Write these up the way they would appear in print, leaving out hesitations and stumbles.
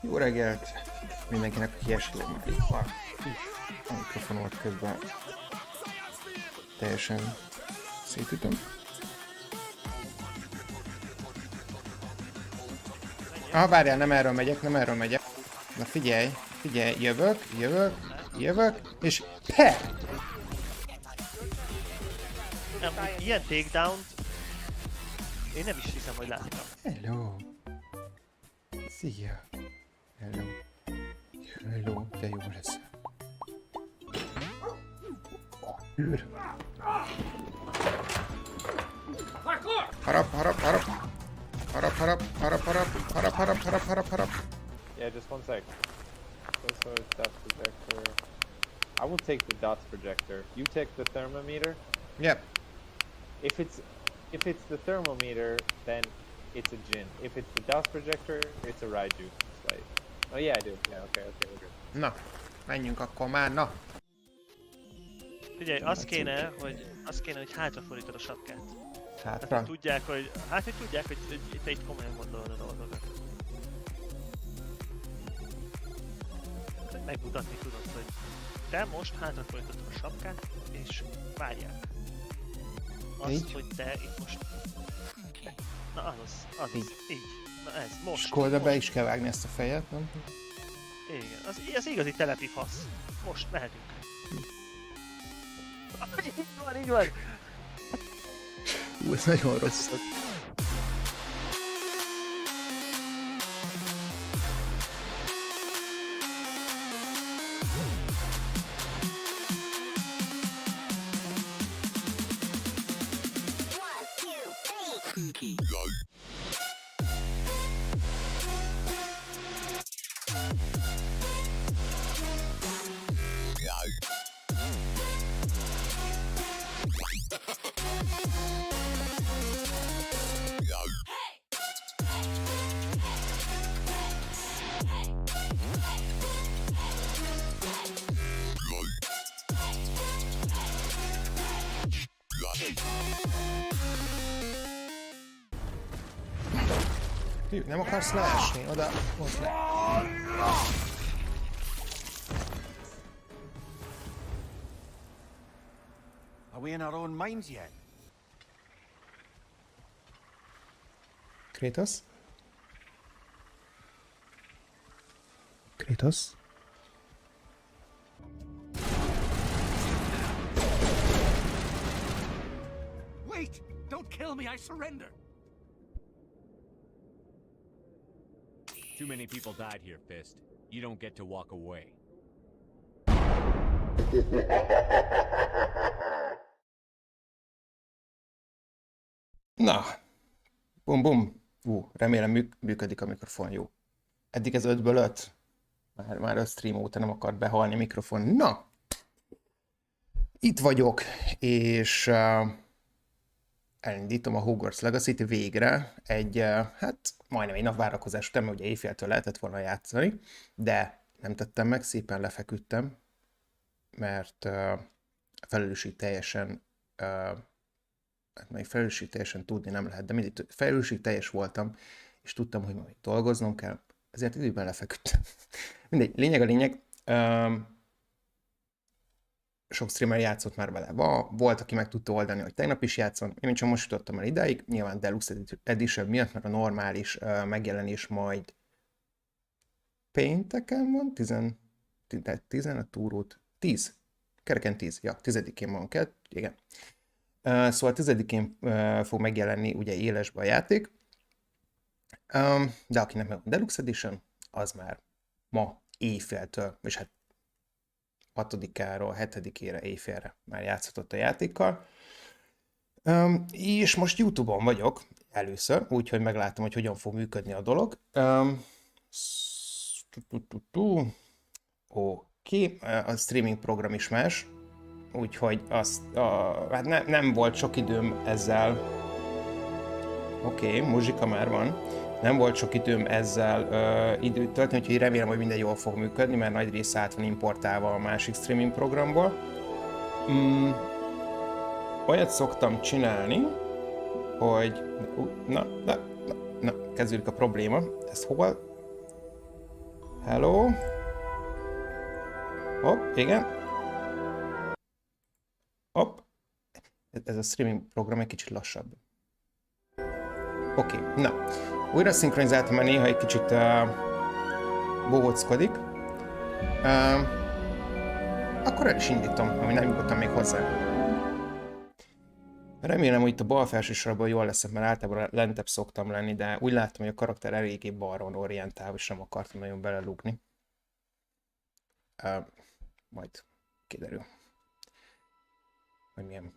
Jó reggelt mindenkinek, aki esetleg már itt van. A mikrofonomat közben teljesen szétütöm. Várjál, nem erről megyek. Na figyelj, jövök, és pe! Ilyen takedown én nem is hiszem, hogy láttam. Hello! Szia! Hello, de jó lesz. Űr! Harap! Yeah, just one sec. So it's dot projector. I will take the dots projector. You take the thermometer. Yep. If it's the thermometer, then it's a djinn. If it's the dots projector, it's a raiju. Slave. Oh yeah, I do. Yeah, okay, we're good. Na, menjünk akkor már, na! Figyelj, az kéne, hogy hátrafordítod a sapkát. Hátra? Hát, tudják, hogy te itt komolyan gondolod a dolgokat. Megmutatni tudod, hogy te most hátrafordítod a sapkát, és várják. Azt, így? hogy te itt most... Na az, így. Na ez, most. Skolda be is kell vágni ezt a fejet, nem? Igen, az igazi telepi fasz. Most mehetünk. Így van. Ez nagyon rossz. Nem akarsz leesni? Oda, most le. Are we in our own minds yet? Kratos? Kratos? Wait! Don't kill me, I surrender! Too many people died here, Fist. You don't get to walk away. Na. Bum. Remélem működik a mikrofon, jó. Eddig ez 5-ből 5. Már a stream óta nem akart behalni a mikrofon. Na. Itt vagyok, és elindítom a Hogwarts Legacy-t végre. Hát majdnem egy nap várakozás után, mert ugye éjféltől lehetett volna játszani, de nem tettem meg, szépen lefeküdtem, mert felelősségteljesen tudni nem lehet, de mindig felelősségteljes voltam, és tudtam, hogy majd dolgoznom kell, ezért időben lefeküdtem. Mindegy, lényeg, sok streamer játszott már vele. Volt, aki meg tudta oldani, hogy tegnap is játszom. Én csak most jutottam el idáig, nyilván Deluxe Edition miatt, mert a normális megjelenés majd pénteken van, 10, kereken 10, ja, 10-én van, igen. Szóval 10-én fog megjelenni ugye élesbe a játék, de akinek meg van Deluxe Edition, az már ma éjféltől, és hát 6-áról 7-ére éjfélre már játszhatott a játékkal. És most YouTube-on vagyok először, úgyhogy meglátom, hogy hogyan fog működni a dolog. Oké, a streaming program is más, úgyhogy hát nem volt sok időm ezzel. Oké, muzsika már van. Nem volt sok időm ezzel időt tölteni, úgyhogy remélem, hogy minden jól fog működni, mert nagy része át van importálva a másik streaming programból. Olyat szoktam csinálni, hogy... Na, kezdődik a probléma. Ez hol? Hello? Hopp, igen. Hopp. Ez a streaming program egy kicsit lassabb. Oké, na. Újra szinkronizáltam, mert néha egy kicsit bohóckodik. Akkor el is indítom, ami nem jutottam még hozzá. Remélem, hogy itt a bal felső sorban jól leszek, mert általában lentebb szoktam lenni, de úgy láttam, hogy a karakter eléggé balról orientál, és nem akartam nagyon belelugni. Majd kiderül, hogy milyen.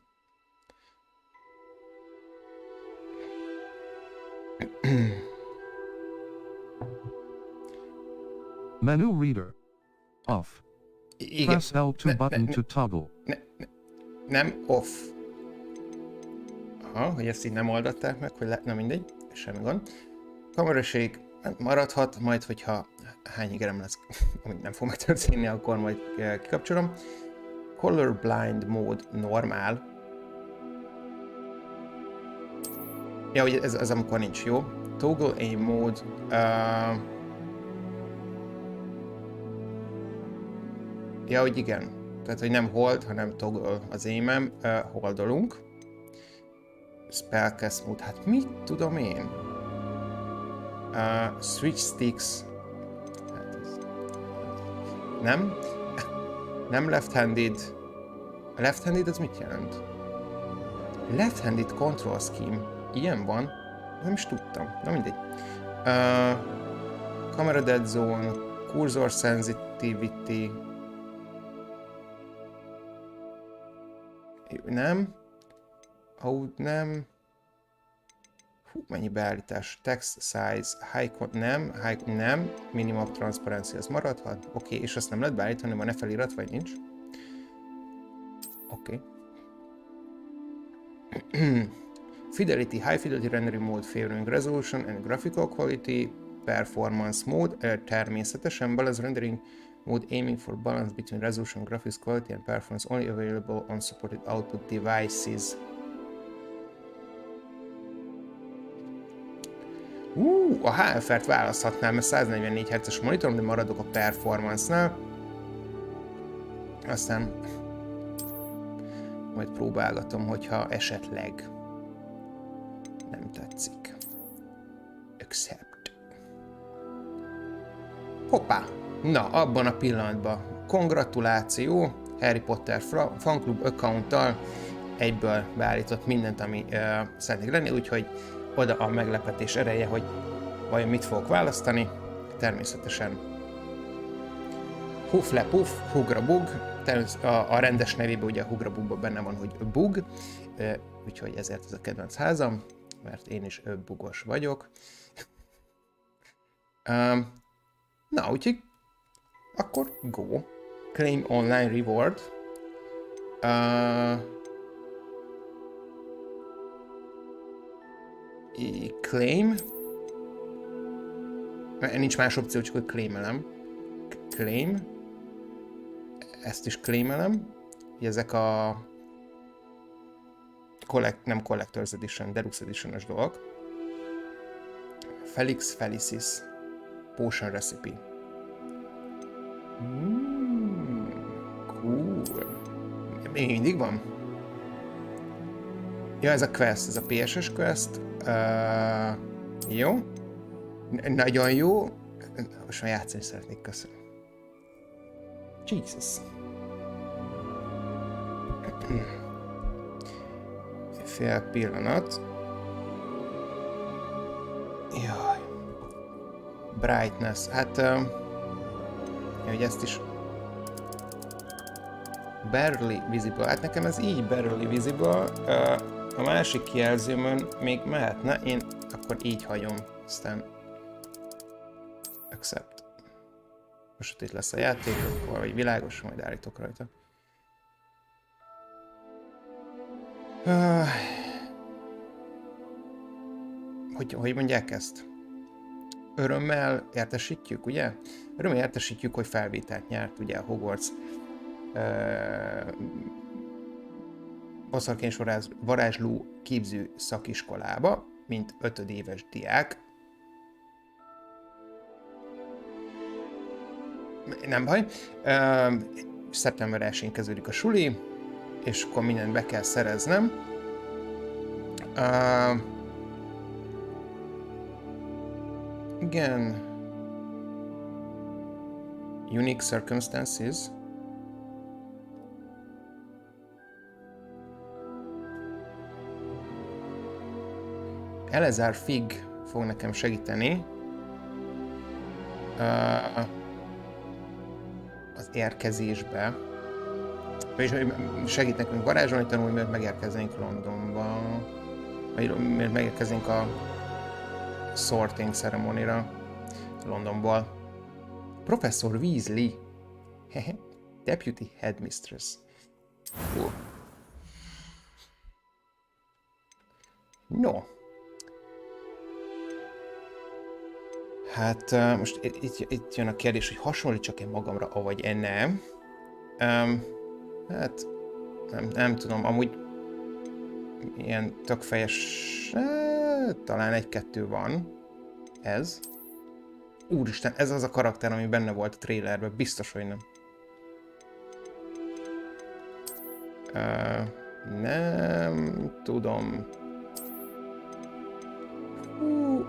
Menu reader. Off. Igen. Press L2 button to toggle. Nem off. Aha, hogy ezt így nem oldották meg, hogy nem mindegy, semmi gond. Kameraség maradhat, majd hogyha hány igerem lesz, amit nem fog megtörténni, akkor majd kikapcsolom. Colorblind mód normál. Ja, hogy ez amikor nincs, jó? Toggle aim mód. Ja, hogy igen. Tehát, hogy nem hold, hanem toggle az aimem. Holdolunk. Spellcast mód. Hát mit tudom én? Switch sticks. Hát ez... Nem. Nem left-handed. A left-handed az mit jelent? Left-handed control scheme. Ilyen van? Nem is tudtam. Na mindegy. Camera dead zone. Cursor sensitivity. Nem. Nem. Hú, mennyi beállítás. Text size. Nem. Minimum transparency az maradhat. Oké, és azt nem lehet beállítani, van-e felirat, vagy nincs? Oké. Fidelity, high fidelity rendering mode favoring resolution and graphical quality, performance mode, természetesen balance rendering mode aiming for balance between resolution, graphics quality and performance only available on supported output devices. A HFR-t választhatnám, mert 144 Hz-es monitorom, de maradok a performance-nál. Aztán majd próbálgatom, hogyha esetleg nem tetszik. Accept. Hoppá! Na, abban a pillanatban kongratuláció, Harry Potter fanklub accounttal egyből beállított mindent, ami szeretnék lenni, úgyhogy oda a meglepetés ereje, hogy vajon mit fogok választani. Természetesen hufle-puff, hugra-bug. A rendes nevében ugye a hugra-bugban benne van, hogy bug, úgyhogy ezért ez a kedvenc házam, mert én is bugos vagyok. Na, úgyhogy akkor go. Claim online reward. Claim. Nincs más opció, csak hogy claimelem. Claim. Ezt is claimelem. Ezek a nem Collector's Edition, Deluxe Edition-ös dolgok. Felix Felicis. Potion Recipe. Cool. Még mindig van? Ja, ez a quest, ez a PSS quest. Jó. Nagyon jó. Most már játszani szeretnék, köszönöm. Jesus. Fél pillanat. Jaj. Brightness. Hát... hogy ezt is... Barely visible. Hát nekem ez így barely visible. A másik kijelzőmön még mehetne. Én akkor így hagyom. Aztán... Accept. Most itt lesz a játék, vagy világos, majd állítok rajta. Hogy mondják ezt? Örömmel értesítjük, ugye? Örömmel értesítjük, hogy felvételt nyert, ugye, a Hogwarts boszorkányos varázsló képző szakiskolába, mint 5. éves diák. Nem baj. Szeptember 1-én kezdődik a suli, és akkor mindent be kell szereznem. Igen. Unique circumstances. Elezár Fig fog nekem segíteni az érkezésbe. És segít nekünk varázsolni tanulni, mert megérkeznénk Londonba. Vagy mert megérkeznénk a sorting ceremony-ra Londonból. Professor Weasley. Deputy Headmistress. No. Hát most itt jön a kérdés, hogy hasonlítsak-e magamra, avagy nem. Hát nem tudom, amúgy ilyen tökfejes, talán egy-kettő van ez. Úristen, ez az a karakter, ami benne volt a trailerben, biztos, hogy nem. Nem tudom.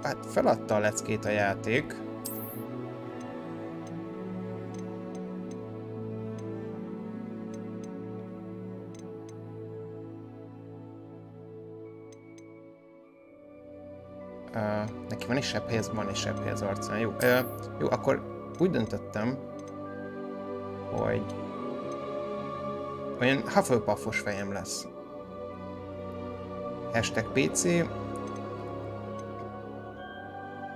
Hát feladta a leckét a játék. Neki van egy sebb hely, van egy sebb hely az arcán. Jó, jó, akkor úgy döntöttem, hogy olyan Hufflepuffos fejem lesz. #PC.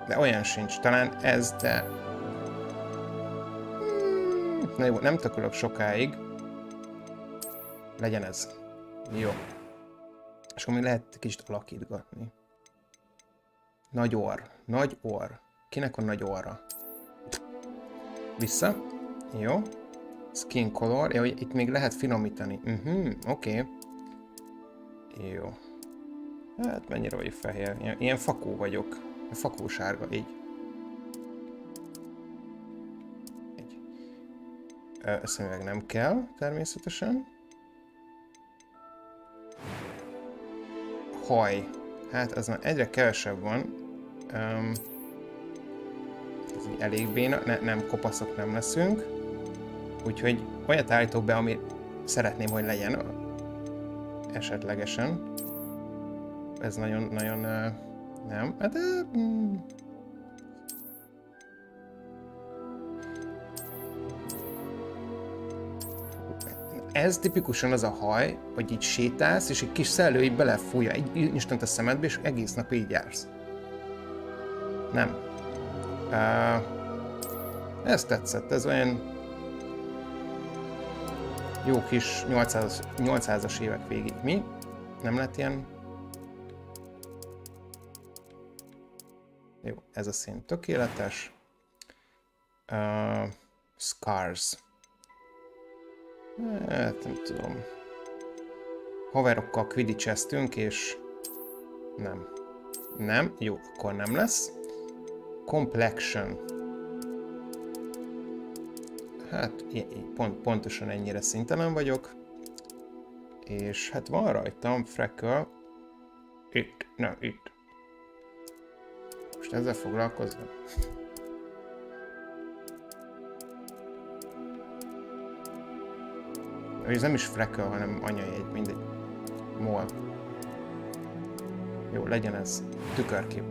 De olyan sincs, talán ez, de... Na jó, nem tökölök sokáig. Legyen ez. Jó. És akkor még lehet kicsit alakítgatni. Nagy orr. Nagy orr. Kinek a nagy orra? Vissza. Jó. Skin color. Jó, itt még lehet finomítani. Oké. Jó. Hát mennyire vagy fehér? Ilyen fakó vagyok. Fakósárga, így. Szemüveg nem kell, természetesen. Haj. Hát az már egyre kevesebb van. Ez így elég béna. Nem kopaszok nem leszünk. Úgyhogy olyat állítok be, ami szeretném, hogy legyen. Esetlegesen. Ez nagyon nem. Hát ez tipikusan az a haj, hogy így sétálsz, és egy kis szellő így belefújja egy instant a szemedbe, és egész nap így jársz. Nem. Ez tetszett, ez olyan jó kis 800-as évek végig. Mi? Nem lett ilyen? Jó, ez a szín tökéletes. Scars. Hát nem tudom. Haverokkal quidditch-eztünk, és nem. Nem, jó, akkor nem lesz. Complexion. Hát pontosan ennyire szintelen vagyok. És hát van rajtam freckle. Itt. Most ezzel foglalkozom. Ez nem is freckle, hanem anyajegy, mindegy. Mol. Jó, legyen ez. Tükörkép.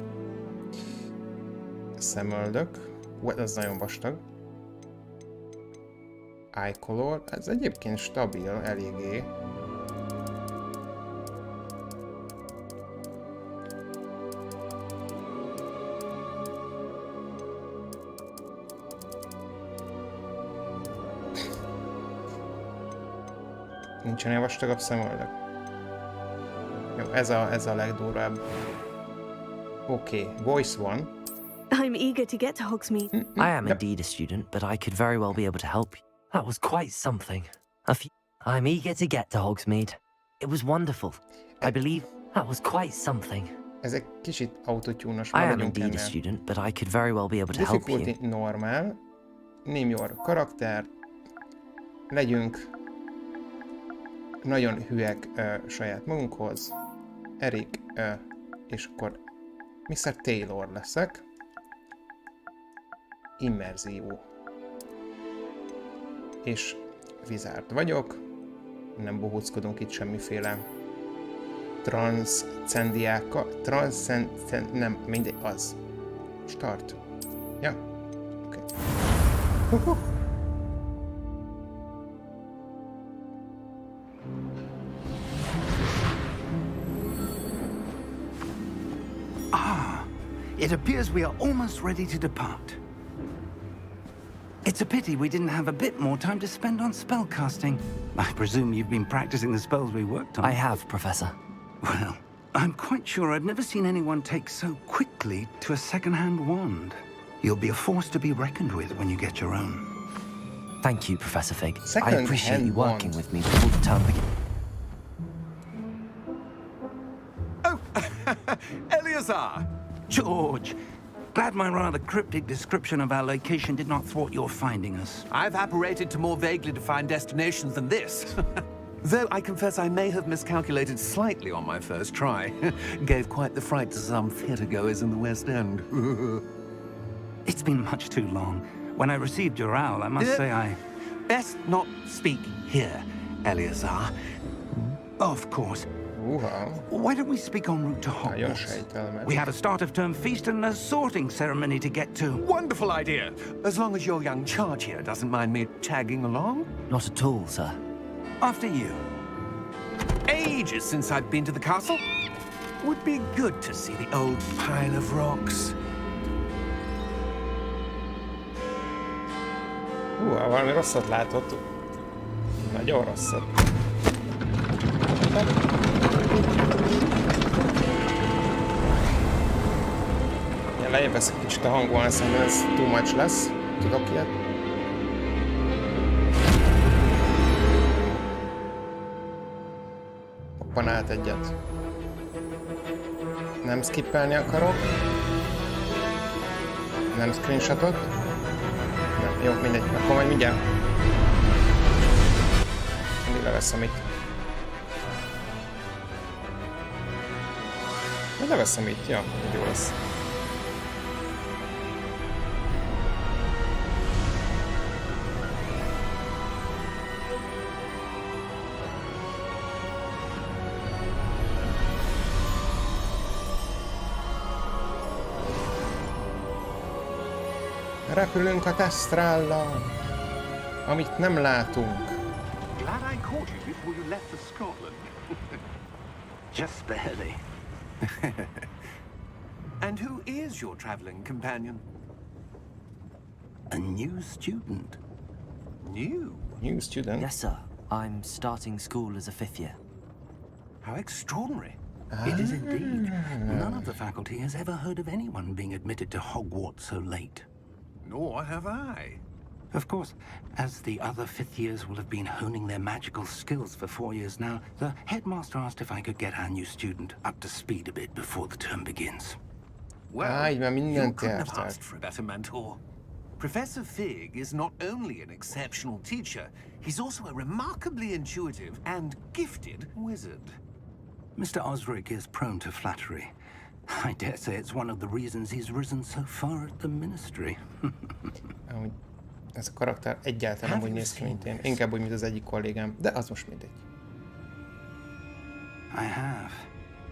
Szemöldök. Ez nagyon vastag. Eye color. Ez egyébként stabil, eléggé. Nincsen ilyen vastagabb szemöldök. Jó, ez a legdurvább. Oké, voice one. I'm eager to get to Hogsmeade. I am indeed a student, but I could very well be able to help you. That was quite something. I'm eager to get to Hogsmeade. It was wonderful. I believe that was quite something. Ez egy kicsit autotune-os. I am indeed a student, but I could very well be able to help you. Difficulty normál. name your karakter, legyünk nagyon hülyek saját magunkhoz, Erik, és akkor Mr. Taylor leszek, immerzió, és wizard vagyok, nem bohóckodunk itt semmiféle nem, mindegy, az. Start. Ja, oké. It appears we are almost ready to depart. It's a pity we didn't have a bit more time to spend on spellcasting. I presume you've been practicing the spells we worked on. I have, Professor. Well, I'm quite sure I've never seen anyone take so quickly to a second-hand wand. You'll be a force to be reckoned with when you get your own. Thank you, Professor Fig. I Second-hand appreciate you working wand. with me before the term begins. Oh, Eleazar! George, glad my rather cryptic description of our location did not thwart your finding us. I've apparated to more vaguely defined destinations than this. Though I confess I may have miscalculated slightly on my first try. Gave quite the fright to some theatregoers in the West End. It's been much too long. When I received your owl, I must say I... Best not speak here, Eleazar. Of course. Why don't we speak en route to Nagyon Hogwarts? sejtelmes. We have a start-of-term feast and a sorting ceremony to get to. Wonderful idea! As long as your young charge here doesn't mind me tagging along. Not at all, sir. After you. Ages since I've been to the castle. Would be good to see the old pile of rocks. Valami rosszat látott. Nagyon rosszat. Ja, lejjebb vesz egy kicsit a hangon, szerintem ez too much lesz. Tudok ilyet? Hoppan át egyet. Nem skippelni akarok. Nem screenshotot. Nem, jó, mindegy, akkor majd mindjárt. Mindig leveszem itt. Majd leveszem itt, ja, jó lesz. Repülünk a tesztrállal, amit nem látunk. Glad I caught you before you left for Scotland. Just barely. And who is your traveling companion? A new student. New? New student. Yes, sir. I'm starting school as a 5th year. How extraordinary. It is indeed. None of the faculty has ever heard of anyone being admitted to Hogwarts so late. Nor have I. Of course, as the other 5th years will have been honing their magical skills for 4 years now, the headmaster asked if I could get our new student up to speed a bit before the term begins. Well, így már you mindent couldn't have értek. asked for a better mentor. Professor Fig is not only an exceptional teacher, he's also a remarkably intuitive and gifted wizard. Mr. Osric is prone to flattery. I dare say it's one of the reasons he's risen so far at the ministry. Amúgy ez a karakter egyáltalán nem úgy néz ki, mint én. Inkább úgy, mint az egyik kollégám, de az most mindegy. I have.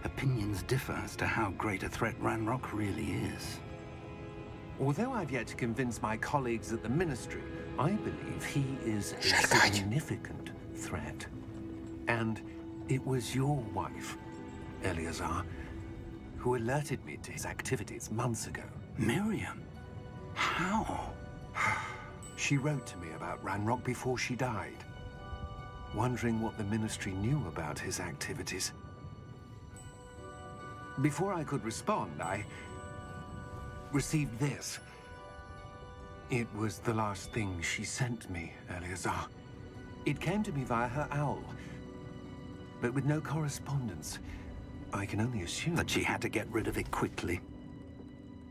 Opinions differ as to how great a threat Ranrock really is. Although I've yet to convince my colleagues at the ministry, I believe he is a Sherlock. significant threat. And it was your wife, Eleazar, who alerted me to his activities months ago. Miriam? How? She wrote to me about Ranrock before she died, wondering what the ministry knew about his activities. Before I could respond, I received this. It was the last thing she sent me, Eleazar. It came to me via her owl, but with no correspondence. I can only assume That she had to get rid of it quickly.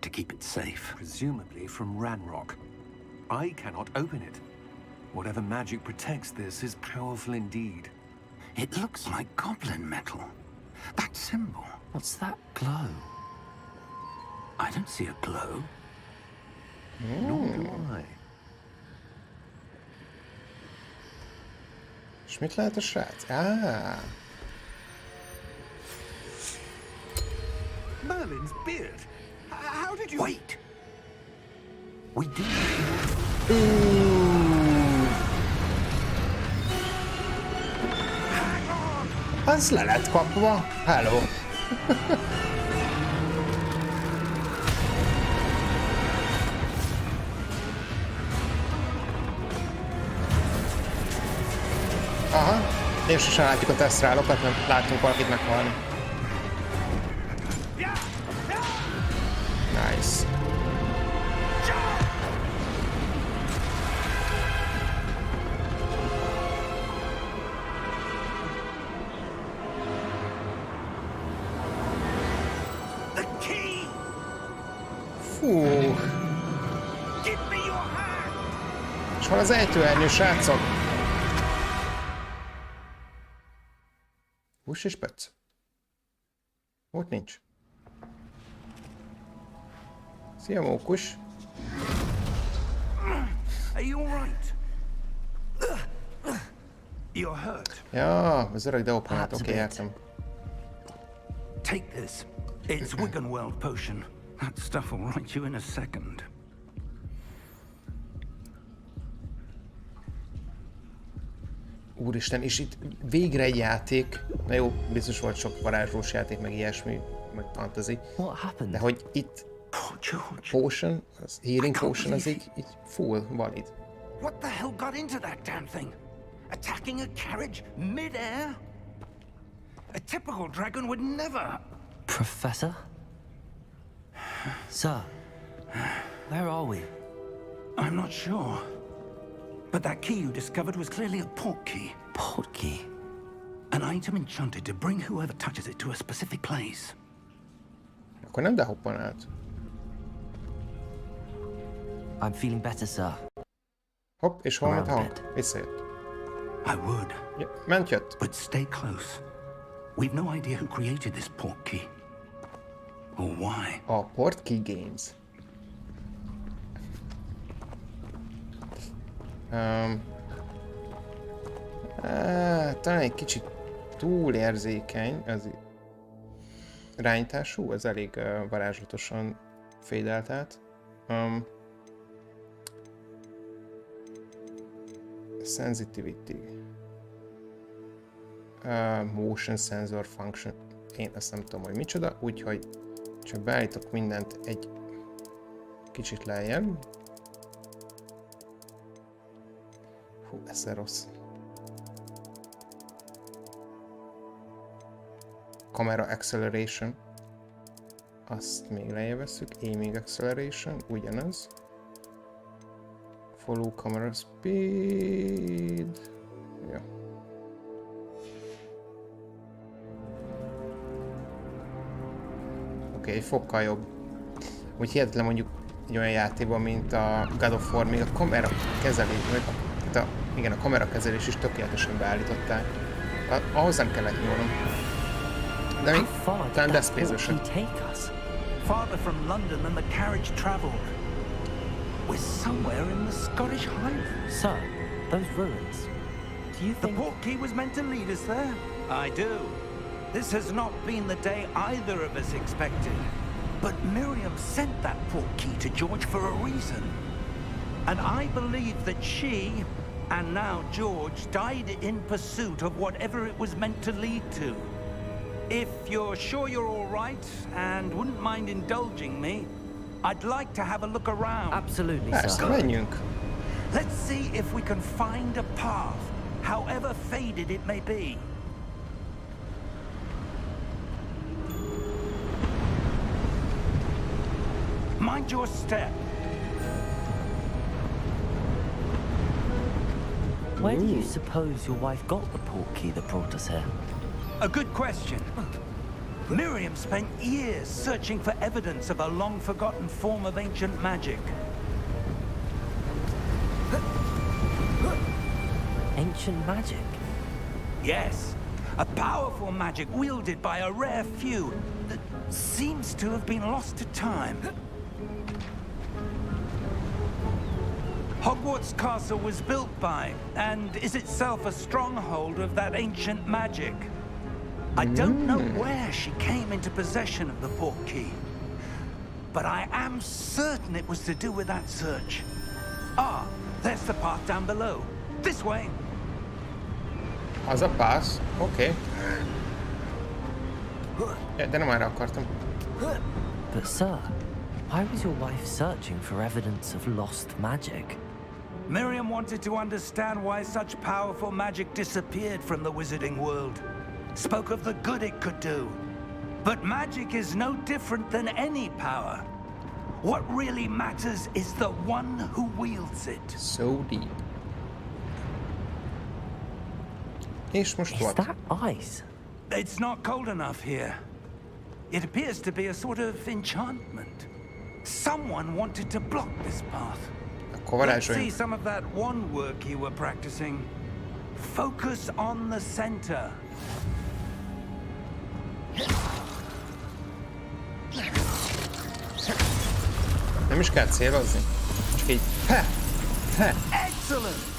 To keep it safe. presumably from Ranrock. I cannot open it. Whatever magic protects this is powerful indeed. It looks like goblin metal. That symbol. What's that glow? I don't see a glow. Nor do I. És mit lehet a srác? Merlin's beard. How did you... Wait! We did. Az le lett kapva. Hello. Aha. És sosem látjuk a tesztrálokat, mert látunk valakit meghalni. Nice. Fú. És hol az ejtőernyő, srácok? Hús és pöcc. Ott nincs. Szia, mókus. Are you all right? You're hurt. Ja, az öreg deoponát, oké, értem. Take this. It's Wiggenweld potion. That stuff will right you in a second. Úristen, és itt végre egy játék. Na jó, biztos volt sok varázslós játék, meg ilyesmi, meg fantasy. De hogy itt potion, az healing potion, az így full valid. What the hell got into that damn thing? Attacking a carriage mid-air? A typical dragon would never. Professor? Sir, where are we? I'm not sure. But that key you discovered was clearly a port key. Port key? An item enchanted to bring whoever touches it to a specific place. Akkor nem dehoppan át. I'm feeling better, sir. Hopp, és hol ment a hang? Visszajött. I would. Ja, ment, jött. But stay close. We've no idea who created this port key. Or why. A Port Key Games. Talán egy kicsit túl érzékeny az irányítású, ez elég varázslatosan fédelt át. Sensitivity. Motion Sensor Function. Én ezt nem tudom, hogy micsoda, úgyhogy csak beállítok mindent egy kicsit lejjebb. Hú, ez rossz. Camera Acceleration. Azt még lejjebb vesszük. Aiming Acceleration, ugyanaz. Follow Camera Speed. Ja. Oké, egy fokkal jobb. Úgy hihetetlen mondjuk egy olyan játékban, mint a God of War, még a kamera kezelés, igen, a kamera kezelés is tökéletesen beállították. Ahhoz nem kellett nyúlnom. De még talán Death Space-ösen. Farther from London than the carriage travelled. We're somewhere in the Scottish Highlands. Sir, those ruins. Do you The think... port key was meant to lead us there? I do. This has not been the day either of us expected. But Miriam sent that port key to George for a reason. And I believe that she, and now George, died in pursuit of whatever it was meant to lead to. If you're sure you're all right and wouldn't mind indulging me, I'd like to have a look around. Absolutely, Persze, sir. menjünk. Let's see if we can find a path, however faded it may be. Mind your step. Where do you suppose your wife got the port key that brought us here? A good question. Miriam spent years searching for evidence of a long-forgotten form of ancient magic. ancient magic. Yes, a powerful magic wielded by a rare few that seems to have been lost to time. Hogwarts Castle was built by, and is itself a stronghold of that ancient magic. I don't know where she came into possession of the portkey, but I am certain it was to do with that search. Ah, there's the path down below. This way. Az a pász? Oké. Ja, de nem arra akartam. But sir, why was your wife searching for evidence of lost magic? Miriam wanted to understand why such powerful magic disappeared from the wizarding world. Spoke of the good it could do. But magic is no different than any power. What really matters is the one who wields it. So deep. És most Is what? that ice? It's not cold enough here. It appears to be a sort of enchantment. Someone wanted to block this path. Akkor Let's varázsoljunk. see some of that one work you were practicing. Focus on the center. Nem is kell célozni. Csak így... He! He! Excellent!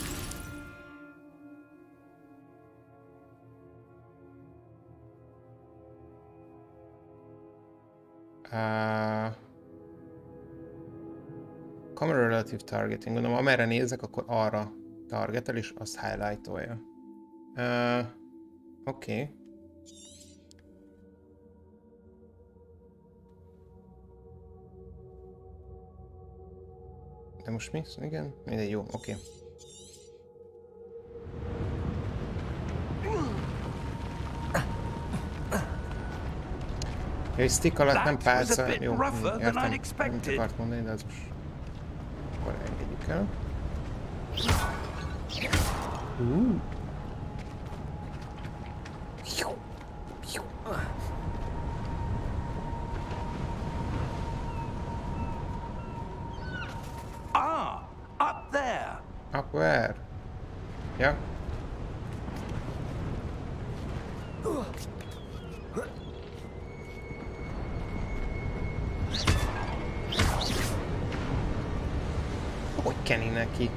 Camera relative targeting. Gondolom, amerre nézek, akkor arra targetel, és azt highlightolja. Oké. De most mi? Igen? Mindegy, jó, oké. Egy stick alatt nem pálca, jó, értem, nem akart mondani, de az most... Akkor engedjük el. Ah, up there. Up where? Ja. Hogy keni neki?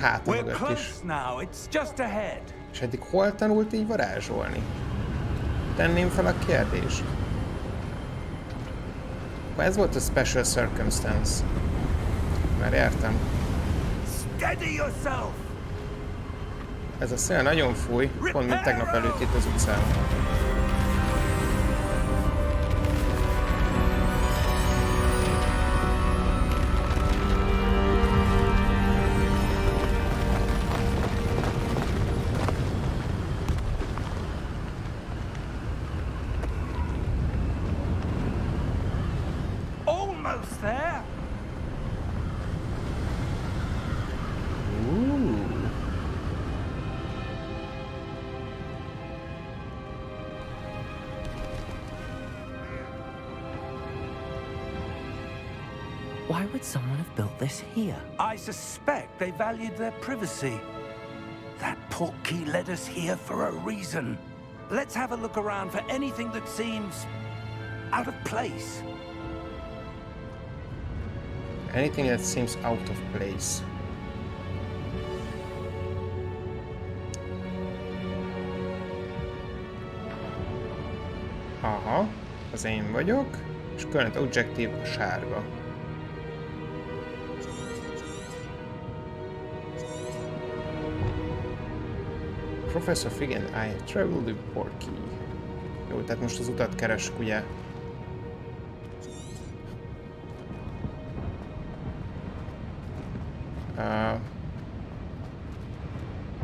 Háta We're mögött is. close now. It's just ahead. És eddig hol tanult így varázsolni? Tenném fel a kérdést. Ez volt a special circumstance. Már értem. Steady yourself. Ez a szél nagyon fúj, pont mint tegnap előtt itt az utcán. Almost there. Why would someone have built this here? I suspect they valued their privacy. That portkey led us here for a reason. Let's have a look around for anything that seems out of place. Anything that seems out of place. Aha, az én vagyok, és current objective a sárga. Professor Fig and I travel the portkey. Jó, tehát most az utat keresek, ugye?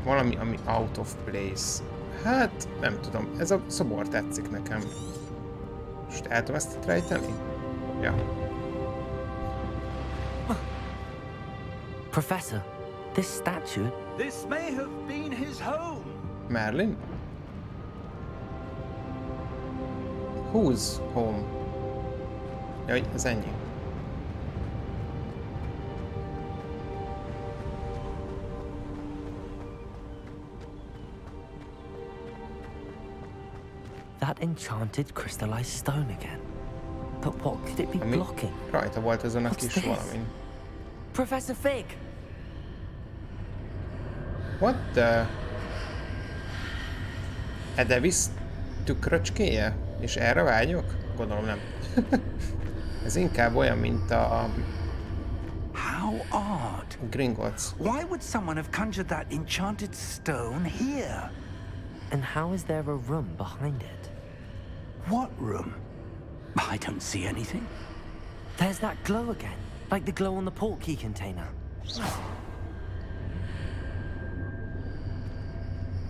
Valami, ami out of place. Hát, nem tudom. Ez a szobor tetszik nekem. Most el tudom ezt itt rejteni? Ja. Professor, this statue... This may have been his home. Merlin? Whose home? Jaj, ez ennyi. that enchanted crystallized stone again. But what could it be Ami blocking? rajta volt ezen a What's kis this? valamin. Professor Fig! What the... Edevis tükröcskéje? És erre vágyok? Gondolom nem. Ez inkább olyan, mint a How odd. Gringotts. Why would someone have conjured that enchanted stone here? And how is there a room behind it? What room? I don't see anything. There's that glow again, like the glow on the portkey container.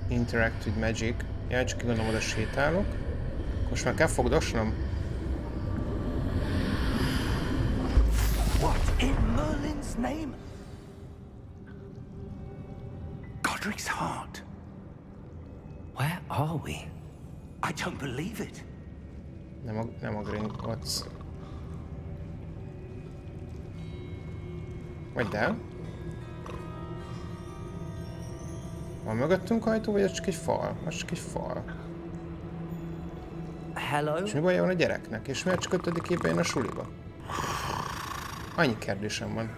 Interact with magic. Ja, csak gondolom oda sétálok. Most már kell fogdosnom. What in Merlin's name? Godric's heart. Where are we? I don't believe it. Nem a Gringotts. Vagy de? Van mögöttünk ajtó, vagy ez csak egy fal? Az csak egy fal. Hello? És mi baja van a gyereknek? És miért csak 5. évben jön a suliba? Annyi kérdésem van.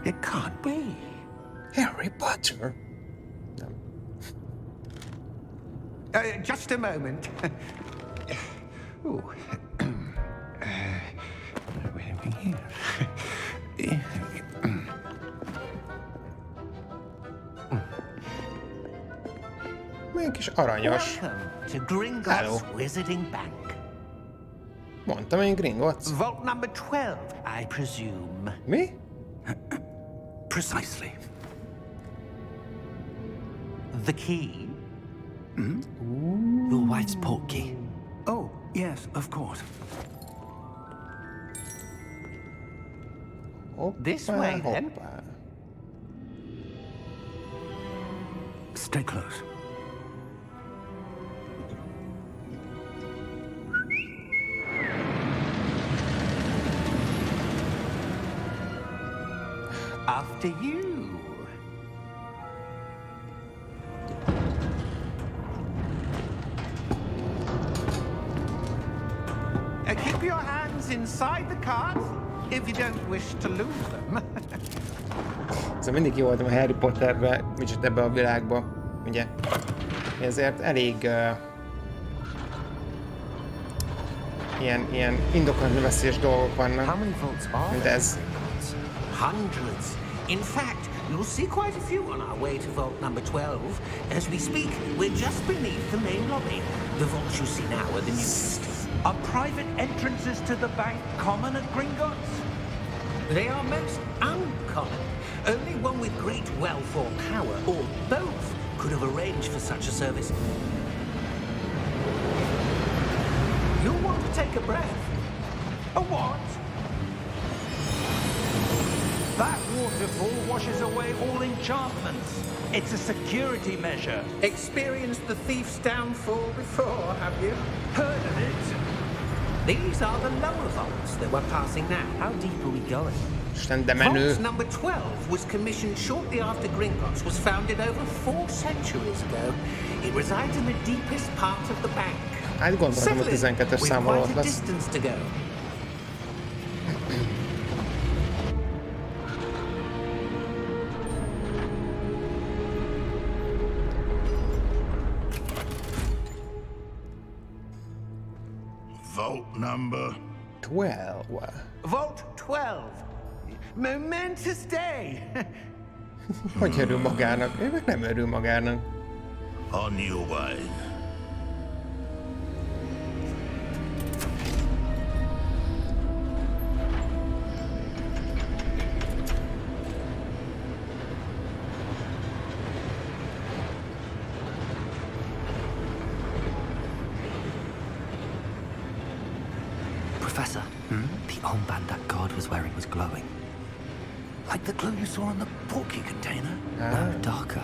It can't be. Harry Potter! Nem. Just a moment. Ooh. Wait a minute here. Milyen kis aranyos. Welcome to Gringotts Hello. Wizarding Bank. Mondtam én Gringotts. Vault number 12, I presume. Mi? Precisely. The key? Your wife's portkey. Oh, yes, of course. Hoppá, This way, then. hoppá. Stay close. After you. Keep your hands inside the cart if you don't wish to lose them. Szóval mindig jó voltam a Harry Potterbe, micsoda ebbe a világba, ugye? Ezért elég ilyen indokolatlan veszélyes dolgok How vannak, many vaults are mint there? ez. Hundreds. In fact, you'll see quite a few on our way to vault number 12. As we speak, we're just beneath the main lobby. The vaults you see now are the newest. Are private entrances to the bank common at Gringotts? They are most uncommon. Only one with great wealth or power, or both, could have arranged for such a service. You'll want to take a breath. A what? That waterfall washes away all enchantments. It's a security measure. Experienced the thief's downfall before, have you? Heard of it? These are the lower vaults that we're passing now. How deep are we going? Isten, de menő. Vault number 12 was commissioned shortly after Gringotts was founded over 4 centuries ago. It resides in the deepest part of the bank. Hát gondoltam, hogy Settle in, 12-es with számmal quite ott a lesz. distance to go. Vault number 12. Vault 12. Momentous day. Hogy örül magának? Ő meg nem örül magának. on your way. Professor, the armband that guard was wearing was glowing. Like the glow you saw on the portkey container? No, darker.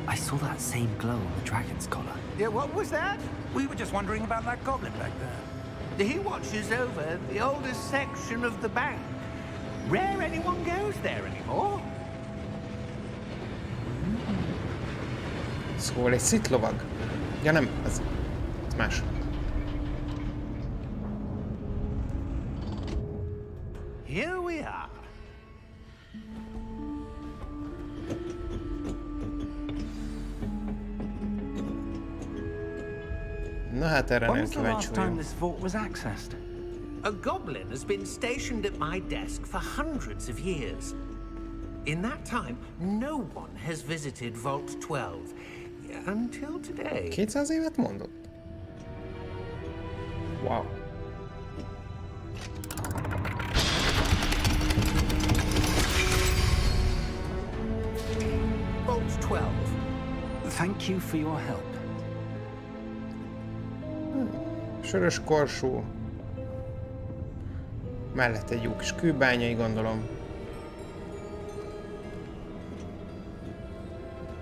I saw that same glow on the dragon's collar. Yeah, what was that? We were just wondering about that goblin back there. He watches over the oldest section of the bank. Rare anyone goes there anymore. Szóval egy szitlovag. Ja nem, ez más. Here we are. Na hát erre When nem was the kíváncsi last time vagyok. this vault was accessed? A goblin has been stationed at my desk for hundreds of years. In that time, no one has visited Vault 12 until today. 200 évet mondott? Wow. Vault 12. Thank you for your help. Sörös korsó. Mellett egy jó kis kőbányai, gondolom.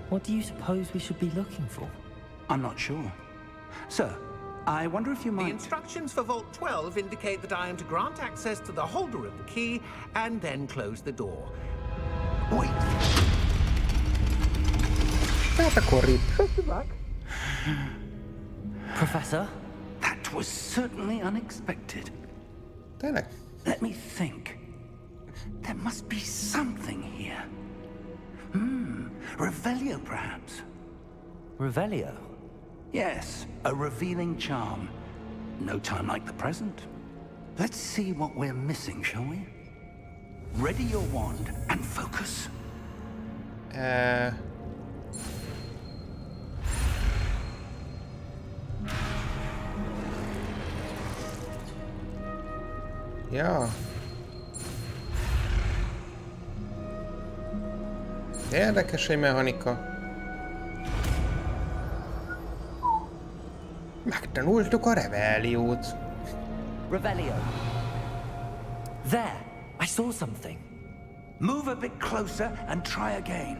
What do you suppose we should be looking for? I'm not sure. Sir, I wonder if you The might... instructions for Vault 12 indicate that I am to grant access to the holder of the key and then close the door. Wait. Tehát akkor rip. Professor? That was certainly unexpected. Tényleg? Let me think. There must be something here. Revelio, perhaps? Revelio? Yes, a revealing charm. No time like the present. Let's see what we're missing, shall we? Ready your wand and focus. Ja. Érdekes egy mechanika. Megtanultuk a revelliót. Revelio. There! I saw something. Move a bit closer and try again.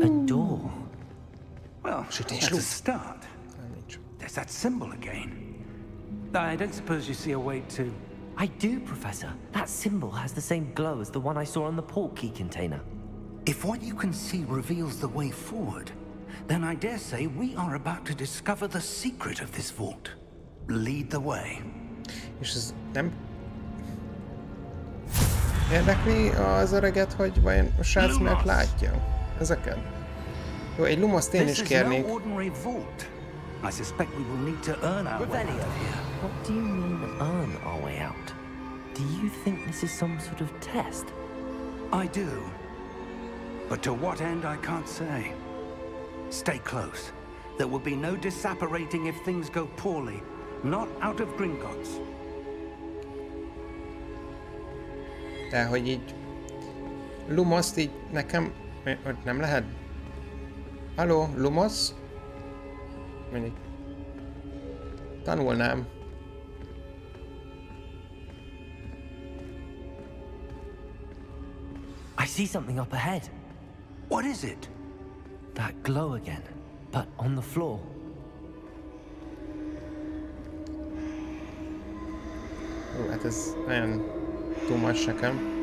A door. Well, that's a start. There's that symbol again. I don't suppose you see a way to... I do, Professor. That symbol has the same glow as the one I saw on the port key container. If what you can see reveals the way forward, then I dare say we are about to discover the secret of this vault. Lead the way. És ez nem... Érdekli az öreget, hogy vajon a srác miért látja ezeket? Jó, egy lumoszt én is kérnék. This is no ordinary vault. I suspect we will need to earn our way out of here. What do you mean, earn our way out? Do you think this is some sort of test? I do. But to what end, I can't say. Stay close. There will be no disapparating if things go poorly. Not out of Gringotts. De hogy így... Lumoszt így nekem... Nem lehet? Halló, Lumos? Mindig. Tanulnám. I see something up ahead. What is it? That glow again, but on the floor. Jó, hát ez nagyon too much nekem.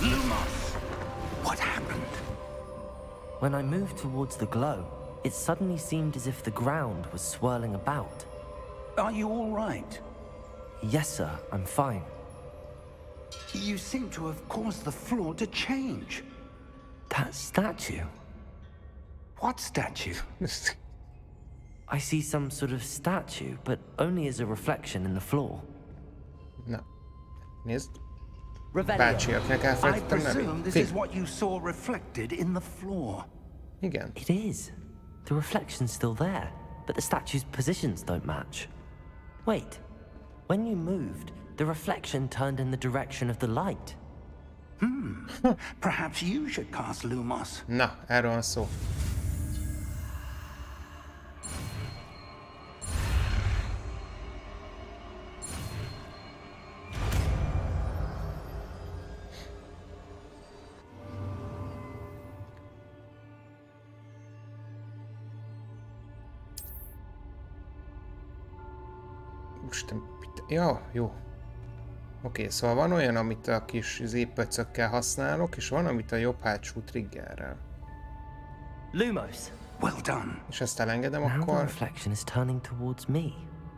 Lumos! What happened? When I moved towards the glow, it suddenly seemed as if the ground was swirling about. Are you all right? Yes, sir, I'm fine. You seem to have caused the floor to change. That statue? What statue? I see some sort of statue, but only as a reflection in the floor. Na, nézd. Revelio. Bácsi, akinek I elfelejtettem presume nevét. this is what you saw reflected in the floor. Igen. It is. The reflection's still there, but the statue's positions don't match. Wait. When you moved, the reflection turned in the direction of the light. Perhaps you should cast Lumos. Na, erről van szó. Úristen, ja, jó. Oké, szóval van olyan, amit a kis pöcökkel használok, és van, amit a jobb hátsó triggerrel. Lumos. Well done. És ezt elengedem, Now the akkor... reflection is turning towards me.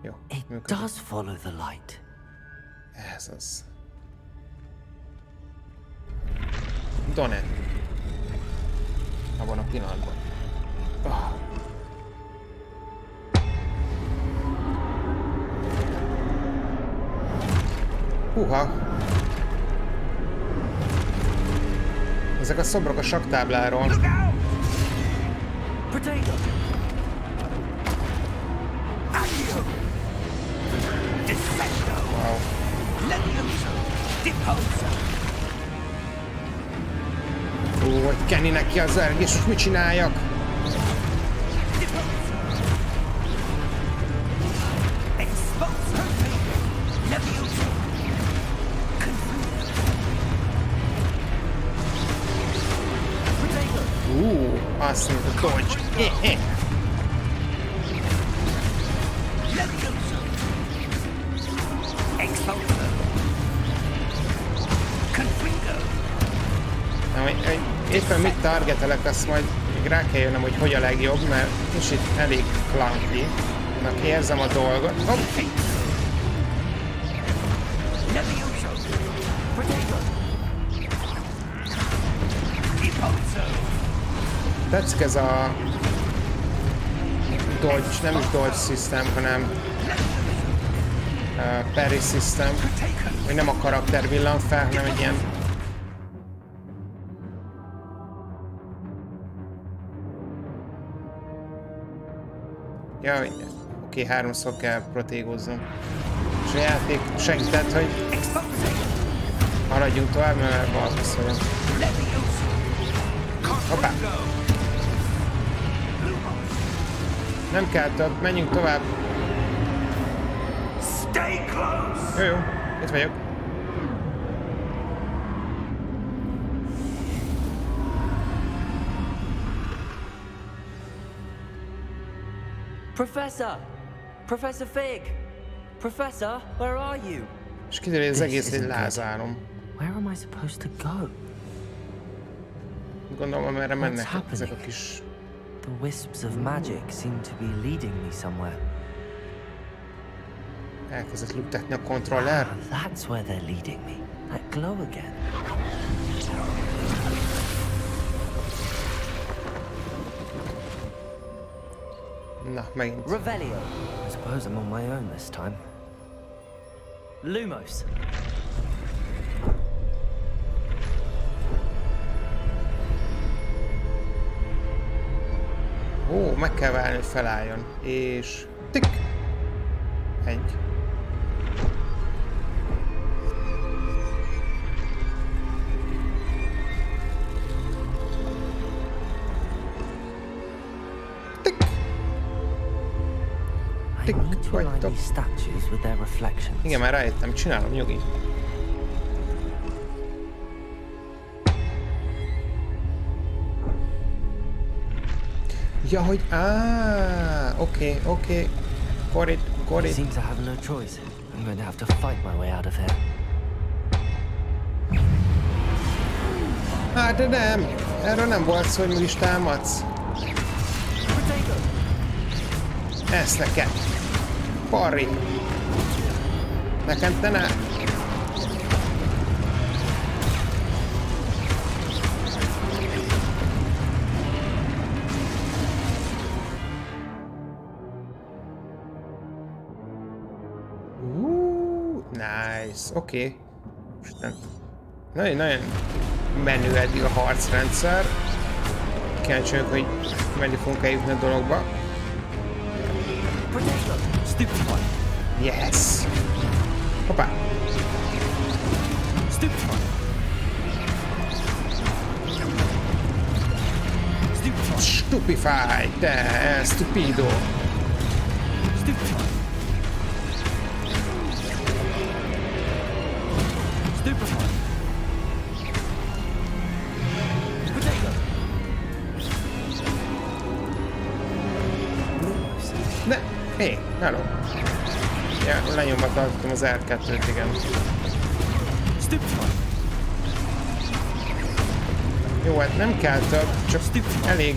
Jó, It működik. does follow the light. Ez az. Done. Abban a pillanatban. Oh. Húha! Ezek a szobrok a saktábláról. Potato. Wow. Ó, hogy kenni neki az ergés, mit csináljak? Azt mondta, dodge. Éppen mit targetelek, azt majd még rá kell jönnöm, hogy a legjobb, mert és itt elég clunky. Nak érzem a dolgot. Hopp! Tetszik ez a dodge, nem is dodge system, hanem parry system, hogy nem a karakter villan fel, hanem egy ilyen ja, oké, háromszor kell protégózzam. És a játék segített, hogy haladjunk tovább, mert balfasz vagyok. Hoppá! Nem kell több, menjünk tovább. Jó, jó, itt vagyok. Professor! Professor Fig! Professor, where are you? És kiderül, hogy az egész egy lázárom. Where am I supposed to go? Gondolom, amerre mennek ezek a kis... The wisps of magic seem to be leading me somewhere. Elkezdett lüktetni a kontroller. That's where they're leading me. That glow again. Na, megint. Revelio. I suppose I'm on my own this time. Lumos. Ó, meg kell várni, hogy felálljon. És... Tik! Egy. Tik! Tik, vagytok. Igen, már rájöttem, csinálom, nyugi. Ja, hogy... oké. Got it. I seem to have no choice. I'm going to have to fight my way out of here. Hát, de nem. Erről nem volt szó, hogy meg is támadsz. Ezt neked. Parry. Nekem te ne. Nice, oké. Nagyon menő eddig a harcrendszer. Kíváncsi vagyok, hogy meddig fogunk eljutni a dologba. Yes! Hoppá! Stupefy! Te stupido! Ne! Hé, hello! Ja, lenyomva tartottam az R2-t, igen. Jó, hát nem kell több, csak elég.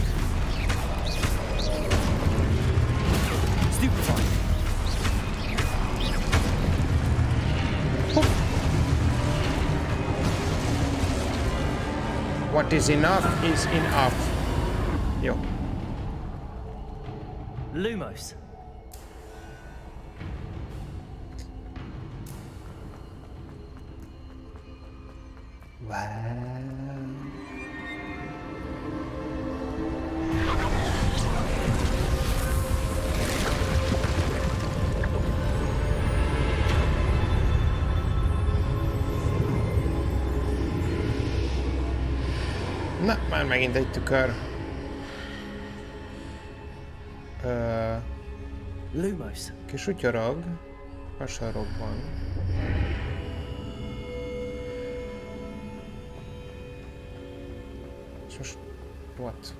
What is enough is enough. Jó. Lumos. Na, már megint egy tükör. Lumos. Kis utyorog. A sarokban. És most... What?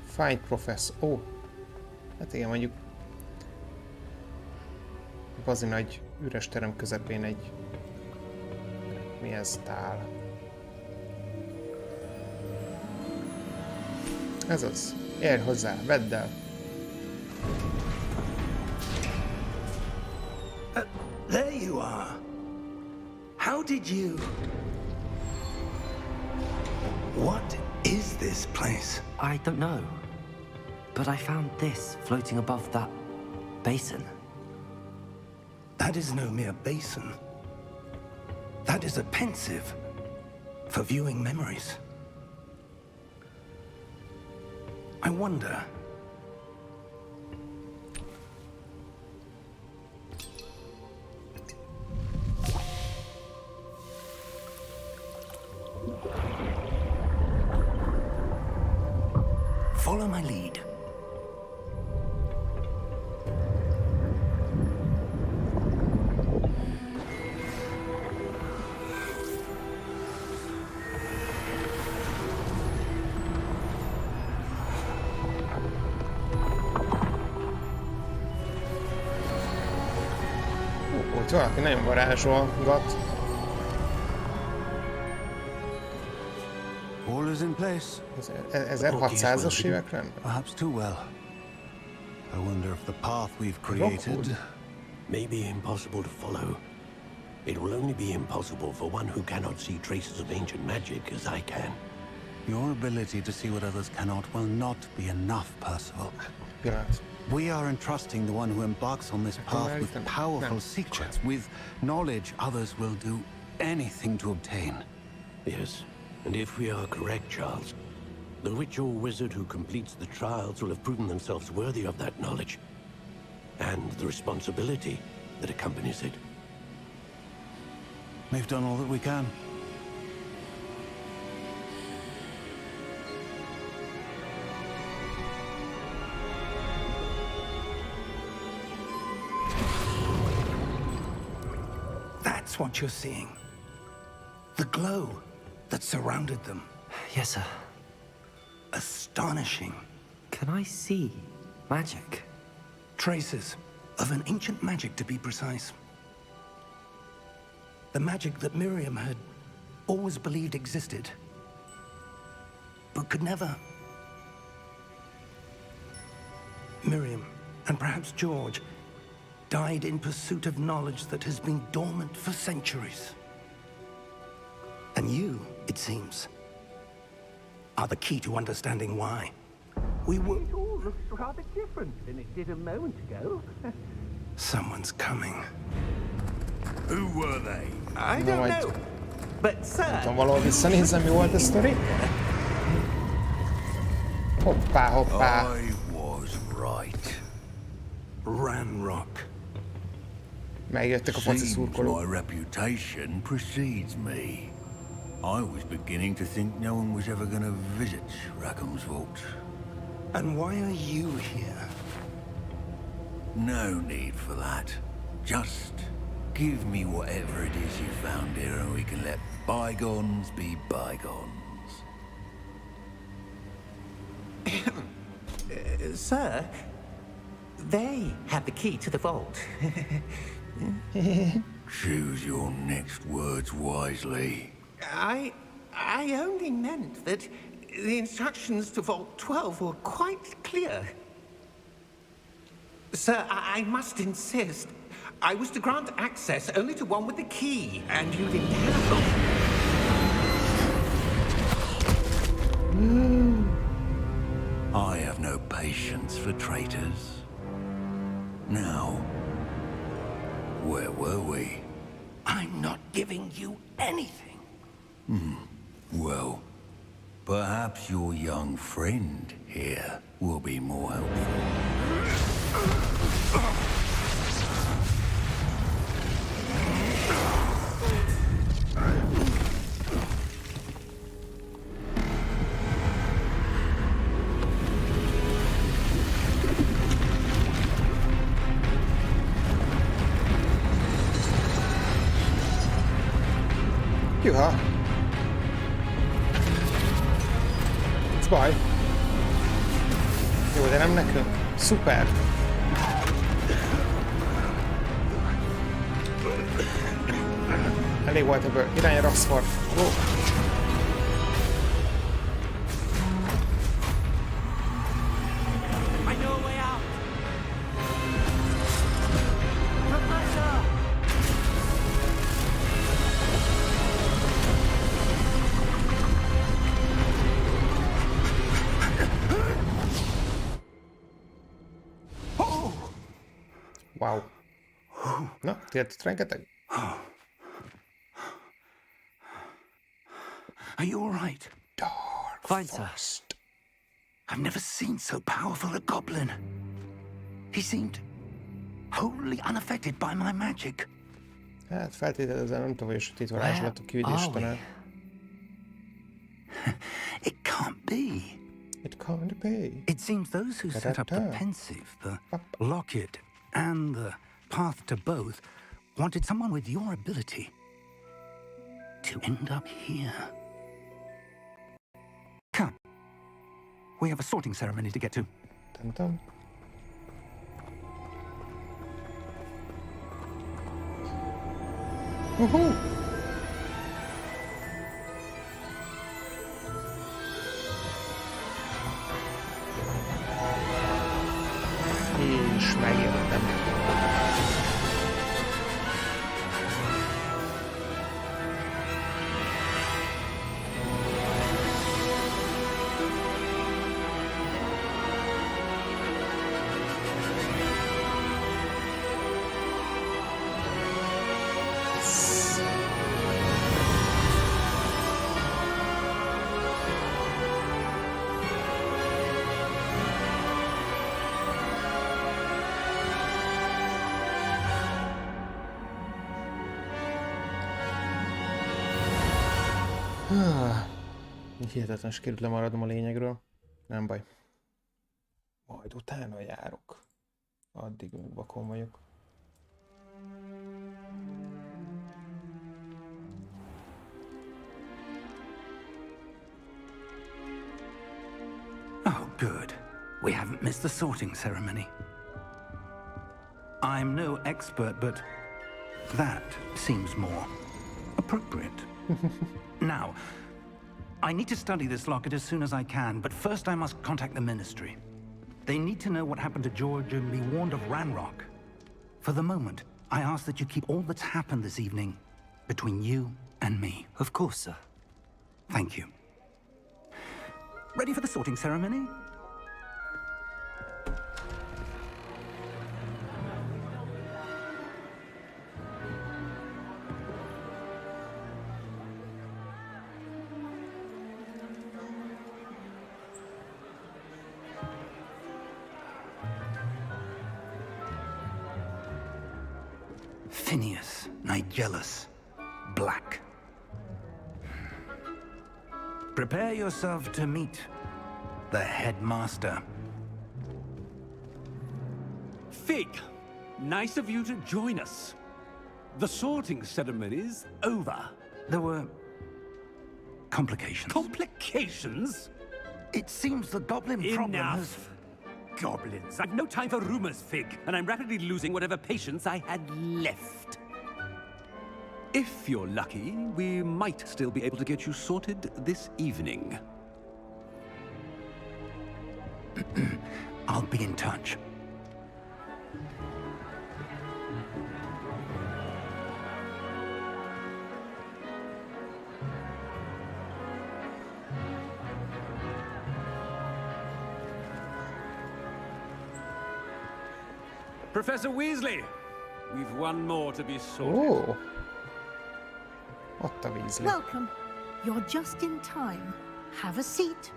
Find professor. Ó. Hát igen, mondjuk... Bazi nagy üres terem közepén egy... Mi ez? Tál. Ez az. Érj hozzá, vedd el. There you are. How did you... What is this place? I don't know. But I found this floating above that basin. That is no mere basin. That is a pensive for viewing memories. I wonder... Follow my lead. Ott valaki nagyon varázsolgat. All is in place. Ez 1600-as évek lenne? Perhaps too well. I wonder if the path we've created may be impossible to follow. It will only be impossible for one who cannot see traces of ancient magic as I can. Your ability to see what others cannot will not be enough, Percival. Pillanat. We are entrusting the one who embarks on this path with powerful secrets, with knowledge others will do anything to obtain. Yes, and if we are correct, Charles, the witch or wizard who completes the trials will have proven themselves worthy of that knowledge, and the responsibility that accompanies it. We've done all that we can. That's what you're seeing. The glow that surrounded them. Yes, sir. Astonishing. Can I see magic? Traces of an ancient magic, to be precise. The magic that Miriam had always believed existed, but could never. Miriam, and perhaps George, died in pursuit of knowledge that has been dormant for centuries. And you, it seems, are the key to understanding why. We were... It all looks rather different than it did a moment ago. Someone's coming. Who were they? I don't know. But sir... Tudom, valahol visszanézem, mi volt a sztori? Hoppá, hoppá. I was right. Ranrock. Megjöttek a foci szurkolók. My reputation precedes me. I was beginning to think no one was ever going to visit Rackham's vault. And why are you here? No need for that. Just give me whatever it is you found here and we can let bygones be bygones. Sir, They have the key to the vault. Choose your next words wisely. I only meant that the instructions to Vault 12 were quite clear. Sir, I must insist. I was to grant access only to one with the key, and you didn't have I have no patience for traitors. Now, where were we? I'm not giving you anything. Well, perhaps your young friend here will be more helpful. Juha! Ez baj. Jó, de nem nekünk. Szuper! Elég volt ebből. Irány a Roxford. Oh. Wow. Na, tért rengeteg? Are you all right? Fine, sir. I've never seen so powerful a goblin. He seemed wholly unaffected by my magic. Hát feltételezem, nem tudom, hogy a sötét varázslatok küldés talán. It can't be. It can't be. It seems those who set up the pensive, the locket, and the path to both wanted someone with your ability to end up here. Come. We have a sorting ceremony to get to. Dum-dum. Woohoo! És megjöttem. Hihetetlen, sikerült lemaradnom a lényegről. Nem baj. Majd utána járok. Addig még vakon vagyok. Oh, good. We haven't missed the sorting ceremony. I'm no expert, but that seems more appropriate. Now, I need to study this locket as soon as I can, but first I must contact the Ministry. They need to know what happened to George and be warned of Ranrock. For the moment, I ask that you keep all that's happened this evening between you and me. Of course, sir. Thank you. Ready for the sorting ceremony? Phineas, Nigellus, Black. Prepare yourself to meet the headmaster. Fig, nice of you to join us. The sorting ceremony's over. There were complications. Complications? It seems the goblin problem has... goblins. I've no time for rumors, Fig, and I'm rapidly losing whatever patience I had left. If you're lucky, we might still be able to get you sorted this evening. I'll be in touch. Professor Weasley, we've one more to be sorted. Ó! Ott a Weasley. Welcome. You're just in time. Have a seat.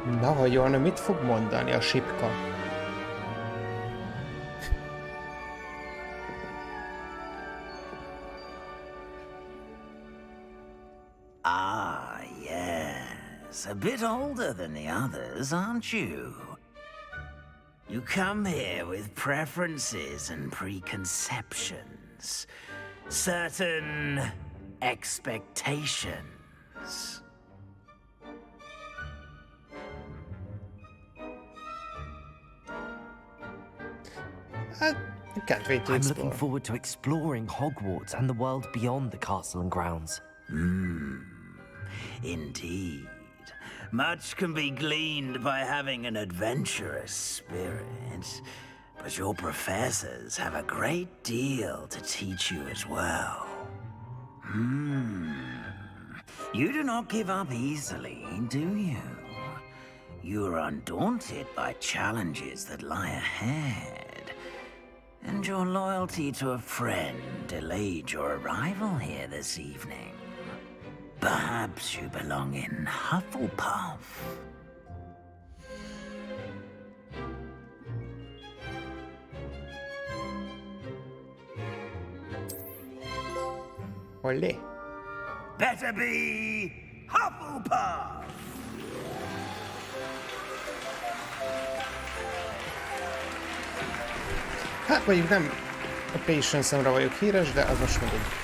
Na, vajon mit fog mondani a sipka? Ah, yes. A bit older than the others, aren't you? You come here with preferences and preconceptions. Certain expectations. I can't wait to I'm explore. looking forward to exploring Hogwarts and the world beyond the castle and grounds. Indeed. Much can be gleaned by having an adventurous spirit, but your professors have a great deal to teach you as well. You do not give up easily, do you? You are undaunted by challenges that lie ahead, and your loyalty to a friend delayed your arrival here this evening. Perhaps you belong in Hufflepuff. Olé! Better be Hufflepuff! Hát mondjuk nem a Patience-emre vagyok híres, de az most mindegy.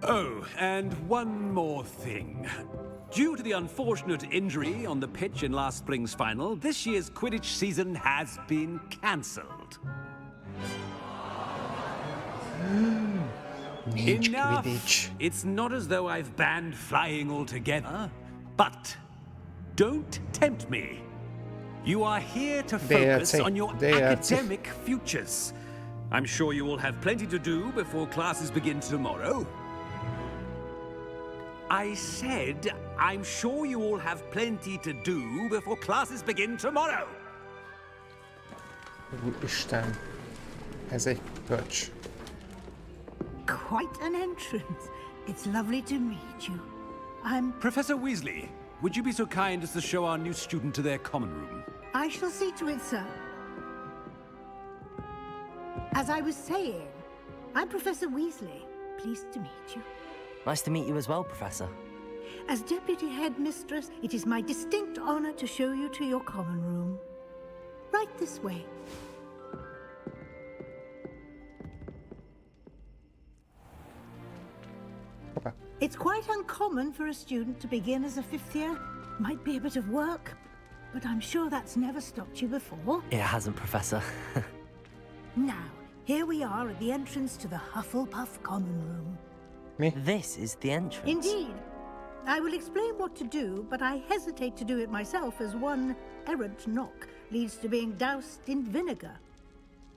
Oh, and one more thing. Due to the unfortunate injury on the pitch in last spring's final, this year's Quidditch season has been cancelled. Enough! Quidditch. It's not as though I've banned flying altogether, but don't tempt me. You are here to focus on your academic futures. I'm sure you will have plenty to do before classes begin tomorrow. I said, I'm sure you all have plenty to do before classes begin tomorrow. Isten, ez egy pöcs. Quite an entrance. It's lovely to meet you. I'm... Professor Weasley, would you be so kind as to show our new student to their common room? I shall see to it, sir. As I was saying, I'm Professor Weasley. Pleased to meet you. Nice to meet you as well, Professor. As Deputy Headmistress, it is my distinct honor to show you to your common room. Right this way. Hoppá. It's quite uncommon for a student to begin as a fifth year. Might be a bit of work, but I'm sure that's never stopped you before. It hasn't, Professor. Now, here we are at the entrance to the Hufflepuff common room. Me? This is the entrance. Indeed. I will explain what to do, but I hesitate to do it myself as one errant knock leads to being doused in vinegar.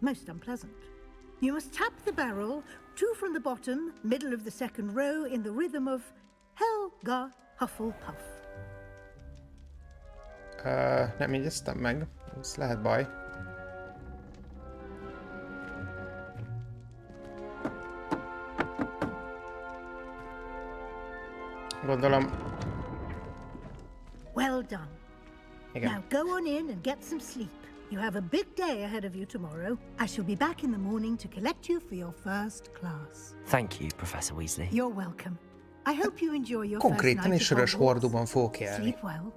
Most unpleasant. You must tap the barrel, 2 from the bottom, middle of the second row, in the rhythm of Helga Hufflepuff. Nem jegyeztem meg. Ez lehet baj. Gondolom. Well done. Igen. Now go on in and get some sleep. You have a big day ahead of you tomorrow. I shall be back in the morning to collect you for your first class. Thank you, Professor Weasley. You're welcome. I hope you enjoy your Konkrétan first night is at sörös Hogwarts. hordóban fogok élni. Sleep well.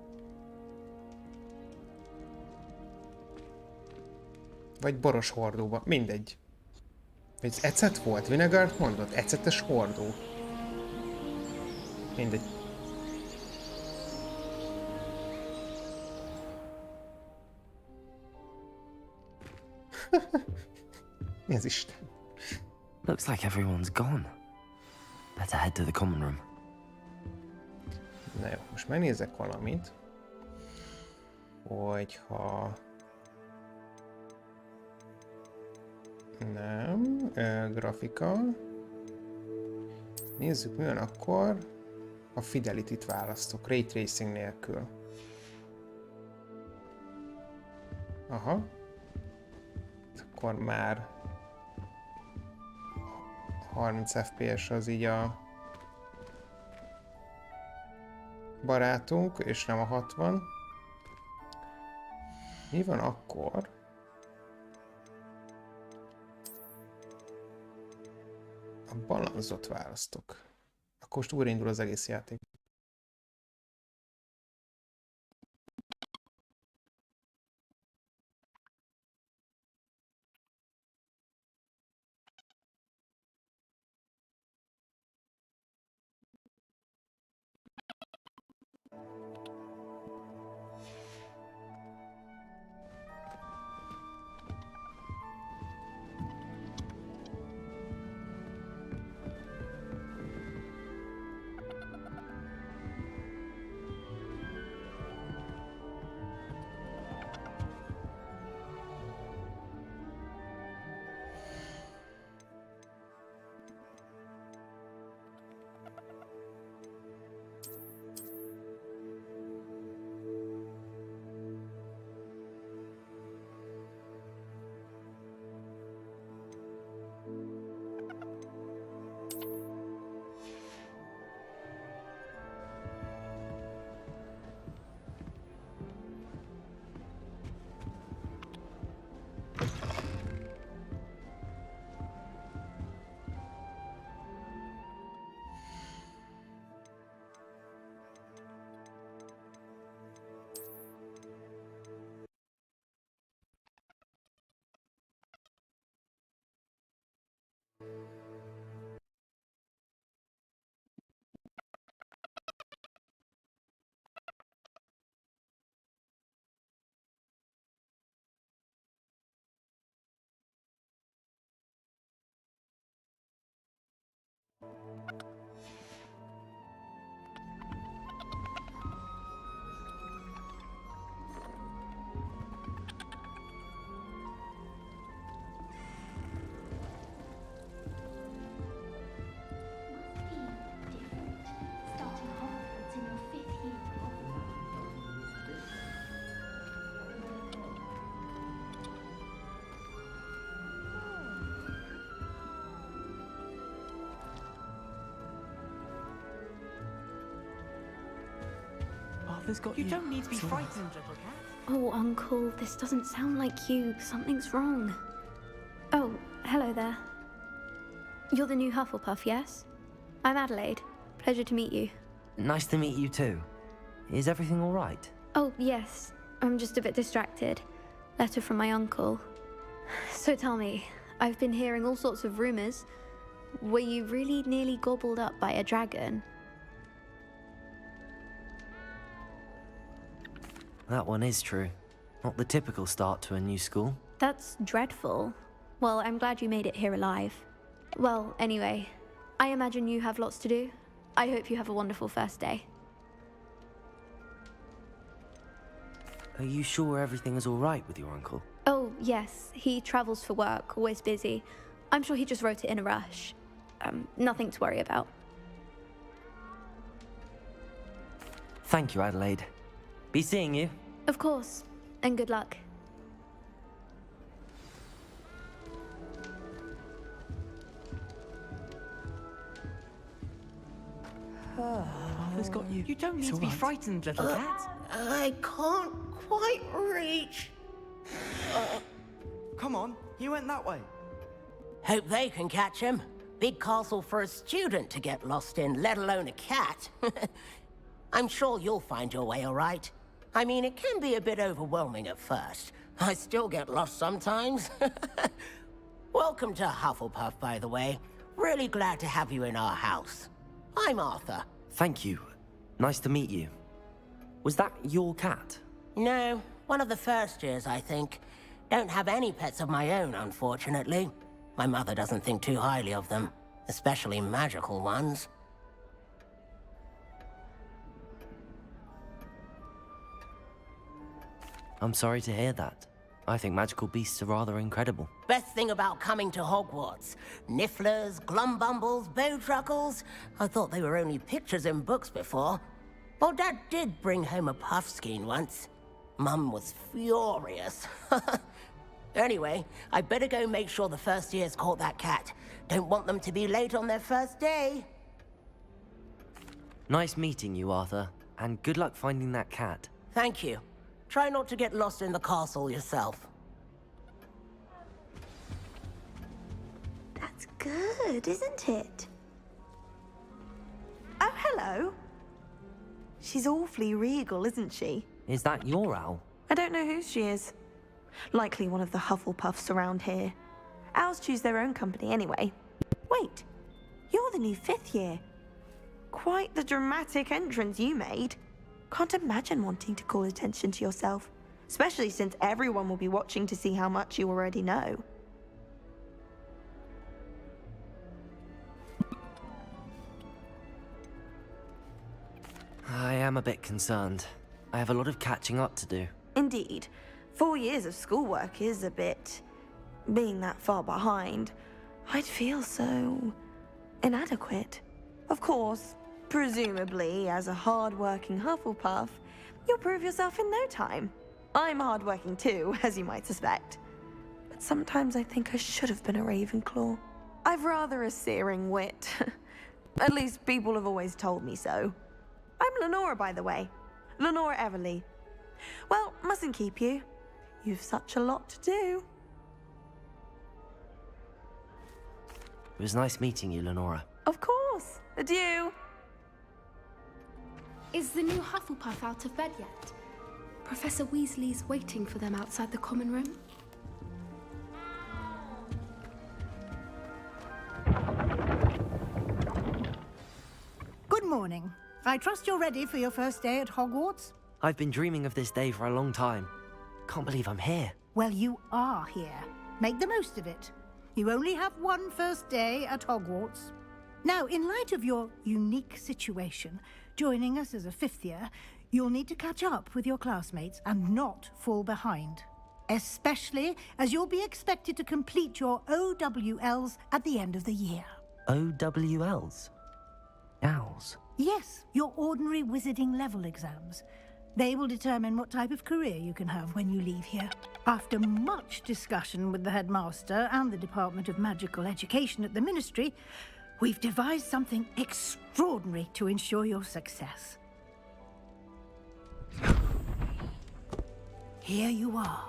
Vagy boros hordóban. Mindegy. Ez ecet volt? Vinegart mondott? Ecetes hordó. Mindegy. Mi az Isten? Looks like everyone's gone. Better head to the common room. Na jó, most megnézek valamit, hogyha... Nem, grafika. Nézzük, mi van akkor, ha Fidelity-t választok, Ray Tracing nélkül. Aha. Akkor már 30 FPS az így a barátunk, és nem a 60. Mi van akkor? A balanszot választok. Akkor most újraindul az egész játék. You don't need to be frightened, little cat. Oh, Uncle, this doesn't sound like you. Something's wrong. Oh, hello there. You're the new Hufflepuff, yes? I'm Adelaide. Pleasure to meet you. Nice to meet you too. Is everything all right? Oh, yes. I'm just a bit distracted. Letter from my uncle. So tell me, I've been hearing all sorts of rumors. Were you really nearly gobbled up by a dragon? That one is true. Not the typical start to a new school. That's dreadful. Well, I'm glad you made it here alive. Well, anyway, I imagine you have lots to do. I hope you have a wonderful first day. Are you sure everything is all right with your uncle? Oh, yes. He travels for work, always busy. I'm sure he just wrote it in a rush. Nothing to worry about. Thank you, Adelaide. Be seeing you. Of course. And good luck. Arthur's got you. You don't need to be frightened, little cat. I can't quite reach. Come on, he went that way. Hope they can catch him. Big castle for a student to get lost in, let alone a cat. I'm sure you'll find your way all right. I mean, it can be a bit overwhelming at first. I still get lost sometimes. Welcome to Hufflepuff, by the way. Really glad to have you in our house. I'm Arthur. Thank you. Nice to meet you. Was that your cat? No, one of the first years, I think. Don't have any pets of my own, unfortunately. My mother doesn't think too highly of them, especially magical ones. I'm sorry to hear that. I think magical beasts are rather incredible. Best thing about coming to Hogwarts. Nifflers, glumbumbles, bowtruckles. I thought they were only pictures in books before. Well, Dad did bring home a puffskein once. Mum was furious. Anyway, I better go make sure the first years caught that cat. Don't want them to be late on their first day. Nice meeting you, Arthur. And good luck finding that cat. Thank you. Try not to get lost in the castle yourself. That's good, isn't it? Oh, hello. She's awfully regal, isn't she? Is that your owl? I don't know who she is. Likely one of the Hufflepuffs around here. Owls choose their own company anyway. Wait, you're the new 5th year. Quite the dramatic entrance you made. Can't imagine wanting to call attention to yourself, especially since everyone will be watching to see how much you already know. I am a bit concerned. I have a lot of catching up to do. Indeed. 4 years of schoolwork is a bit... being that far behind. I'd feel so... inadequate. Of course, presumably, as a hard-working Hufflepuff, you'll prove yourself in no time. I'm hard-working too, as you might suspect. But sometimes I think I should have been a Ravenclaw. I've rather a searing wit. At least people have always told me so. I'm Lenora, by the way. Lenora Everly. Well, mustn't keep you. You've such a lot to do. It was nice meeting you, Lenora. Of course. Adieu. Is the new Hufflepuff out of bed yet? Professor Weasley's waiting for them outside the common room. Good morning. I trust you're ready for your first day at Hogwarts? I've been dreaming of this day for a long time. Can't believe I'm here. Well, you are here. Make the most of it. You only have one first day at Hogwarts. Now, in light of your unique situation, joining us as a 5th year, you'll need to catch up with your classmates and not fall behind. Especially as you'll be expected to complete your OWLs at the end of the year. OWLs? Owls? Yes, your ordinary wizarding level exams. They will determine what type of career you can have when you leave here. After much discussion with the headmaster and the Department of Magical Education at the Ministry, we've devised something extraordinary to ensure your success. Here you are.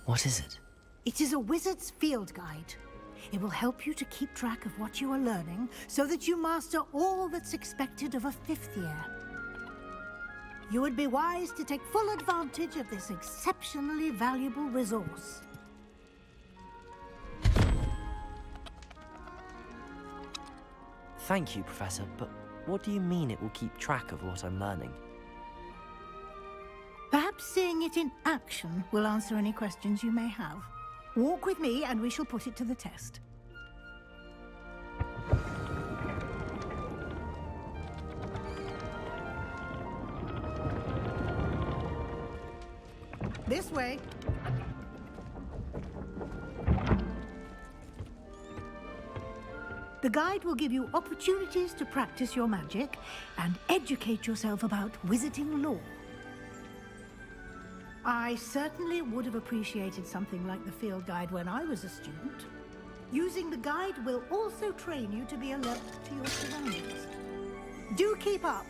What is it? It is a wizard's field guide. It will help you to keep track of what you are learning so that you master all that's expected of a 5th year. You would be wise to take full advantage of this exceptionally valuable resource. Thank you, Professor, but what do you mean it will keep track of what I'm learning? Perhaps seeing it in action will answer any questions you may have. Walk with me and we shall put it to the test. This way. The guide will give you opportunities to practice your magic and educate yourself about wizarding lore. I certainly would have appreciated something like the field guide when I was a student. Using the guide will also train you to be alert to your surroundings. Do keep up.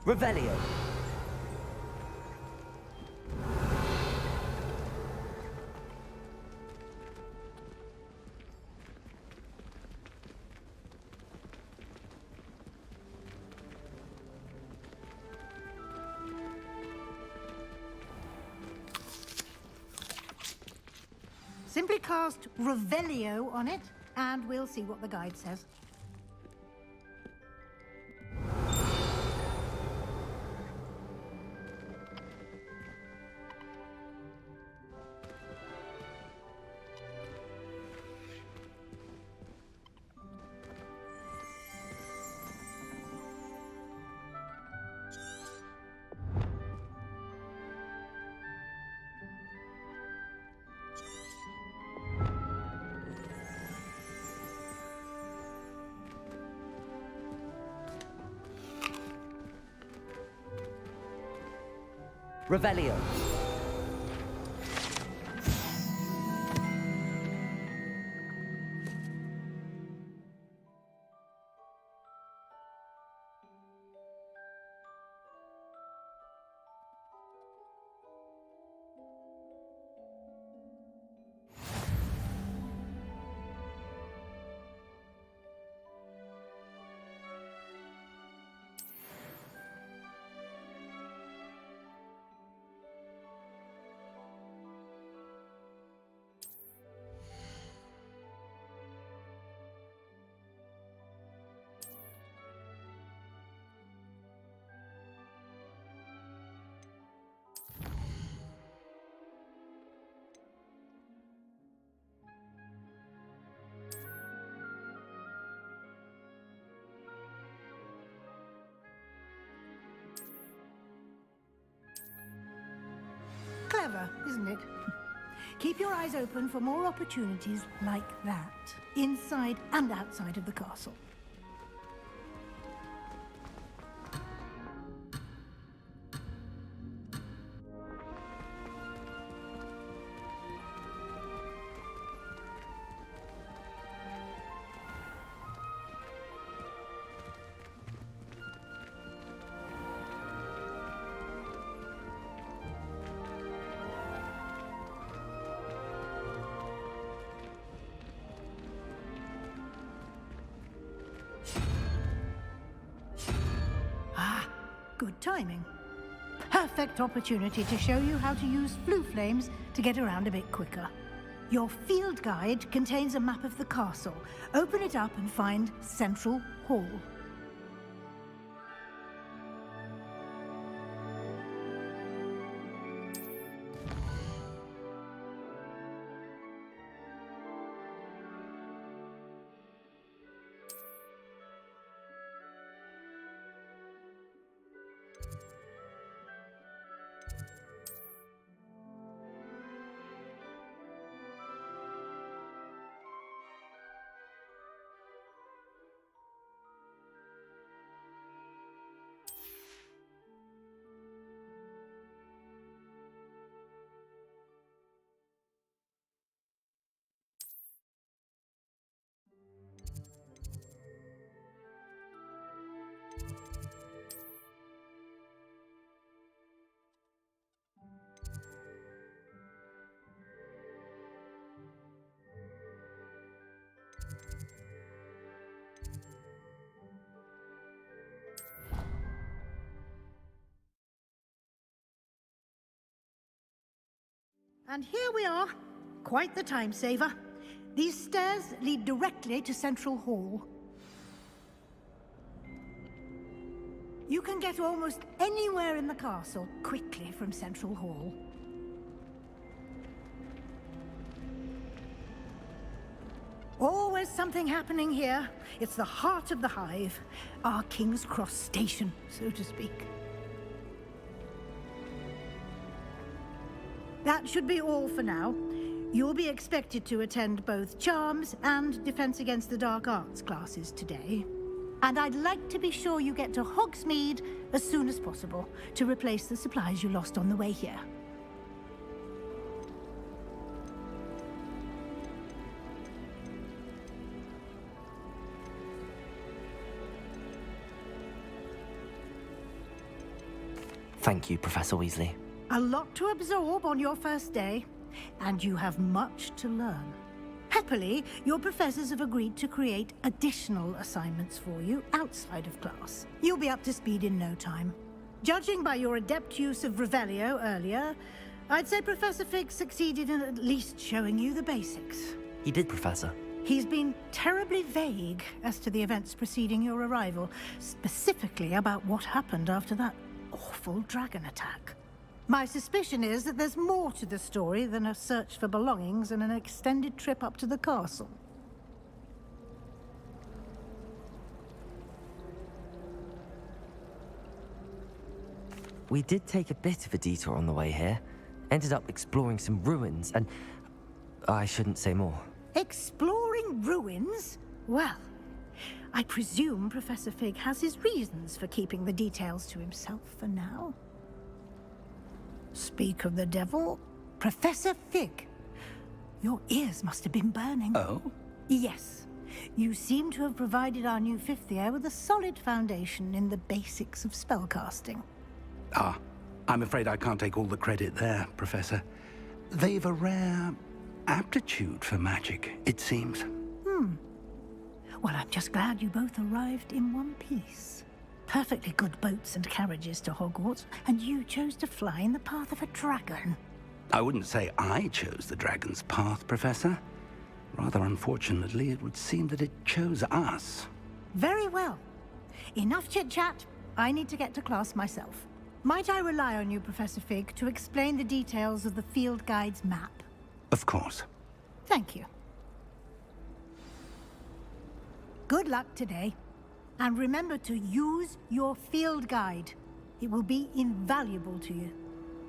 Revelio. Simply cast Revelio on it, and we'll see what the guide says. Revelio. Clever, isn't it? Keep your eyes open for more opportunities like that, inside and outside of the castle. Good timing. Perfect opportunity to show you how to use flue flames to get around a bit quicker. Your field guide contains a map of the castle. Open it up and find Central Hall. And here we are. Quite the time saver. These stairs lead directly to Central Hall. You can get almost anywhere in the castle quickly from Central Hall. Always something happening here. It's the heart of the hive. Our King's Cross station, so to speak. That should be all for now. You'll be expected to attend both Charms and Defense Against the Dark Arts classes today. And I'd like to be sure you get to Hogsmeade as soon as possible to replace the supplies you lost on the way here. Thank you, Professor Weasley. A lot to absorb on your first day, and you have much to learn. Happily, your professors have agreed to create additional assignments for you outside of class. You'll be up to speed in no time. Judging by your adept use of Revelio earlier, I'd say Professor Fig succeeded in at least showing you the basics. He did, Professor. He's been terribly vague as to the events preceding your arrival, specifically about what happened after that awful dragon attack. My suspicion is that there's more to the story than a search for belongings and an extended trip up to the castle. We did take a bit of a detour on the way here. Ended up exploring some ruins and... I shouldn't say more. Exploring ruins? Well, I presume Professor Fig has his reasons for keeping the details to himself for now. Speak of the devil, Professor Fig. Your ears must have been burning. Oh? Yes. You seem to have provided our new fifth year with a solid foundation in the basics of spellcasting. Ah, I'm afraid I can't take all the credit there, Professor. They've a rare aptitude for magic, it seems. Well, I'm just glad you both arrived in one piece. Perfectly good boats and carriages to Hogwarts, and you chose to fly in the path of a dragon. I wouldn't say I chose the dragon's path, Professor. Rather unfortunately, it would seem that it chose us. Very well. Enough chit-chat. I need to get to class myself. Might I rely on you, Professor Fig, to explain the details of the field guide's map? Of course. Thank you. Good luck today. And remember to use your field guide. It will be invaluable to you.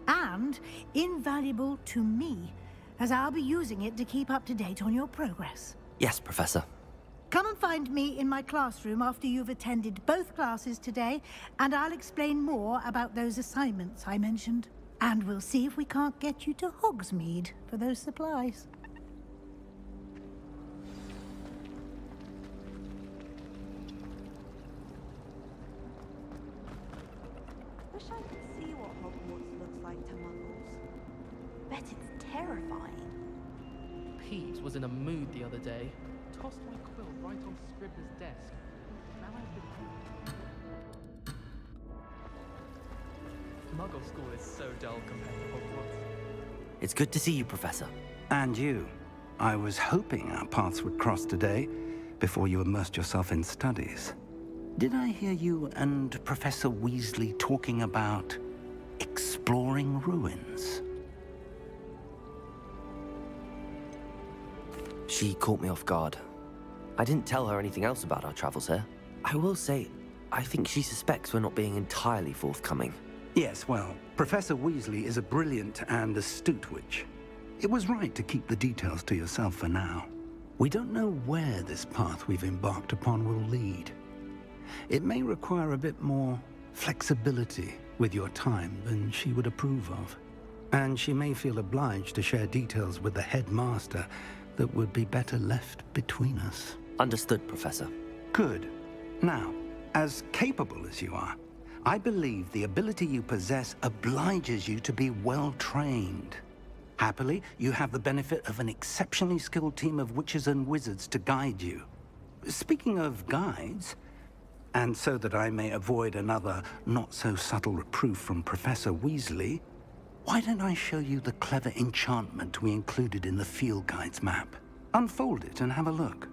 And invaluable to me, as I'll be using it to keep up to date on your progress. Yes, Professor. Come and find me in my classroom after you've attended both classes today, and I'll explain more about those assignments I mentioned. And we'll see if we can't get you to Hogsmeade for those supplies. Wish I could see what Hogwarts looks like to Muggles. Bet it's terrifying. Pete was in a mood the other day. Tossed my quill right on Scribner's desk. Now I've been... Muggle school is so dull compared to Hogwarts. It's good to see you, Professor. And you. I was hoping our paths would cross today, before you immersed yourself in studies. Did I hear you and Professor Weasley talking about exploring ruins? She caught me off guard. I didn't tell her anything else about our travels here. I will say, I think she suspects we're not being entirely forthcoming. Yes, well, Professor Weasley is a brilliant and astute witch. It was right to keep the details to yourself for now. We don't know where this path we've embarked upon will lead. It may require a bit more flexibility with your time than she would approve of. And she may feel obliged to share details with the headmaster that would be better left between us. Understood, Professor. Good. Now, as capable as you are, I believe the ability you possess obliges you to be well-trained. Happily, you have the benefit of an exceptionally skilled team of witches and wizards to guide you. Speaking of guides, and so that I may avoid another not-so-subtle reproof from Professor Weasley, why don't I show you the clever enchantment we included in the field guide's map? Unfold it and have a look.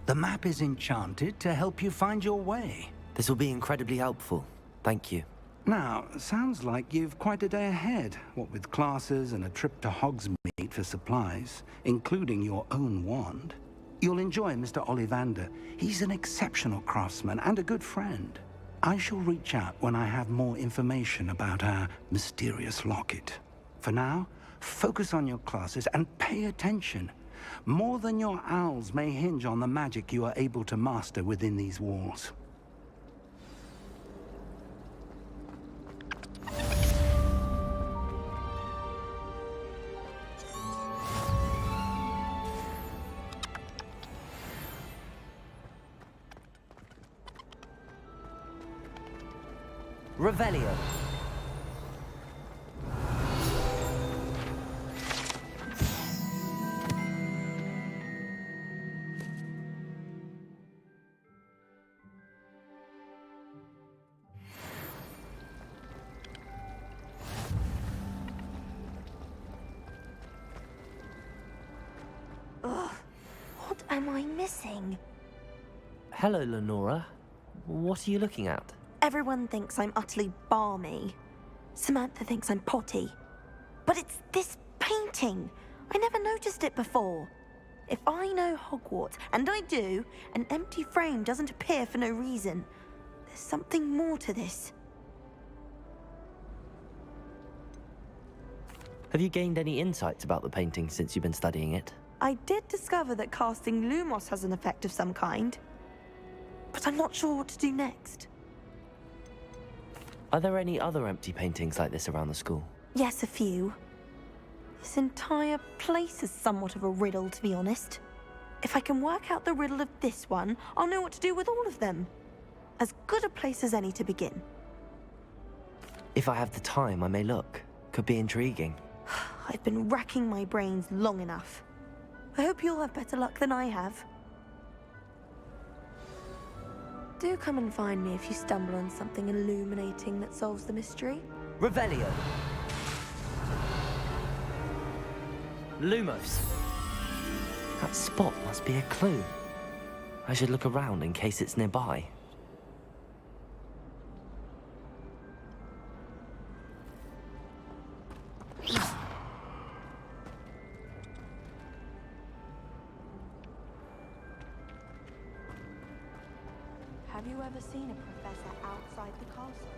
The map is enchanted to help you find your way. This will be incredibly helpful. Thank you. Now, sounds like you've quite a day ahead, what with classes and a trip to Hogsmeade for supplies, including your own wand. You'll enjoy Mr. Ollivander. He's an exceptional craftsman and a good friend. I shall reach out when I have more information about our mysterious locket. For now, focus on your classes and pay attention. More than your owls may hinge on the magic you are able to master within these walls. Revelio. Ugh, what am I missing? Hello, Lenora. What are you looking at? Everyone thinks I'm utterly balmy. Samantha thinks I'm potty. But it's this painting. I never noticed it before. If I know Hogwarts, and I do, an empty frame doesn't appear for no reason. There's something more to this. Have you gained any insights about the painting since you've been studying it? I did discover that casting Lumos has an effect of some kind. But I'm not sure what to do next. Are there any other empty paintings like this around the school? Yes, a few. This entire place is somewhat of a riddle, to be honest. If I can work out the riddle of this one, I'll know what to do with all of them. As good a place as any to begin. If I have the time, I may look. Could be intriguing. I've been racking my brains long enough. I hope you'll have better luck than I have. Do come and find me if you stumble on something illuminating that solves the mystery. Revelio. Lumos. That spot must be a clue. I should look around in case it's nearby. Have you ever seen a professor outside the castle?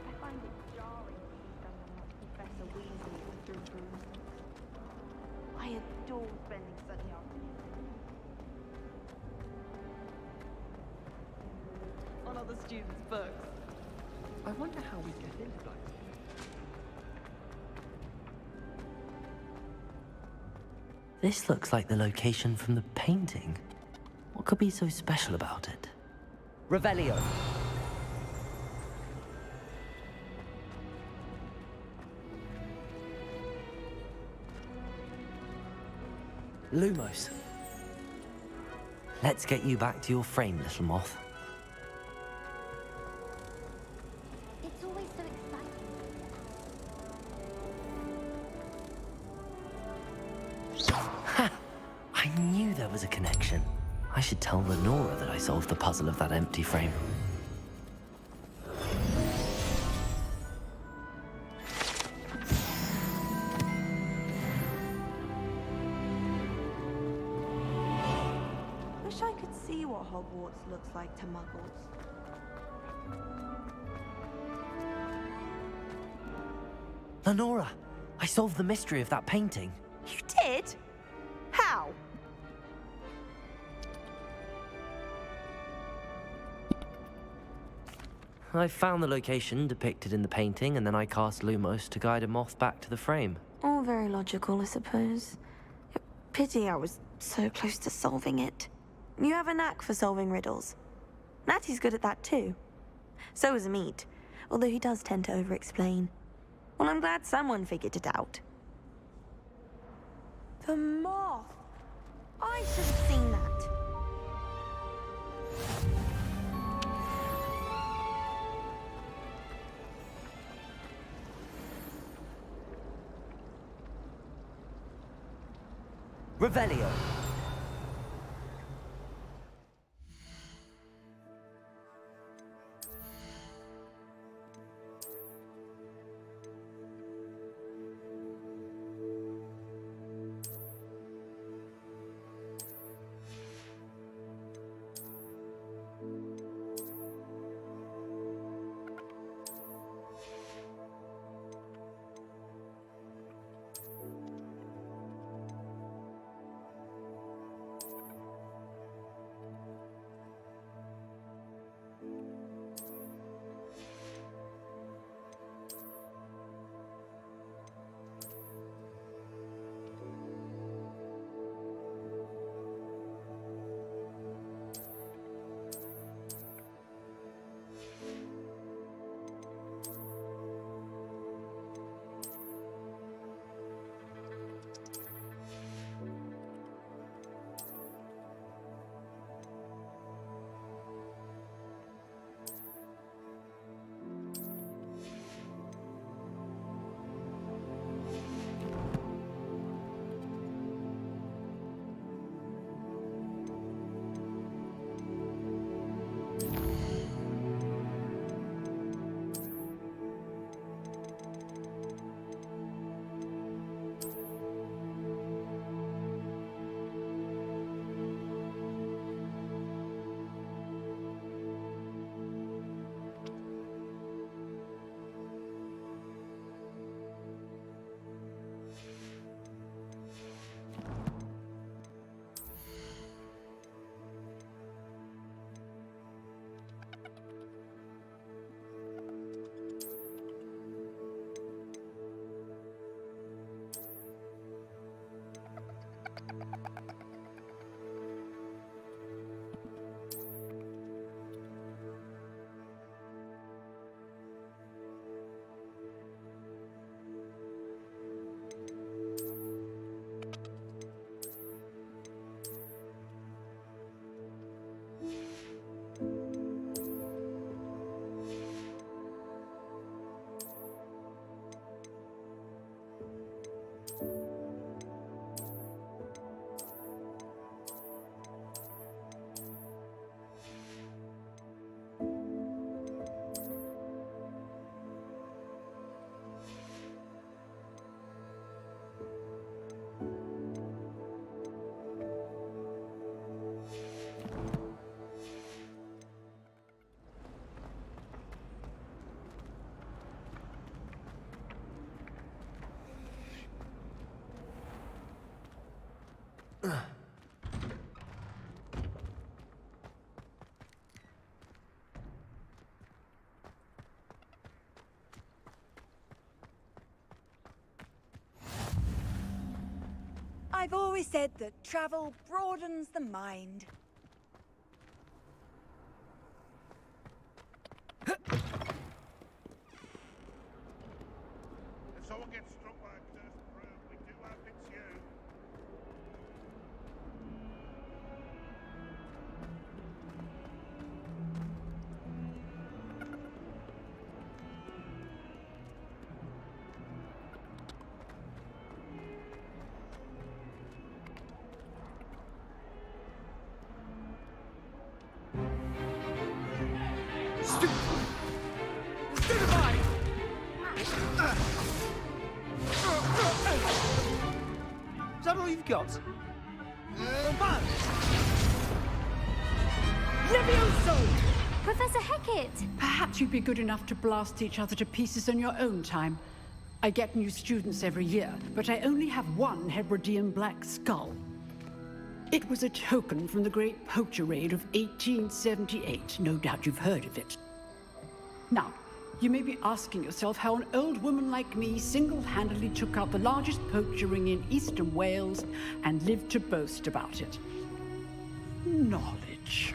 I find it jarring to see someone like Professor Weasley through rooms. I adore spending Sunday afternoons on other students' books. I wonder how we get into that. This looks like the location from the painting. What could be so special about it? Revelio. Lumos. Let's get you back to your frame, little moth. It's always so exciting. Ha! I knew there was a connection. I should tell Lenora that I solved the puzzle of that empty frame. Wish I could see what Hogwarts looks like to Muggles. Lenora, I solved the mystery of that painting. You did? How? I found the location depicted in the painting, and then I cast Lumos to guide a moth back to the frame. All very logical, I suppose. Pity I was so close to solving it. You have a knack for solving riddles. Natty's good at that too. So is Meat, although he does tend to over-explain. Well, I'm glad someone figured it out. The moth! I should have seen that. Revelio. I've always said that travel broadens the mind. If someone gets struck by a cursed broom, we do hope it's you. Is that all you've got? Levioso! Professor Hecat! Perhaps you'd be good enough to blast each other to pieces on your own time. I get new students every year, but I only have one Hebridean black skull. It was a token from the Great Poacher Raid of 1878. No doubt you've heard of it. Now, you may be asking yourself how an old woman like me single-handedly took out the largest poacher ring in eastern Wales and lived to boast about it. Knowledge.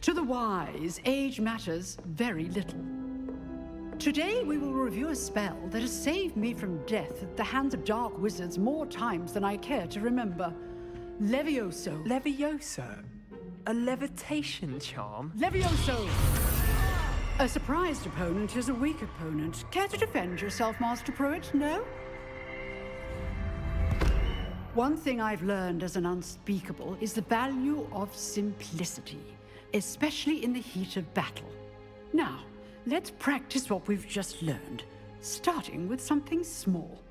To the wise, age matters very little. Today we will review a spell that has saved me from death at the hands of dark wizards more times than I care to remember. Levioso. Levioso? A levitation charm? Levioso! A surprised opponent is a weak opponent. Care to defend yourself, Master Pruitt? No? One thing I've learned as an unspeakable is the value of simplicity, especially in the heat of battle. Now, let's practice what we've just learned, starting with something small.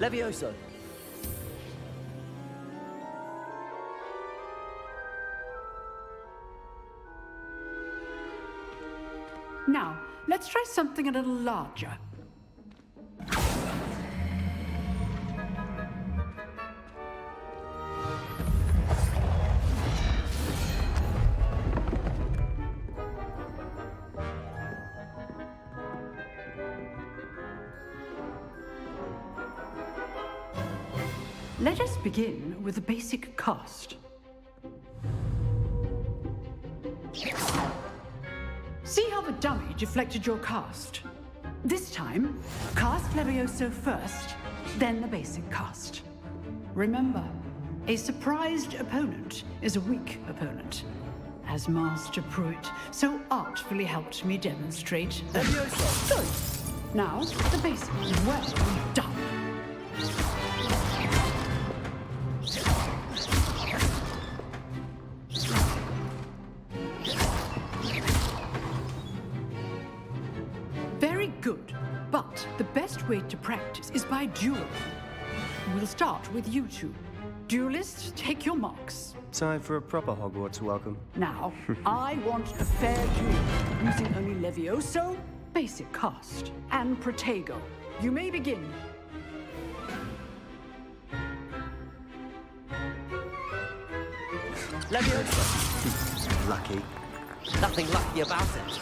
Levioso. Now, let's try something a little larger. Let us begin with the basic cast. See how the dummy deflected your cast? This time, cast Levioso first, then the basic cast. Remember, a surprised opponent is a weak opponent, as Master Pruitt so artfully helped me demonstrate. Levioso! Good. Now, the basic is well done. Very good, but the best way to practice is by dueling. We'll start with you two. Duelists, take your marks. Time for a proper Hogwarts welcome. Now, I want a fair duel, using only Levioso, basic cast, and Protego. You may begin. Levioso. Lucky. Nothing lucky about it.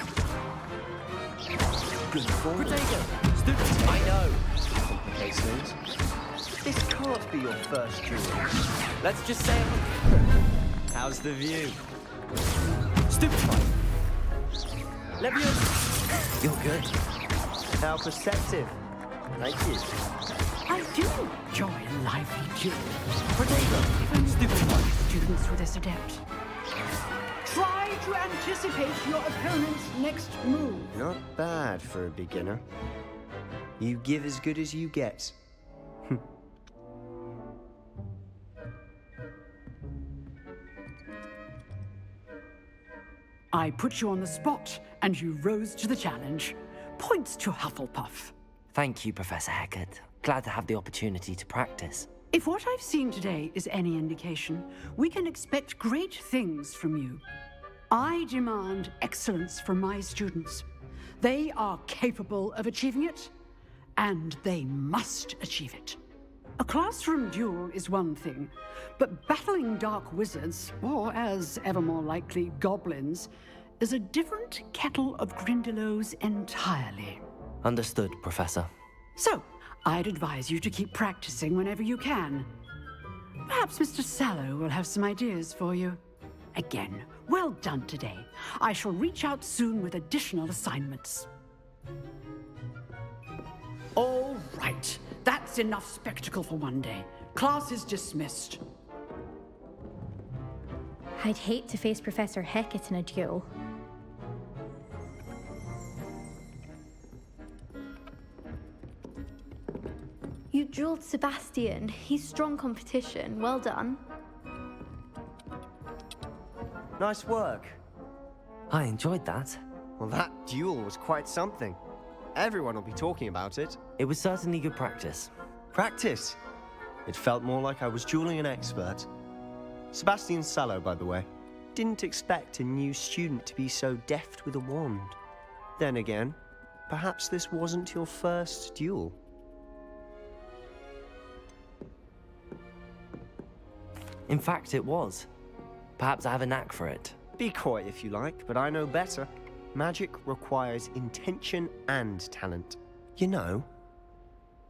Good form. Protego. Stupid. I know. Complicates things. This can't be your first duel. Let's just say How's the view? Stupefy. Levioso. You're good. How perceptive. Thank you. I do enjoy a lively duel. Protego. If only stupid students with this adept. Try to anticipate your opponent's next move. Not bad for a beginner. You give as good as you get. I put you on the spot, and you rose to the challenge. Points to Hufflepuff. Thank you, Professor Hecat. Glad to have the opportunity to practice. If what I've seen today is any indication, we can expect great things from you. I demand excellence from my students. They are capable of achieving it, and they must achieve it. A classroom duel is one thing, but battling dark wizards, or as ever more likely, goblins, is a different kettle of Grindylows entirely. Understood, Professor. So, I'd advise you to keep practicing whenever you can. Perhaps Mr. Sallow will have some ideas for you. Again, well done today. I shall reach out soon with additional assignments. All right, that's enough spectacle for one day. Class is dismissed. I'd hate to face Professor Hecat in a duel. You dueled Sebastian. He's strong competition. Well done. Nice work. I enjoyed that. Well, that duel was quite something. Everyone will be talking about it. It was certainly good practice. Practice? It felt more like I was dueling an expert. Sebastian Sallow, by the way. Didn't expect a new student to be so deft with a wand. Then again, perhaps this wasn't your first duel. In fact, it was. Perhaps I have a knack for it. Be coy if you like, but I know better. Magic requires intention and talent. You know,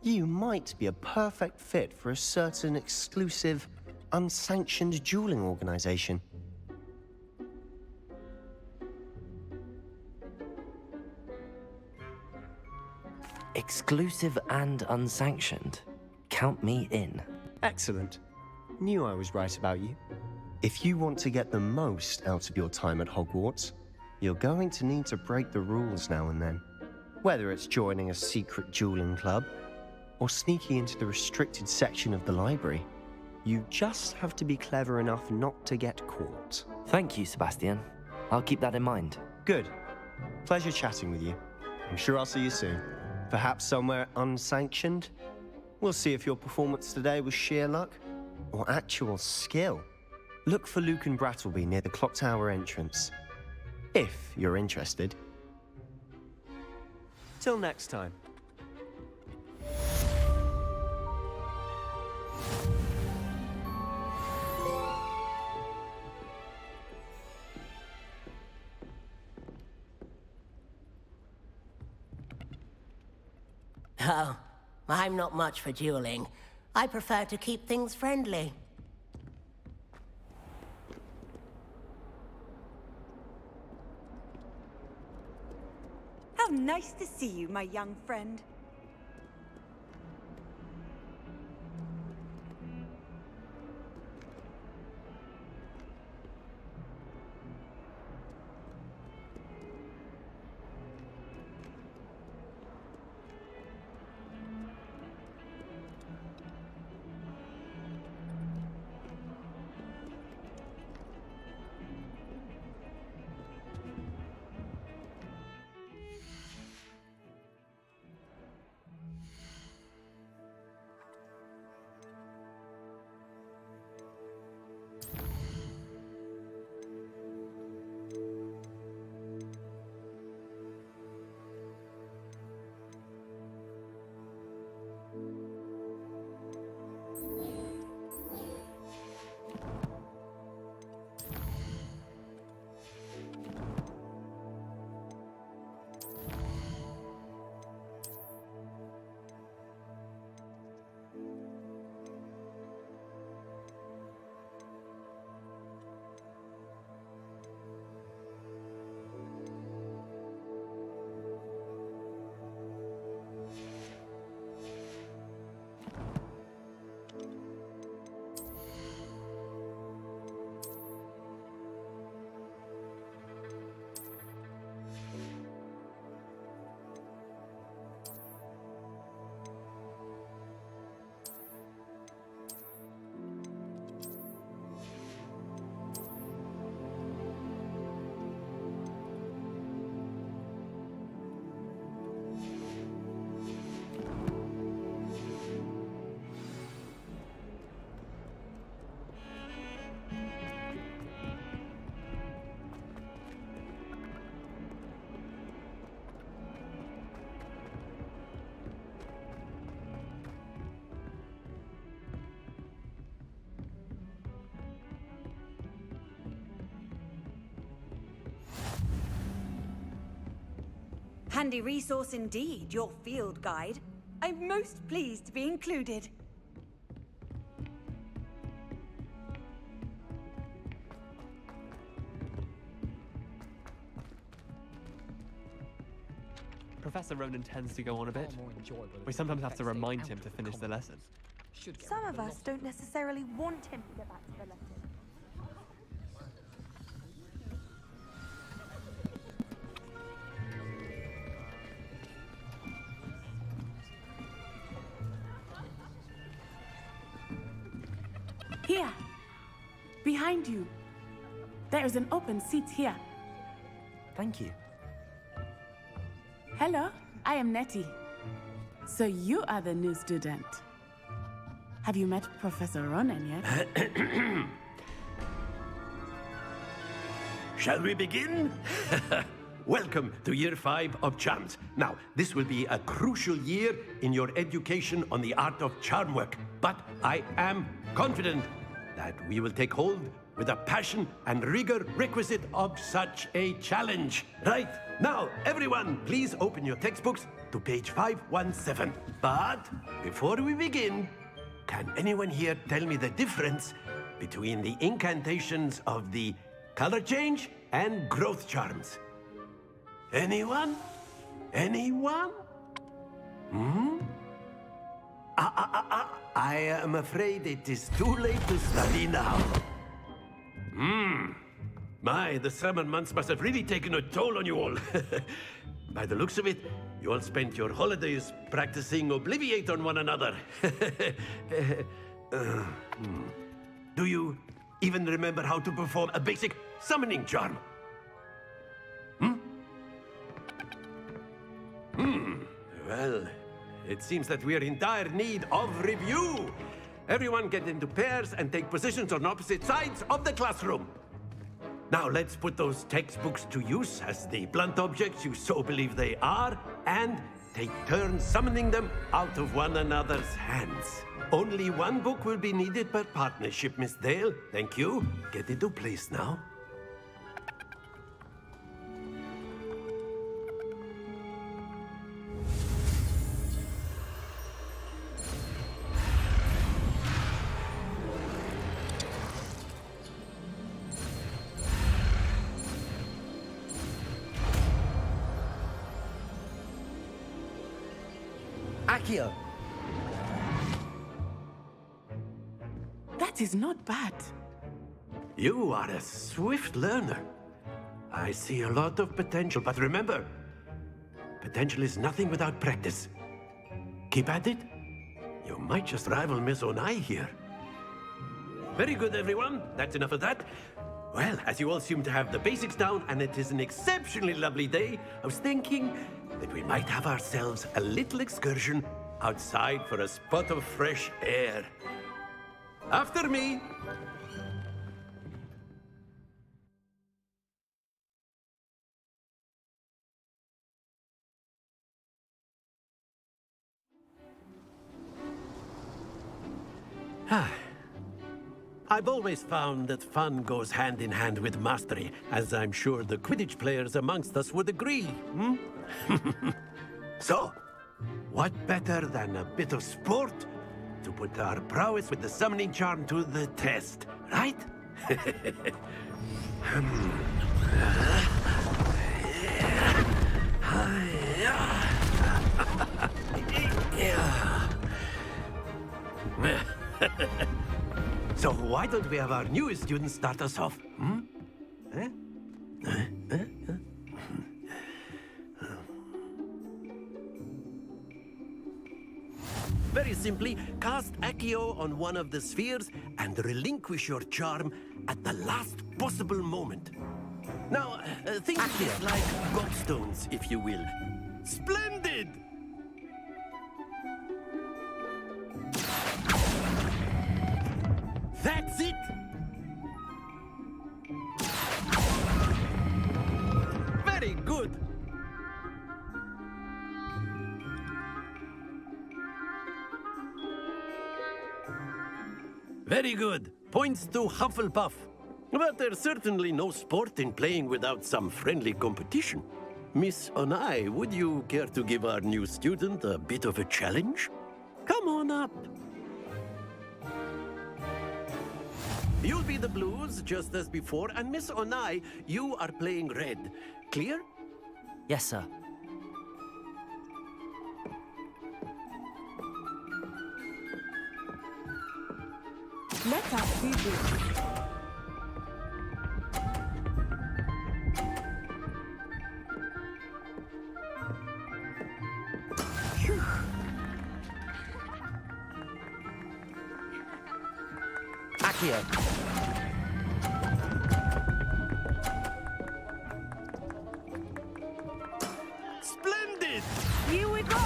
you might be a perfect fit for a certain exclusive, unsanctioned dueling organization. Exclusive and unsanctioned. Count me in. Excellent. Knew I was right about you. If you want to get the most out of your time at Hogwarts, you're going to need to break the rules now and then. Whether it's joining a secret dueling club, or sneaking into the restricted section of the library, you just have to be clever enough not to get caught. Thank you, Sebastian. I'll keep that in mind. Good. Pleasure chatting with you. I'm sure I'll see you soon. Perhaps somewhere unsanctioned? We'll see if your performance today was sheer luck or actual skill. Look for Luke and Brattleby near the clock tower entrance, if you're interested. Till next time. Oh, I'm not much for dueling. I prefer to keep things friendly. How nice to see you, my young friend. Handy resource indeed, your field guide. I'm most pleased to be included. Professor Ronan tends to go on a bit. We sometimes have to remind him to finish the lesson. Some of us don't necessarily want him to get back to the lesson. Here, behind you. There is an open seat here. Thank you. Hello, I am Nettie. So you are the new student. Have you met Professor Ronan yet? Shall we begin? Welcome to Year 5 of Charms. Now, this will be a crucial year in your education on the art of charm work. But I am confident that we will take hold with the passion and rigor requisite of such a challenge. Right, now, everyone, please open your textbooks to page 517. But before we begin, can anyone here tell me the difference between the incantations of the color change and growth charms? Anyone? Anyone? I am afraid it is too late to study now. My, the summer months must have really taken a toll on you all. By the looks of it, you all spent your holidays practicing Obliviate on one another. Do you even remember how to perform a basic summoning charm? Well, it seems that we are in dire need of review. Everyone get into pairs and take positions on opposite sides of the classroom. Now let's put those textbooks to use as the blunt objects you so believe they are, and take turns summoning them out of one another's hands. Only one book will be needed per partnership, Miss Dale. Thank you. Get into place now. Accio. That is not bad. You are a swift learner. I see a lot of potential, but remember, potential is nothing without practice. Keep at it. You might just rival Miss Onai here. Very good, everyone. That's enough of that. Well, as you all seem to have the basics down, and it is an exceptionally lovely day, I was thinking that we might have ourselves a little excursion outside for a spot of fresh air. After me. I've always found that fun goes hand in hand with mastery, as I'm sure the Quidditch players amongst us would agree. So, what better than a bit of sport to put our prowess with the summoning charm to the test, right? So why don't we have our newest student start us off? Very simply, cast Accio on one of the spheres and relinquish your charm at the last possible moment. Now, think of it like gobstones, if you will. Splendid! That's it! Very good! Very good. Points to Hufflepuff. But there's certainly no sport in playing without some friendly competition. Miss Onai, would you care to give our new student a bit of a challenge? Come on up. You'll be the blues, just as before, and Miss Onai, you are playing red. Clear? Yes, sir. Let us see this. Phew. Accio. Splendid! Here we go.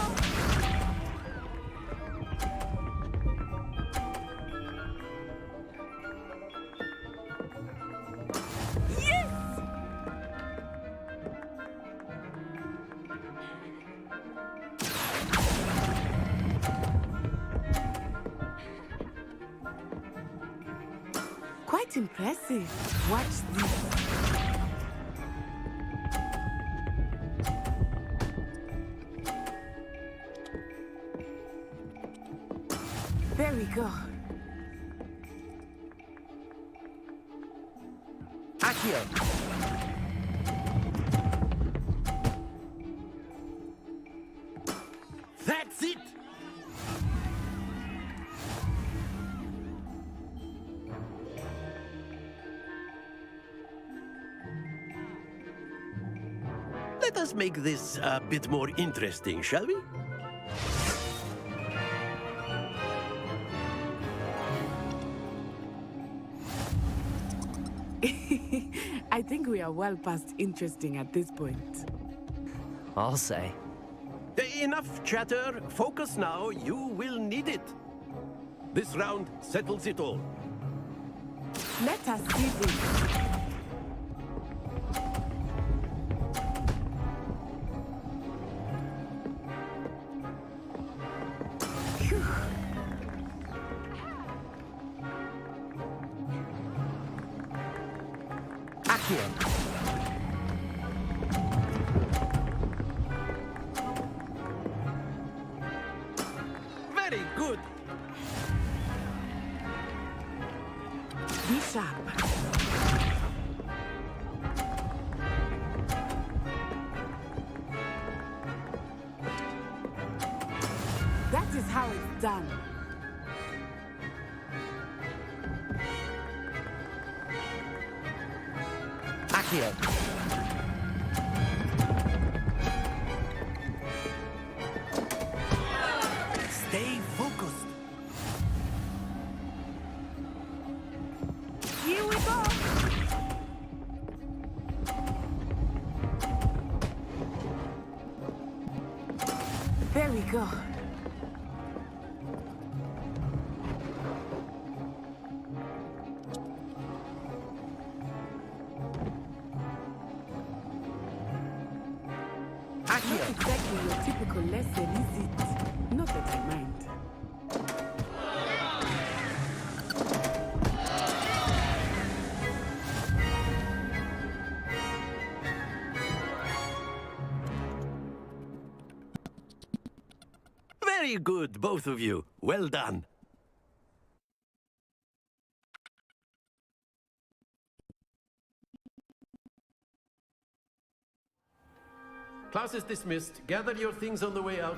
Quite impressive. Watch this. There we go. Accio. That's it! Let us make this a bit more interesting, shall we? I think we are well past interesting at this point. I'll say. Enough chatter. Focus now. You will need it. This round settles it all. Let us see this. Phew. Accio. Very good. Be sharp. That is how it's done. Accio. Stay focused. Here we go. There we go. Not exactly your typical lesson, is it? Not that I mind. Very good, both of you. Well done. Class is dismissed. Gather your things on the way out.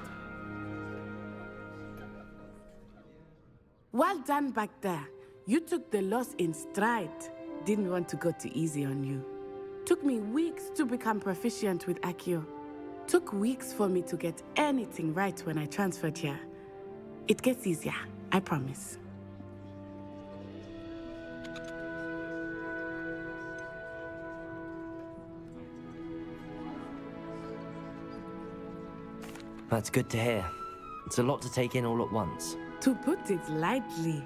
Well done back there. You took the loss in stride. Didn't want to go too easy on you. Took me weeks to become proficient with Accio. Took weeks for me to get anything right when I transferred here. It gets easier, I promise. That's good to hear. It's a lot to take in all at once. To put it lightly,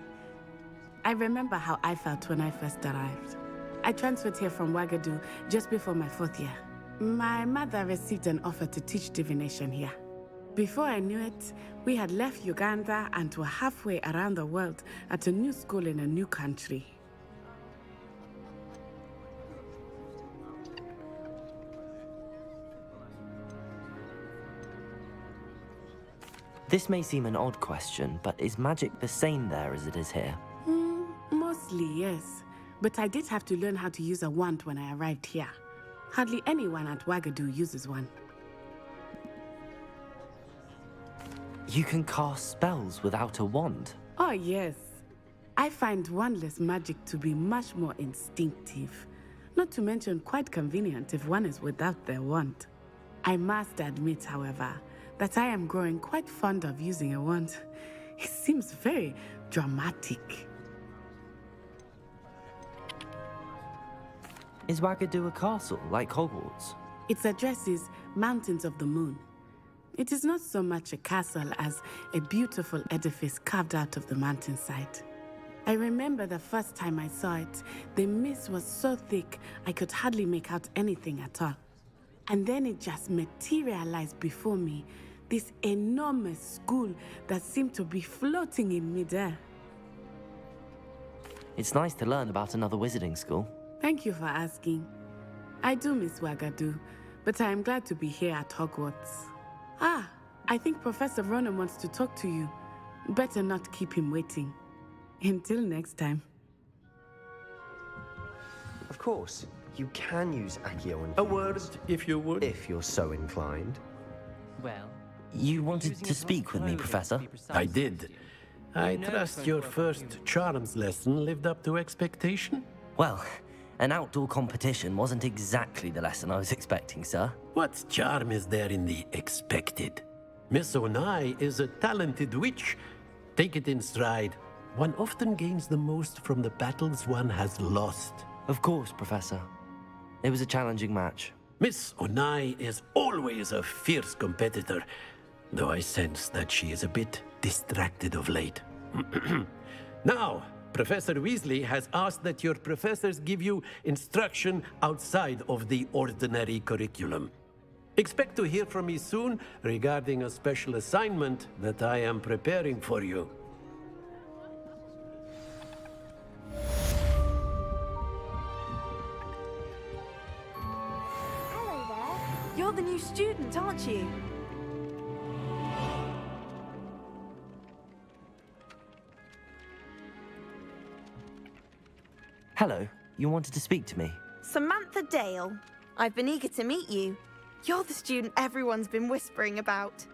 I remember how I felt when I first arrived. I transferred here from Ouagadougou just before my 4th year. My mother received an offer to teach divination here. Before I knew it, we had left Uganda and were halfway around the world at a new school in a new country. This may seem an odd question, but is magic the same there as it is here? Mostly, yes. But I did have to learn how to use a wand when I arrived here. Hardly anyone at Wagadu uses one. You can cast spells without a wand? Oh, yes. I find wandless magic to be much more instinctive. Not to mention quite convenient if one is without their wand. I must admit, however, that I am growing quite fond of using a wand. It seems very dramatic. Is Wagadu a castle, like Hogwarts? Its address is Mountains of the Moon. It is not so much a castle as a beautiful edifice carved out of the mountainside. I remember the first time I saw it, the mist was so thick I could hardly make out anything at all. And then it just materialized before me, this enormous school that seemed to be floating in midair. It's nice to learn about another wizarding school. Thank you for asking. I do miss Wagadu, but I am glad to be here at Hogwarts. Ah, I think Professor Ronan wants to talk to you. Better not keep him waiting. Until next time. Of course, you can use Accio on A word, if you would. if you're so inclined. Well, You wanted to speak with me, Professor? I did. I trust your first charms lesson lived up to expectation? Well, an outdoor competition wasn't exactly the lesson I was expecting, sir. What charm is there in the expected? Miss Onai is a talented witch. Take it in stride. One often gains the most from the battles one has lost. Of course, Professor. It was a challenging match. Miss Onai is always a fierce competitor, though I sense that she is a bit distracted of late. Now, Professor Weasley has asked that your professors give you instruction outside of the ordinary curriculum. Expect to hear from me soon regarding a special assignment that I am preparing for you. Hello there. You're the new student, aren't you? Hello, you wanted to speak to me? Samantha Dale. I've been eager to meet you. You're the student everyone's been whispering about.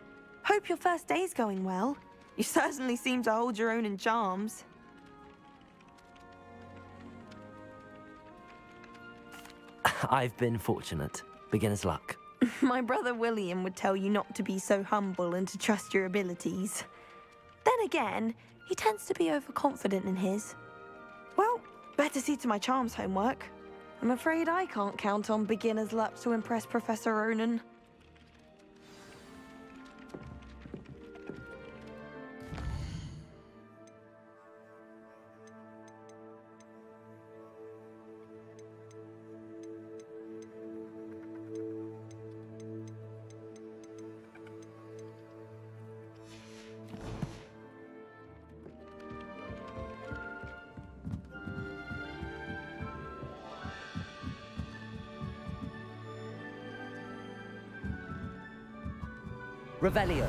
Hope your first day's going well. You certainly seem to hold your own in charms. I've been fortunate. Beginner's luck. My brother William would tell you not to be so humble and to trust your abilities. Then again, he tends to be overconfident in his. Well, better see to my charms homework. I'm afraid I can't count on beginner's luck to impress Professor Ronan. Revelio.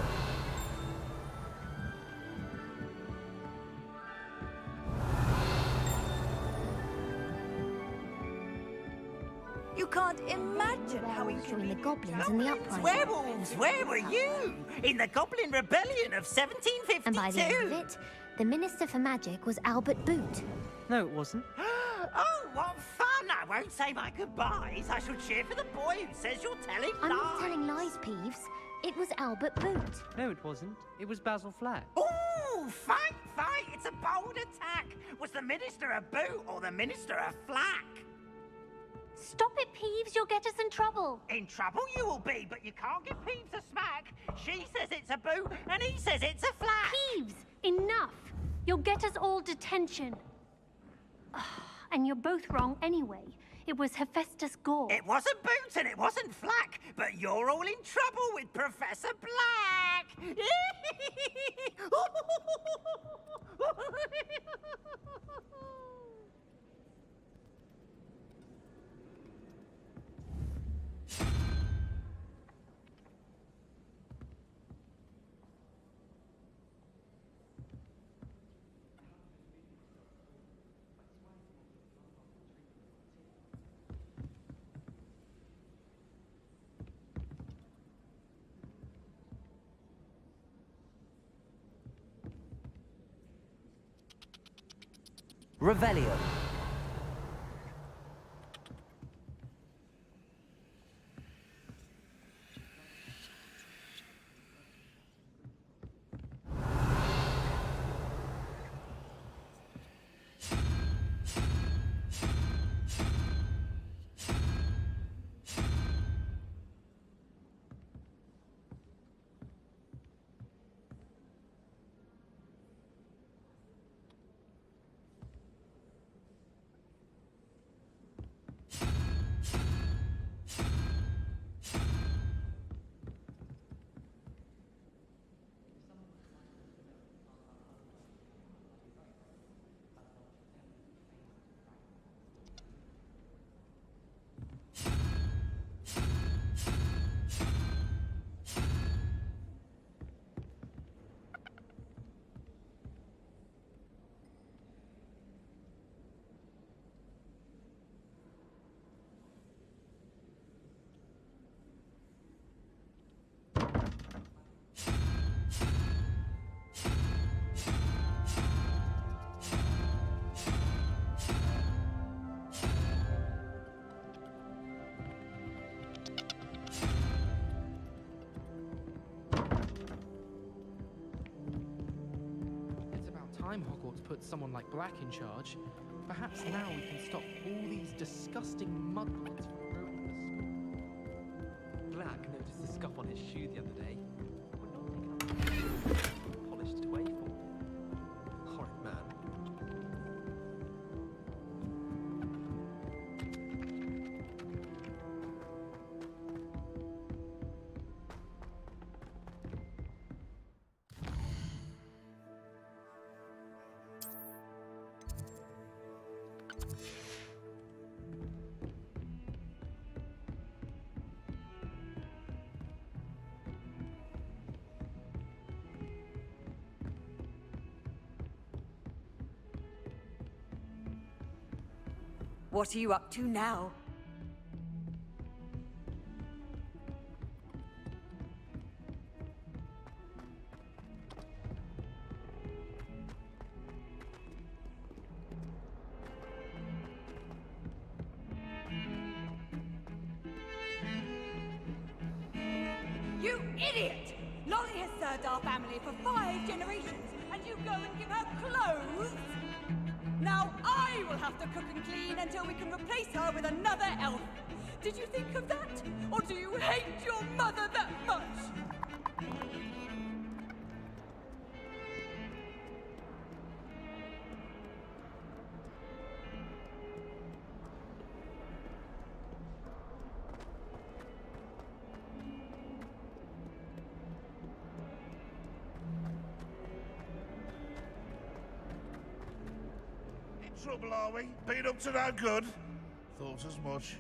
You can't imagine how Between the goblins and the uprising. Werewolves, where were you? In the Goblin Rebellion of 1752. And by the end of it, the Minister for Magic was Albert Boot. no, it wasn't. Oh, what fun! I won't say my goodbyes. I shall cheer for the boy who says you're telling I'm lies. not telling lies, Peeves. It was Albert Boot. No, it wasn't. It was Basil Flack. Ooh, fight! It's a bold attack. Was the Minister a boot or the Minister a flack? Stop it, Peeves. You'll get us in trouble. In trouble you will be, but you can't give Peeves a smack. She says it's a boot, and he says it's a flack. Peeves, enough. You'll get us all detention. And you're both wrong anyway. It was Hephaestus Gore. It wasn't boot and it wasn't flack, but you're all in trouble with Professor Black. Revelio. Hogwarts put someone like Black in charge. Perhaps now we can stop all these disgusting mudbloods from ruining the school. Black noticed the scuff on his shoe the other day. Would not pick it up, polished it away for. Horrid man. What are you up to now? You idiot! Lolly has served our family for 5 generations, and you go and give her clothes? Now I will have to cook and clean until we can replace her with another elf. Did you think of that? Or do you hate your mother that much? Trouble, are we? Been up to no good? Thought as much.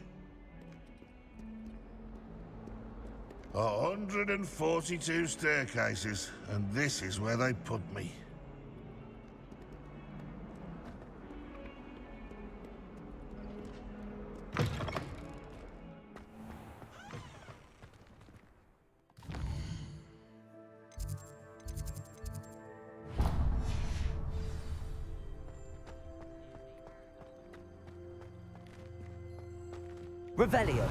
142 staircases, and this is where they put me. Revelio.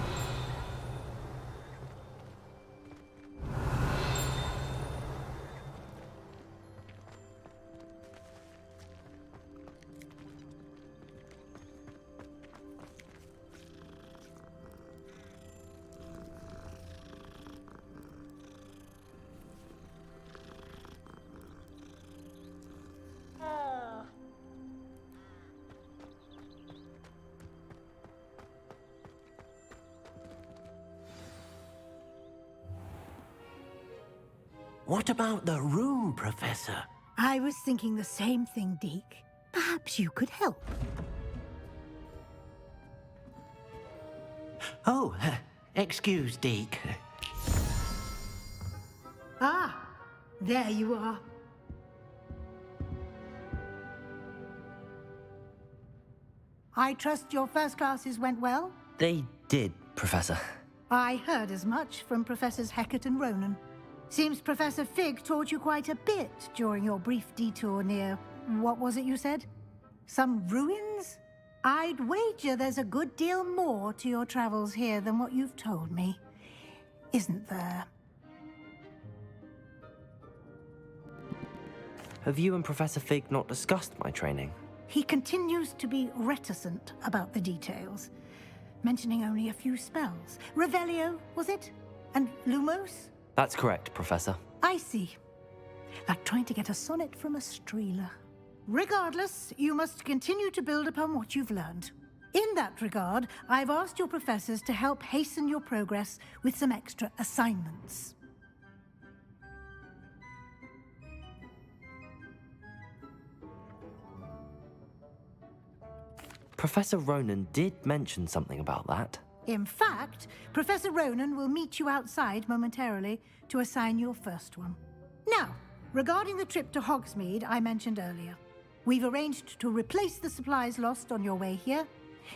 What about the room, Professor? I was thinking the same thing, Deke. Perhaps you could help. Oh, excuse, Deke. Ah, there you are. I trust your first classes went well? They did, Professor. I heard as much from Professors Hecat and Ronan. Seems Professor Fig taught you quite a bit during your brief detour near... what was it you said? Some ruins? I'd wager there's a good deal more to your travels here than what you've told me. Isn't there? Have you and Professor Fig not discussed my training? He continues to be reticent about the details, mentioning only a few spells. Revelio, was it? And Lumos? That's correct, Professor. I see. Like trying to get a sonnet from a streeler. Regardless, you must continue to build upon what you've learned. In that regard, I've asked your professors to help hasten your progress with some extra assignments. Professor Ronan did mention something about that. In fact, Professor Ronan will meet you outside momentarily to assign your first one. Now, regarding the trip to Hogsmeade I mentioned earlier, we've arranged to replace the supplies lost on your way here,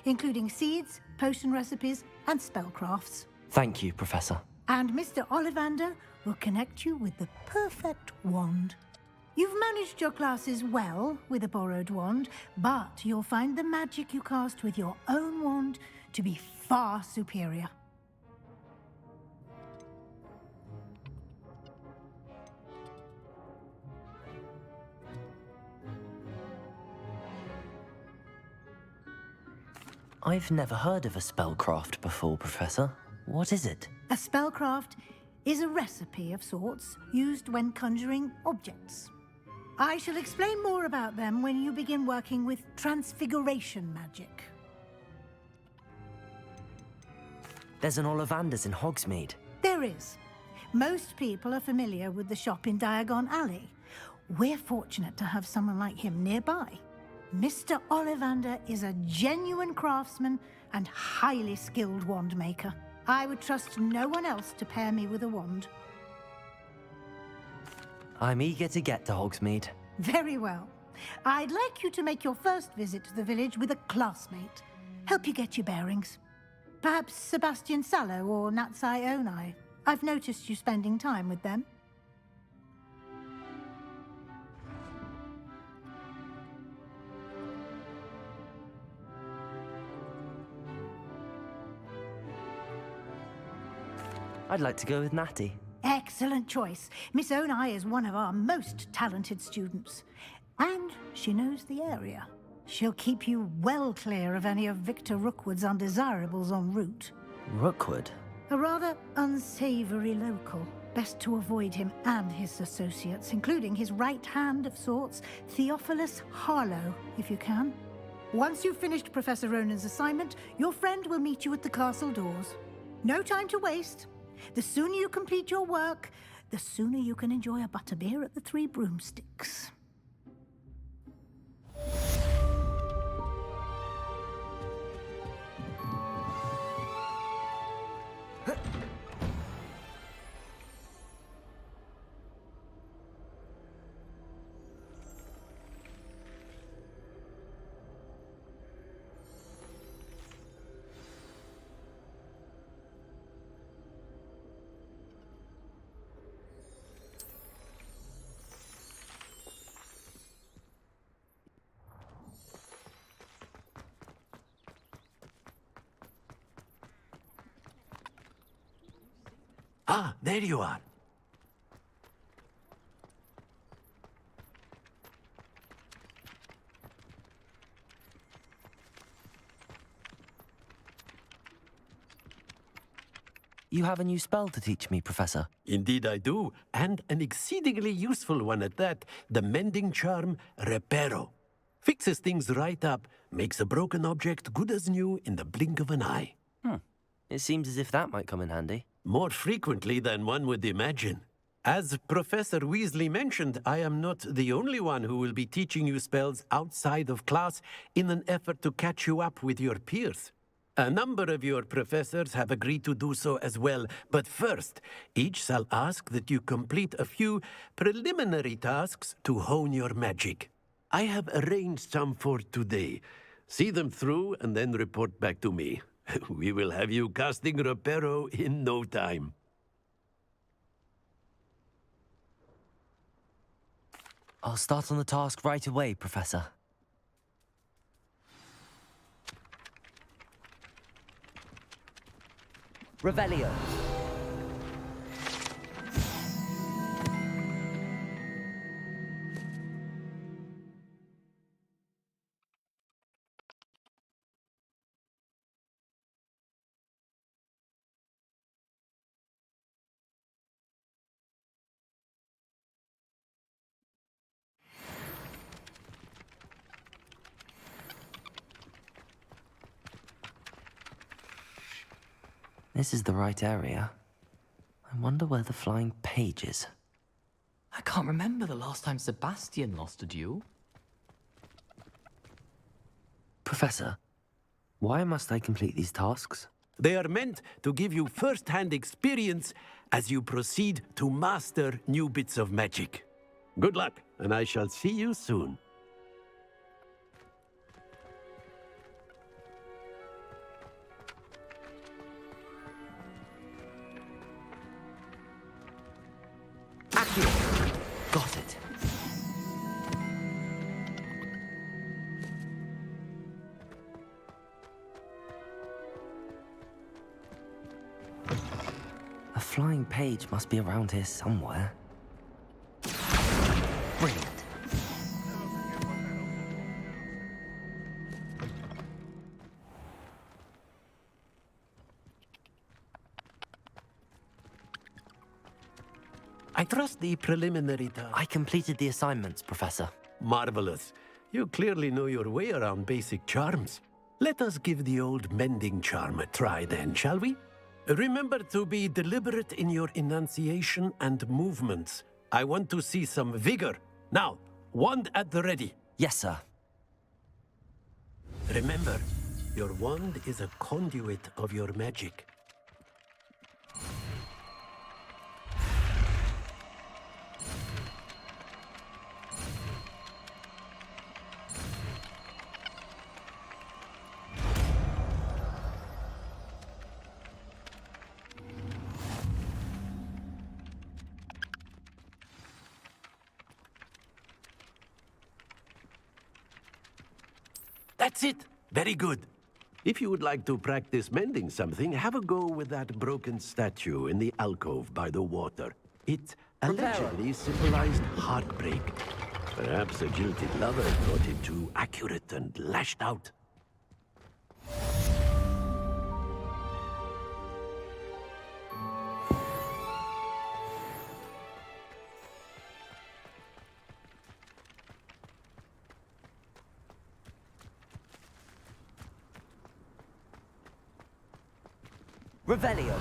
including seeds, potion recipes, and spellcrafts. Thank you, Professor. And Mr. Ollivander will connect you with the perfect wand. You've managed your classes well with a borrowed wand, but you'll find the magic you cast with your own wand to be far superior. I've never heard of a spellcraft before, Professor. What is it? A spellcraft is a recipe of sorts used when conjuring objects. I shall explain more about them when you begin working with transfiguration magic. There's an Ollivander's in Hogsmeade. There is. Most people are familiar with the shop in Diagon Alley. We're fortunate to have someone like him nearby. Mr. Ollivander is a genuine craftsman and highly skilled wand maker. I would trust no one else to pair me with a wand. I'm eager to get to Hogsmeade. Very well. I'd like you to make your first visit to the village with a classmate. Help you get your bearings. Perhaps Sebastian Sallow or Natsai Onai. I've noticed you spending time with them. I'd like to go with Natty. Excellent choice. Miss Onai is one of our most talented students. And she knows the area. She'll keep you well clear of any of Victor Rookwood's undesirables en route. Rookwood? A rather unsavory local. Best to avoid him and his associates, including his right hand of sorts, Theophilus Harlow, if you can. Once you've finished Professor Ronan's assignment, your friend will meet you at the castle doors. No time to waste. The sooner you complete your work, the sooner you can enjoy a butterbeer at the Three Broomsticks. Ah, there you are. You have a new spell to teach me, Professor. Indeed I do, and an exceedingly useful one at that. The mending charm, Reparo. Fixes things right up, makes a broken object good as new in the blink of an eye. It seems as if that might come in handy. More frequently than one would imagine. As Professor Weasley mentioned, I am not the only one who will be teaching you spells outside of class in an effort to catch you up with your peers. A number of your professors have agreed to do so as well, but first, each shall ask that you complete a few preliminary tasks to hone your magic. I have arranged some for today. See them through and then report back to me. We will have you casting Reparo in no time. I'll start on the task right away, Professor. Revelio. This is the right area. I wonder where the flying page is. I can't remember the last time Sebastian lost a duel. Professor, why must I complete these tasks? They are meant to give you first-hand experience as you proceed to master new bits of magic. Good luck, and I shall see you soon. Got it. A flying page must be around here somewhere. Brilliant. I trust the preliminary task. I completed the assignments, Professor. Marvelous. You clearly know your way around basic charms. Let us give the old mending charm a try then, shall we? Remember to be deliberate in your enunciation and movements. I want to see some vigor. Now, wand at the ready. Yes, sir. Remember, your wand is a conduit of your magic. That's it. Very good. If you would like to practice mending something, have a go with that broken statue in the alcove by the water. It allegedly symbolized heartbreak. Perhaps a jilted lover thought it too accurate and lashed out. Revelio.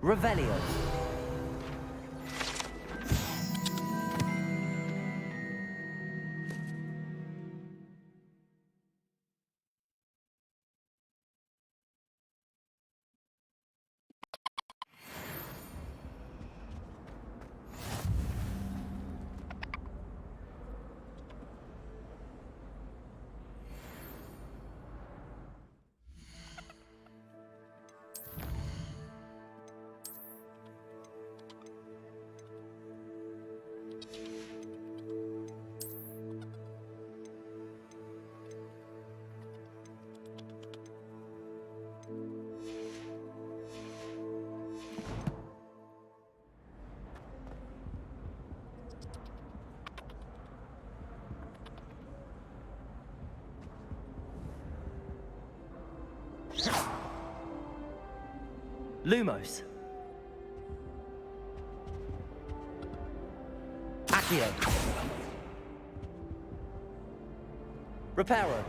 Revelio. Lumos. Accio. Reparo.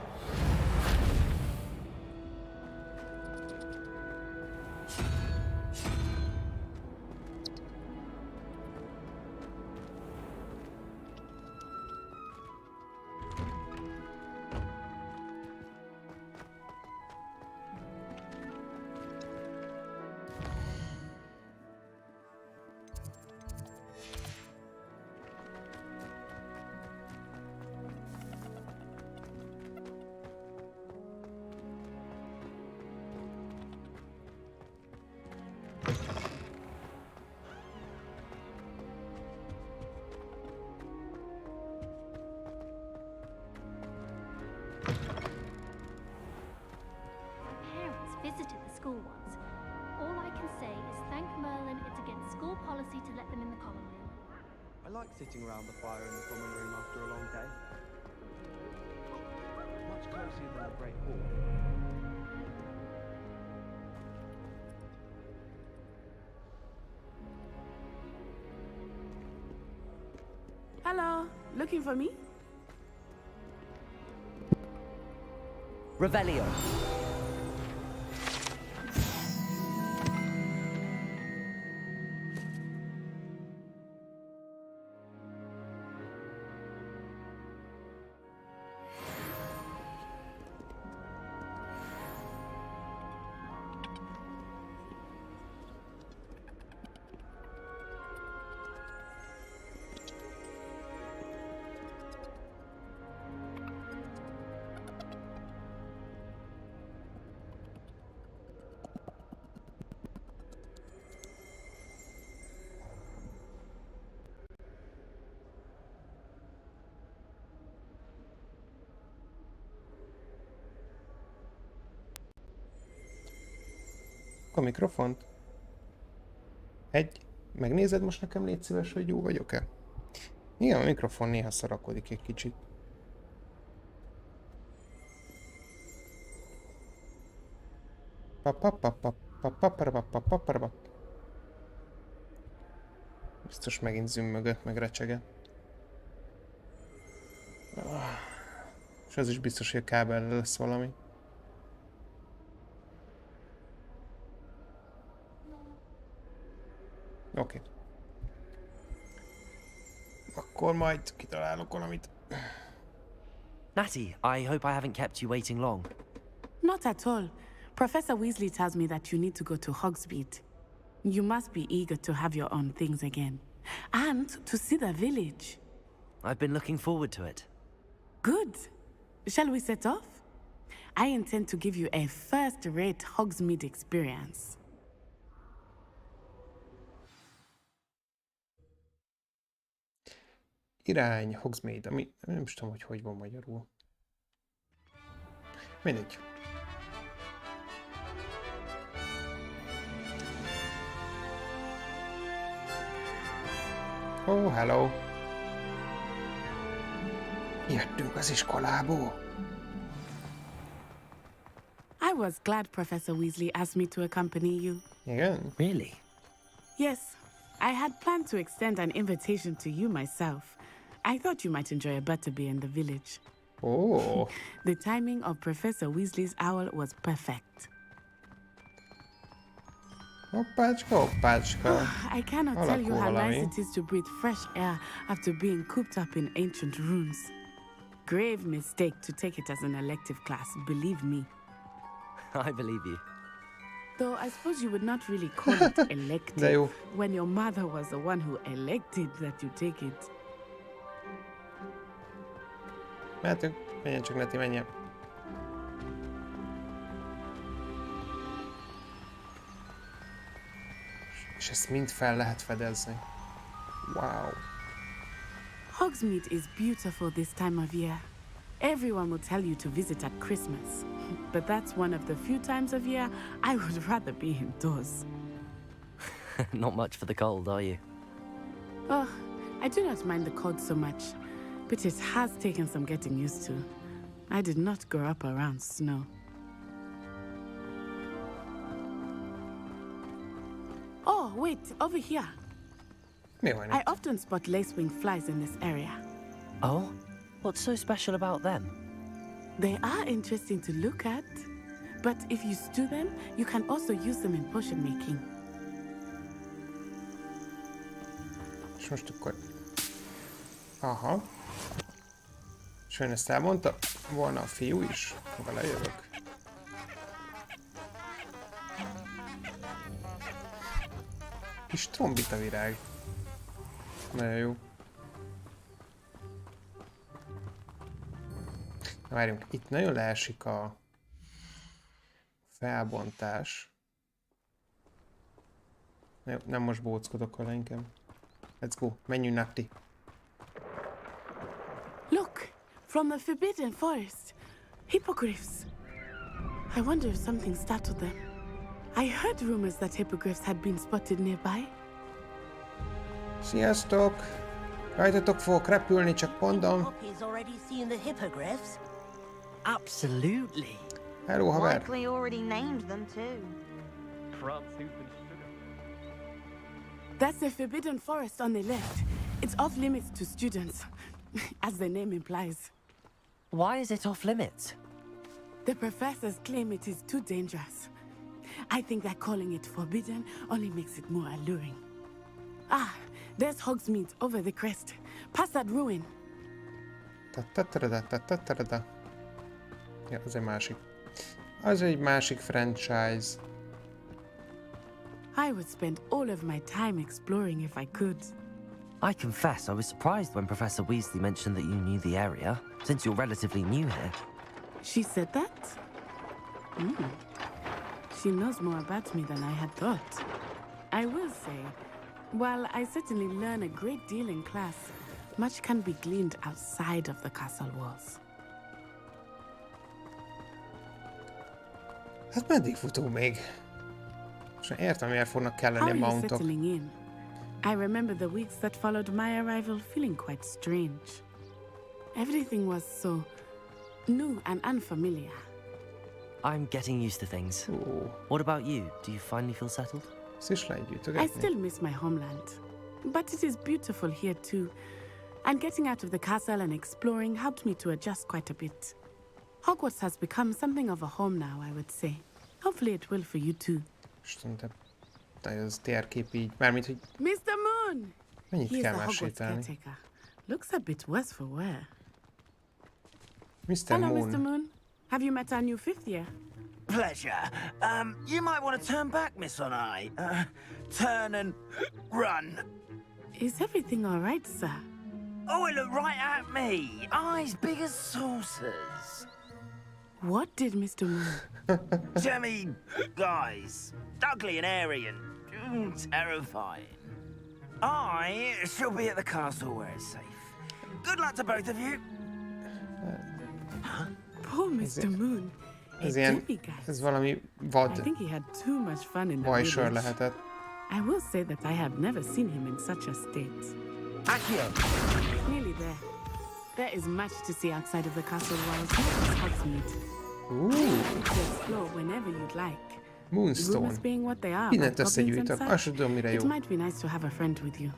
like sitting around the fire in the common room after a long day. Much cozier than the Great Hall. Hello, looking for me? Revelio. A mikrofont. Megnézed most nekem, légy szíves, hogy jó vagyok-e? Igen, a mikrofon néha szarakodik egy kicsit. Biztos megint zümmögött, meg recsegett. És az is biztos, hogy a kábellel lesz valami. Oké. Akkor majd kitalálok valamit. Natty, I hope I haven't kept you waiting long. Not at all. Professor Weasley tells me that you need to go to Hogsmeade. You must be eager to have your own things again. And to see the village. I've been looking forward to it. Good. Shall we set off? I intend to give you a first-rate Hogsmeade experience. Irány, Hogsmeade, ami nem is tudom, hogy van magyarul. Mindegy. Oh, hello. Jöttünk az iskolából. I was glad Professor Weasley asked me to accompany you. Igen? Really? Yes. I had planned to extend an invitation to you myself. I thought you might enjoy a butterbeer in the village. Oh. The timing of Professor Weasley's owl was perfect. Hoppácska, hoppácska. I cannot tell you how nice it is to breathe fresh air after being cooped up in ancient rooms. Grave mistake to take it as an elective class, believe me. I believe you. Though I suppose you would not really call it elective when your mother was the one who elected that you take it. Mehetünk, menjen csak Neti, menjen. És ezt mind fel lehet fedezni. Wow. Hogsmeade is beautiful this time of year. Everyone will tell you to visit at Christmas. But that's one of the few times of year I would rather be indoors. Not much for the cold, are you? Oh, I do not mind the cold so much. But it has taken some getting used to. I did not grow up around snow. Oh, wait, over here. I often spot lacewing flies in this area. Oh? What's so special about them? They are interesting to look at. But if you stew them, you can also use them in potion making. És most akkor... Aha. És ön ezt elmondta volna a fiú is? Vele jövök. Kis trombita virág. Nagyon jó. Na, várjunk, itt nagyon leesik a felbontás. Nem most bóckodok vele inkább. Let's go, menjünk Natti. Look, from the Forbidden Forest. Hippogriffs. I wonder if something startled them. I heard rumors that hippogriffs had been spotted nearby. Sziasztok! Rajtatok fogok repülni, csak mondom. Poppy's already seen the hippogriffs. Absolutely. Hello, haver. Likely already named them too. That's the forbidden forest on the left. It's off limits to students, as the name implies. Why is it off limits? The professors claim it is too dangerous. I think that calling it forbidden only makes it more alluring. Ah, there's Hogsmeade over the crest. Past that ruin. Ja, az egy másik. Az egy másik franchise. I would spend all of my time exploring if I could. I confess I was surprised when Professor Weasley mentioned that you knew the area, since you're relatively new here. She said that? She knows more about me than I had thought. I will say, while I certainly learn a great deal in class, much can be gleaned outside of the castle walls. Hát meddig futunk még? És értem, miért fognak kelleni a How are you mountok. settling in? I remember the weeks that followed my arrival feeling quite strange. Everything was so new and unfamiliar. I'm getting used to things. What about you? Do you finally feel settled? I still miss my homeland, but it is beautiful here too. And getting out of the castle and exploring helped me to adjust quite a bit. Hogwarts has become something of a home now, I would say. Hopefully it will for you too. Istenem, az térkép így, mármint, hogy Mr. Moon! mennyit He is kell the már Hogwarts sétálni. caretaker. Looks a bit worse for wear. Mr. Hello, Moon. Mr. Moon. Have you met our new fifth year? Pleasure. You might want to turn back, Miss Onai. Turn and run. Is everything all right, sir? Oh, it looked right at me. Eyes big as saucers. What did Mr. Moon? Jemmy guys. Ugly and airy and terrifying. I shall be at the castle where it's safe. Good luck to both of you. Poor Mr. Moon. Ez ilyen, ez valami vad I think he had too much fun in the vajsor village. lehetett. I will say that I have never seen him in such a state. Accio! Nearly there. There is much to see outside of the castle walls. Not Hogsmeade. Ooh. To explore whenever you'd like. Moonstone. Rumors being what they are, Mindent about goblins and összegyűjtök, such, azt sem tudom, mire it jó. might be nice to have a friend with you.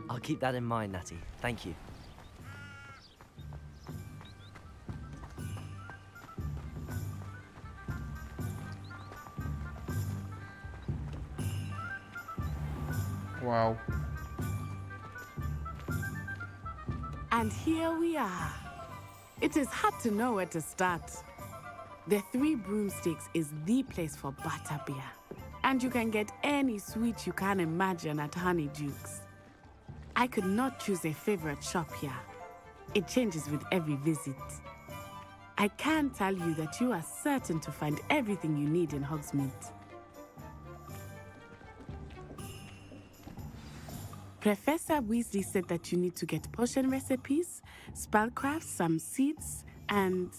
I'll keep that in mind, Natty. Thank you. Wow. And here we are. It is hard to know where to start. The Three Broomsticks is the place for butterbeer. And you can get any sweet you can imagine at Honeyduke's. I could not choose a favorite shop here. It changes with every visit. I can tell you that you are certain to find everything you need in Hogsmeade. Professor Weasley said that you need to get potion recipes, spellcraft, some seeds, and...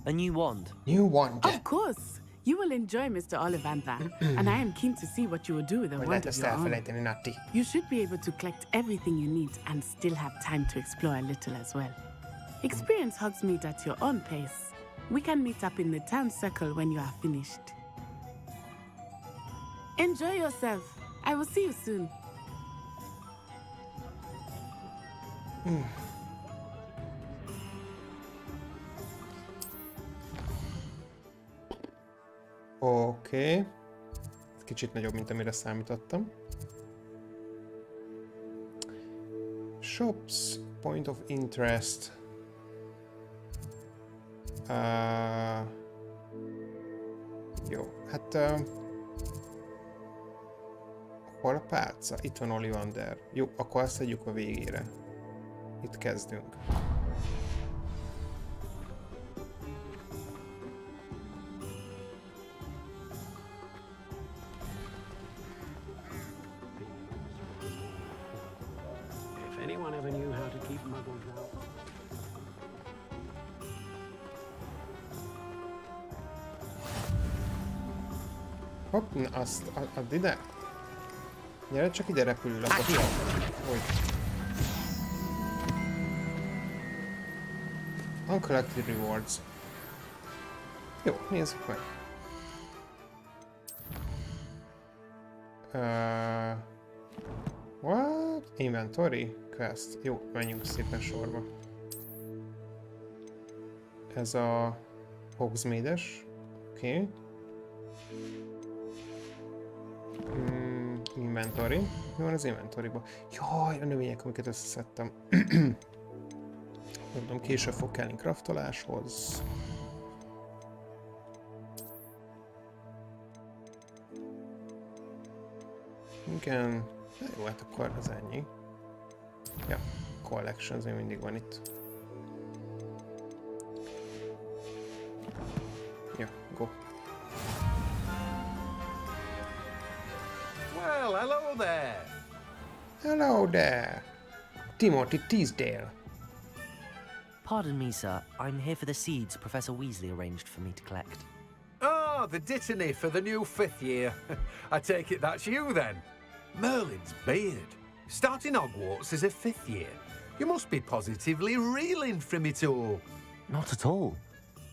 A new wand. New wand. Of course! You will enjoy Mr. Ollivander, and I am keen to see what you will do with a Hogy wand lehet of ezt your own. elfelejteni, Natti? You should be able to collect everything you need and still have time to explore a little as well. Experience Hogsmeade at your own pace. We can meet up in the town circle when you are finished. Enjoy yourself. I will see you soon. Oké. Ez kicsit nagyobb, mint amire számítottam. Shops, point of interest. Jó, hát... hol a pálca? Itt van Ollivander. Jó, akkor azt tegyük a végére. Itt kezdünk. If anyone ever knew how to keep muggles out. Hopp, na azt, add ide. Gyere, csak ide repülül a kocsi. Hogy? Uncollected rewards. Jó, nézzük meg. What? Inventory? Quest. Jó, menjünk szépen sorba. Ez a Hogsmeade-es. Oké. Inventory. Mi van az inventoryban? Jaj, a növények, amiket összeszedtem. Mondom, később fog kellni craftoláshoz. Igen. Jó, hát akkor az ennyi. Ja, collections még mindig van itt. Ja, go. Well, hello there. Hello there. Timothy Teasdale. Pardon me, sir. I'm here for the seeds Professor Weasley arranged for me to collect. Oh, the dittany for the new 5th year. I take it that's you then. Merlin's beard. Starting Hogwarts as a 5th year. You must be positively reeling from it all. Not at all.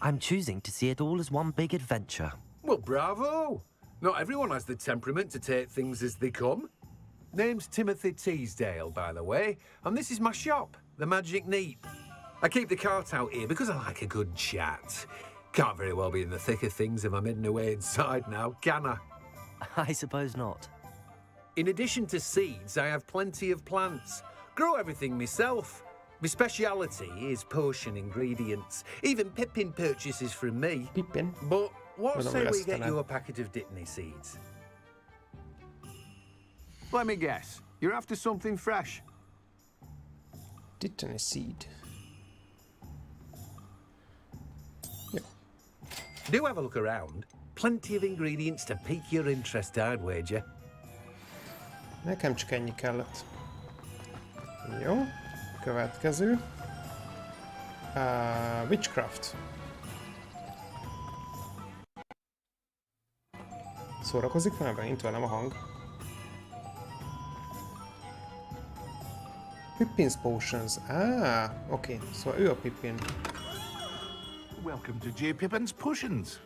I'm choosing to see it all as one big adventure. Well, bravo. Not everyone has the temperament to take things as they come. Name's Timothy Teasdale, by the way, and this is my shop, the Magic Neat. I keep the cart out here because I like a good chat. Can't very well be in the thick of things if I'm hidden away inside now, can I? I suppose not. In addition to seeds, I have plenty of plants. Grow everything myself. My speciality is potion ingredients. Even Pippin purchases from me. Pippin? But what say we get you a packet of Dittany seeds? Let me guess. You're after something fresh. Dittany seed. Yeah. Do have a look around. Plenty of ingredients to pique your interest, I'd wager. Nekem csak ennyi kellett. Jó. Következő. Witchcraft. Szórakozik már megint velem a hang. Pippin's Potions. Oké. Szóval ő a Pippin. Welcome to J. Pippin's Potions.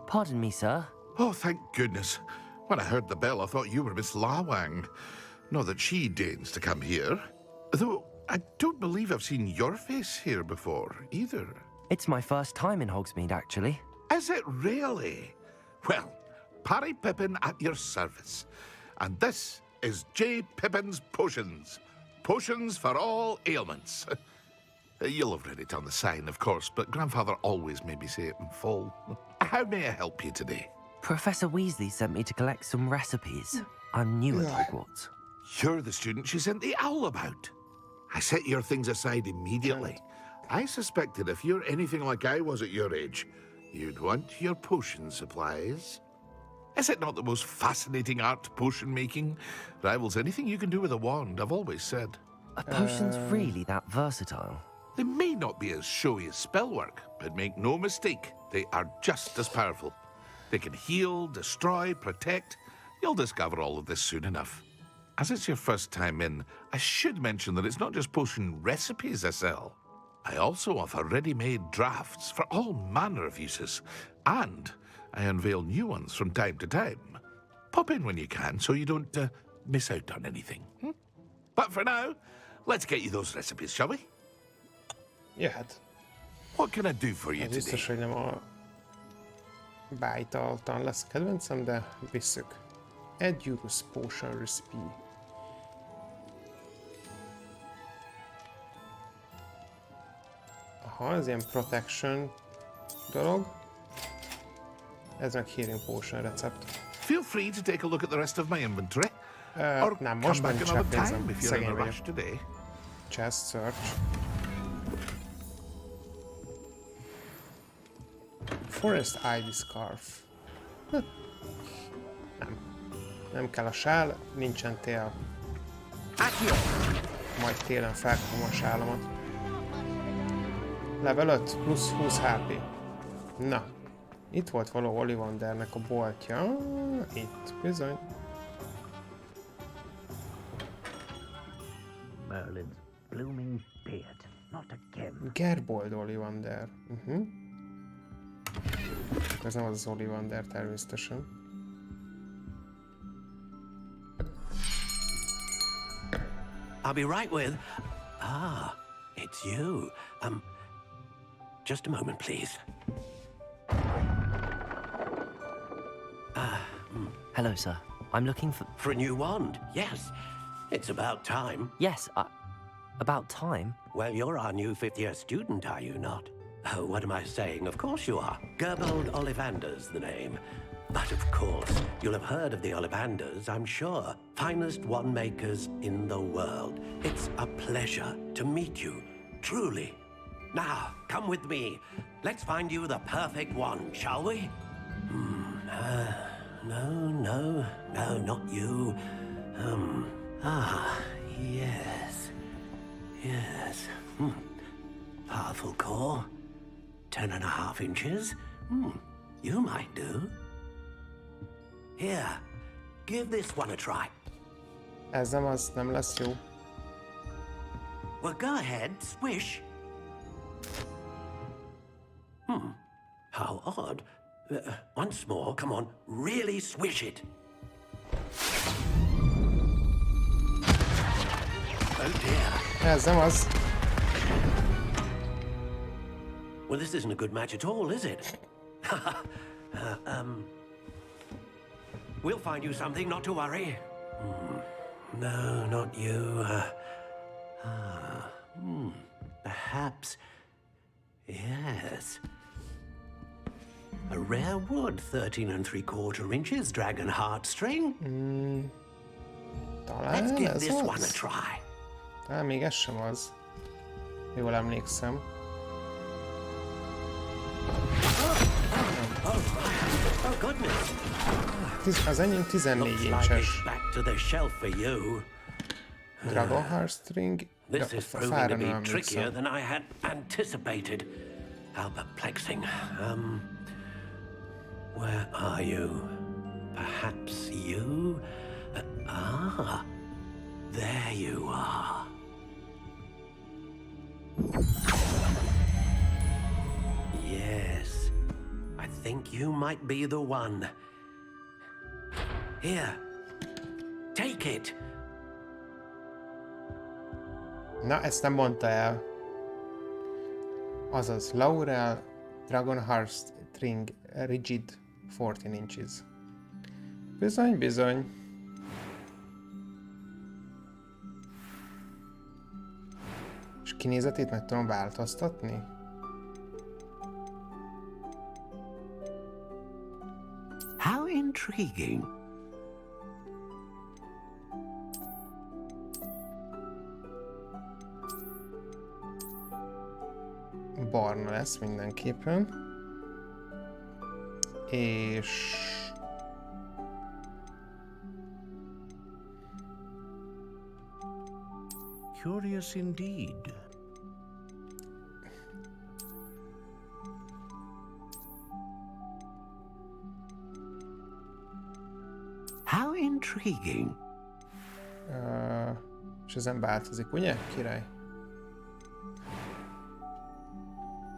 Pardon me, sir. Oh, thank goodness. When I heard the bell, I thought you were Miss Lawang. Not that she deigns to come here. Though, I don't believe I've seen your face here before, either. It's my first time in Hogsmeade, actually. Is it really? Well, Parry Pippin at your service. And this is J. Pippin's Potions. Potions for all ailments. You'll have read it on the sign, of course, but Grandfather always made me say it in full. How may I help you today? Professor Weasley sent me to collect some recipes. I'm new at Hogwarts. You're the student she sent the owl about. I set your things aside immediately. I suspected if you're anything like I was at your age, you'd want your potion supplies. Is it not the most fascinating art, potion making? Rivals anything you can do with a wand, I've always said. Are potions really that versatile? They may not be as showy as spellwork, but make no mistake, they are just as powerful. They can heal, destroy, protect. You'll discover all of this soon enough. As it's your first time in, I should mention that it's not just potion recipes I sell. I also offer ready-made drafts for all manner of uses, and I unveil new ones from time to time. Pop in when you can so you don't miss out on anything. But for now, let's get you those recipes, shall we? Jöhet. What can I do for you today? Biztos, hogy nem a bájtaltan lesz kedvencem, de visszük. Add Eurus Potion Recipe. Aha, ez ilyen protection dolog. Ez meg healing potion recept. Feel free to take a look at the rest of my inventory. Or nem, come most back már another nincs time pénzem. if you're in Szegény a vagyok. rush today. Chest search. Forest Ivy Scarf. Nem. Nem kell a sál, nincsen tél. Majd télen felkapom a sálamat. Level 5, plusz 20 HP. Na. Itt volt való Ollivandernek a boltja. Itt, bizony. Merlin's blooming beard. Not again. Gerbold Ollivander. Ez nem az Ollivander természetesen. I'll be right with... it's you. Just a moment, please. Hello, sir. I'm looking for... For a new wand, yes. It's about time. Yes, about time? Well, you're our new fifth-year student, are you not? Oh, what am I saying? Of course you are. Gerbold Ollivander's the name. But of course, you'll have heard of the Ollivanders, I'm sure. Finest wand makers in the world. It's a pleasure to meet you, truly. Now, come with me. Let's find you the perfect wand, shall we? No, not you. Yes. Powerful core. 10.5 inches. You might do. Here, give this one a try. Ez nem az, nem lesz jó. Well, go ahead, swish. How odd. Once more, come on, really swish it. Oh dear. Ez nem az. Well, this isn't a good match at all, is it? We'll find you something, not to worry. No, not you. Perhaps... Yes. A rare wood, 13 3/4 inches, dragon heartstring. Let's Talán give ez this one a az. try. Talán még ez sem az. Jól emlékszem. Oh, goodness. Az enyém 14 incses. Back to the shelf for you. Dragon Heartstring. This is proving Fára to nem be trickier emlékszem. than I had anticipated. How perplexing. Where are you? Perhaps you? There you are. Yes, I think you might be the one. Here, take it. Na, ezt nem mondta el. Azaz, Laurel, Dragon Heartstring, Rigid, 14 inches. Bizony, bizony. És kinézetét meg tudom változtatni? How intriguing. Barna lesz mindenképpen. És... Curious indeed. How intriguing. És ezen változik, ugye, király?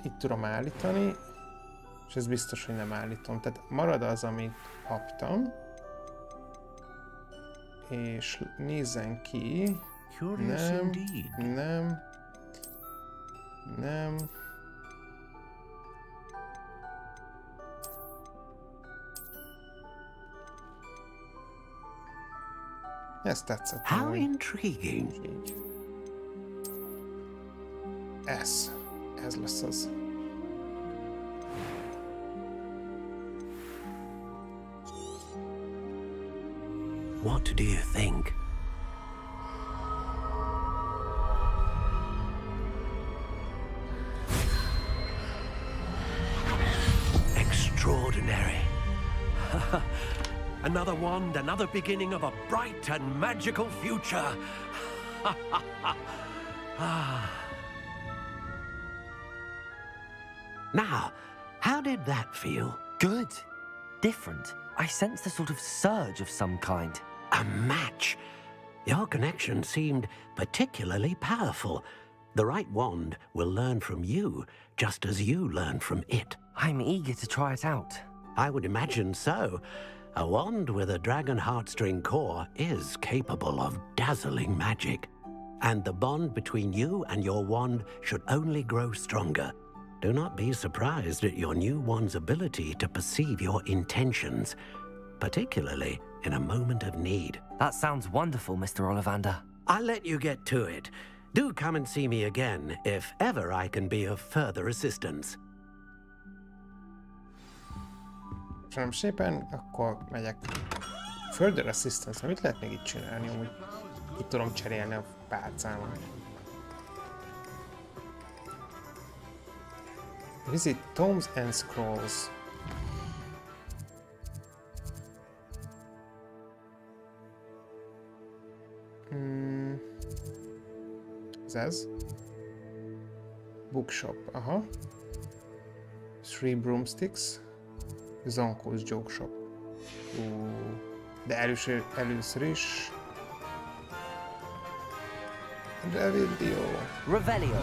Itt tudom állítani, és ez biztos, hogy nem állítom. Tehát marad az, amit kaptam. És nézzen ki. Nem. Ez tetszett. How intriguing. Ez lesz az. What do you think? Extraordinary. Another wand, another beginning of a bright and magical future. Now, how did that feel? Good. Different. I sensed a sort of surge of some kind. A match. Your connection seemed particularly powerful. The right wand will learn from you, just as you learn from it. I'm eager to try it out. I would imagine so. A wand with a dragon heartstring core is capable of dazzling magic. And the bond between you and your wand should only grow stronger. Do not be surprised at your new wand's ability to perceive your intentions, particularly in a moment of need. That sounds wonderful, Mr. Ollivander. I'll let you get to it. Do come and see me again if ever I can be of further assistance. Köszönöm szépen, akkor megyek. Further assistance, mit lehet még itt csinálni, hogy itt tudom cserélni a pálcámat. Visit Tomes and Scrolls. Ez? Bookshop, aha. 3 broomsticks. Zonko's joke shop. De először is... Revelio.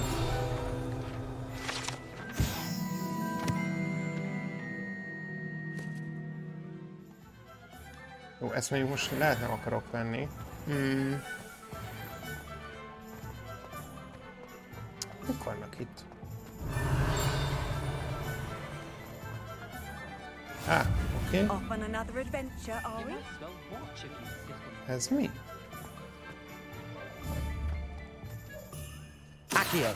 Jó, ezt mondjuk most lehet nem akarok venni. Mik vannak itt? Oké. Off on another adventure, are we? Ez mi? Accio.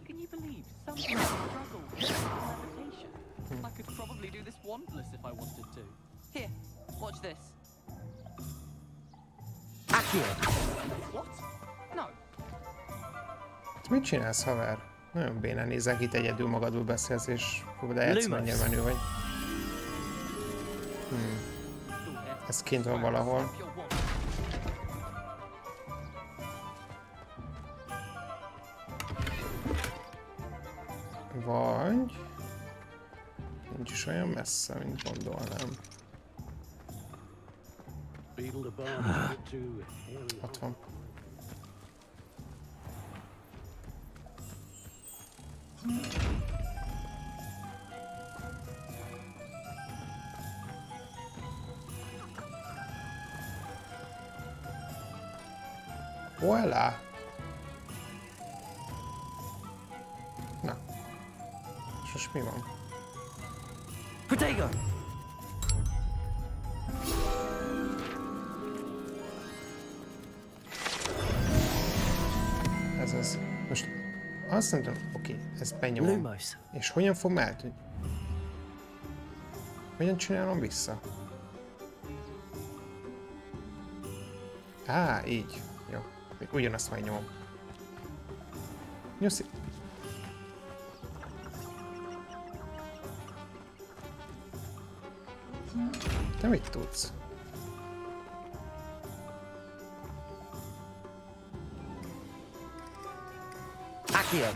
Can you believe some people struggle with levitation? I could probably do this wandless if I wanted to. Here, watch this. Accio. What? No. Mit csinálsz, haver? Nagyon bénán nézek, itt egyedül magadul beszélsz, és de játsz, mennyire menő vagy. Ez kint van valahol. Vagy... nincs is olyan messze, mint gondolnám. Ott van. Voilà! Na. És most mi van? Protego! Ez az. Most azt mondtam, oké, ezt benyomom. Lumos. És hogyan fog eltűnni? Hogyan csinálom vissza? Így. Jó. Ugyanazt megnyomom. Nyuszi. Te mit tudsz? Accio.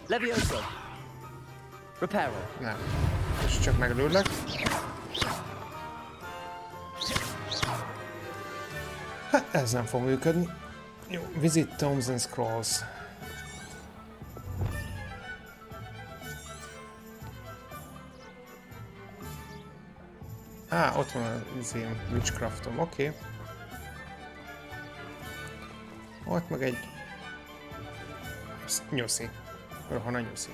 Levioso. Reparo. Nem. És csak meglőlek. Hát ez nem fog működni. Jó, visit Tomes and Scrolls. Ott van az én witchcraftom, oké. Ott meg egy... nyuszi. Rohan nyuszi.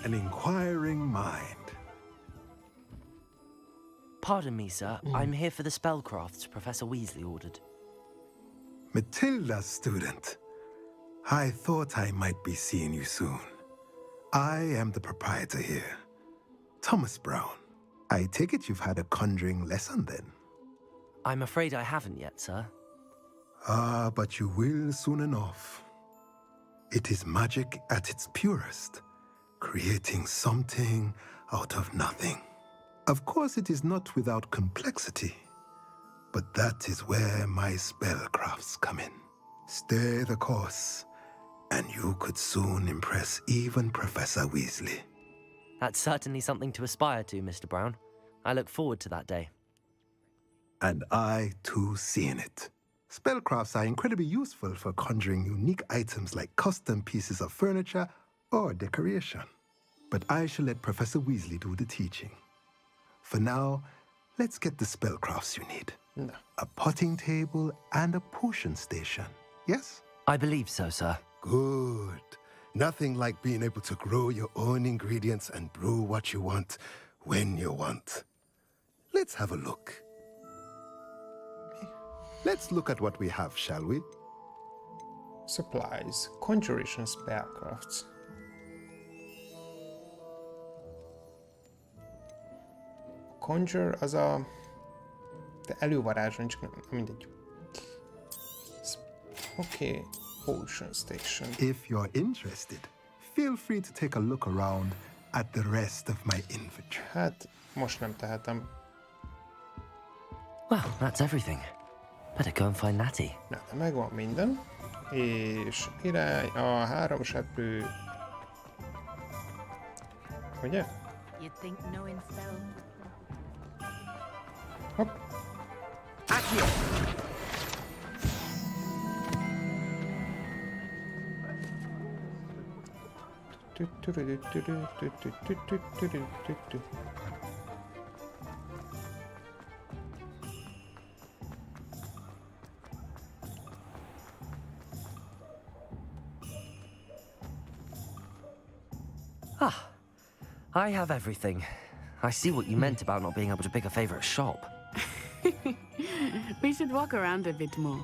An inquiring mind. Pardon me, sir. I'm here for the spellcrafts Professor Weasley ordered. Matilda's student. I thought I might be seeing you soon. I am the proprietor here, Thomas Brown. I take it you've had a conjuring lesson then? I'm afraid I haven't yet, sir. But you will soon enough. It is magic at its purest, creating something out of nothing. Of course, it is not without complexity, but that is where my spellcrafts come in. Stay the course, And you could soon impress even Professor Weasley. That's certainly something to aspire to, Mr. Brown. I look forward to that day. And I, too, seen it. Spellcrafts are incredibly useful for conjuring unique items like custom pieces of furniture or decoration. But I shall let Professor Weasley do the teaching. For now, let's get the spellcrafts you need. No. A potting table and a potion station, yes? I believe so, sir. Good. Nothing like being able to grow your own ingredients and brew what you want when you want. Let's have a look. Let's look at what we have, shall we? Supplies. Conjuration spellcrafts. Conjure az a... De elővarázsolni, csak nem mindegy. Okay. Potion station. If you're interested, feel free to take a look around at the rest of my inventory. Hát, most nem tehetem. Well, that's everything. Better go and find Natty. Na, de megvan minden. És irány a 3 seprő. Ugye? You'd think knowing spell. Hopp. Ah, I have everything. I see what you meant about not being able to pick a favorite shop. We should walk around a bit more.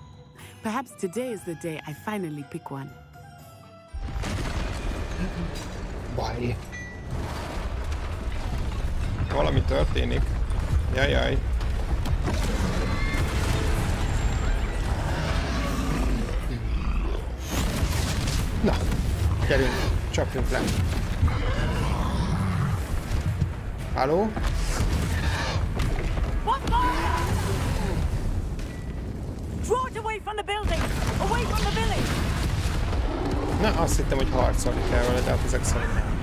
Perhaps today is the day I finally pick one. Baj. Valami történik. Jajjaj. Na, gyerünk, csapjunk le. Halló? Draw it away from the building! Away from the village! Na, azt hittem, hogy harcolni kell vele, de hát ezek szerint nem.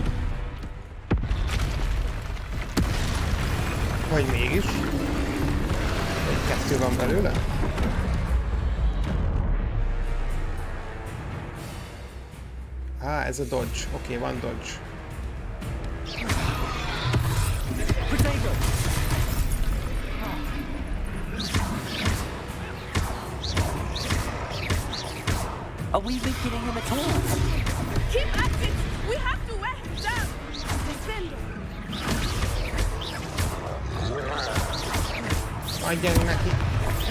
Vagy mégis? Egy 2 van belőle? Ez a dodge. Oké, van dodge. Are we beginning him at all? Keep at it! We have to wear him down! Defend him! Adjunk neki!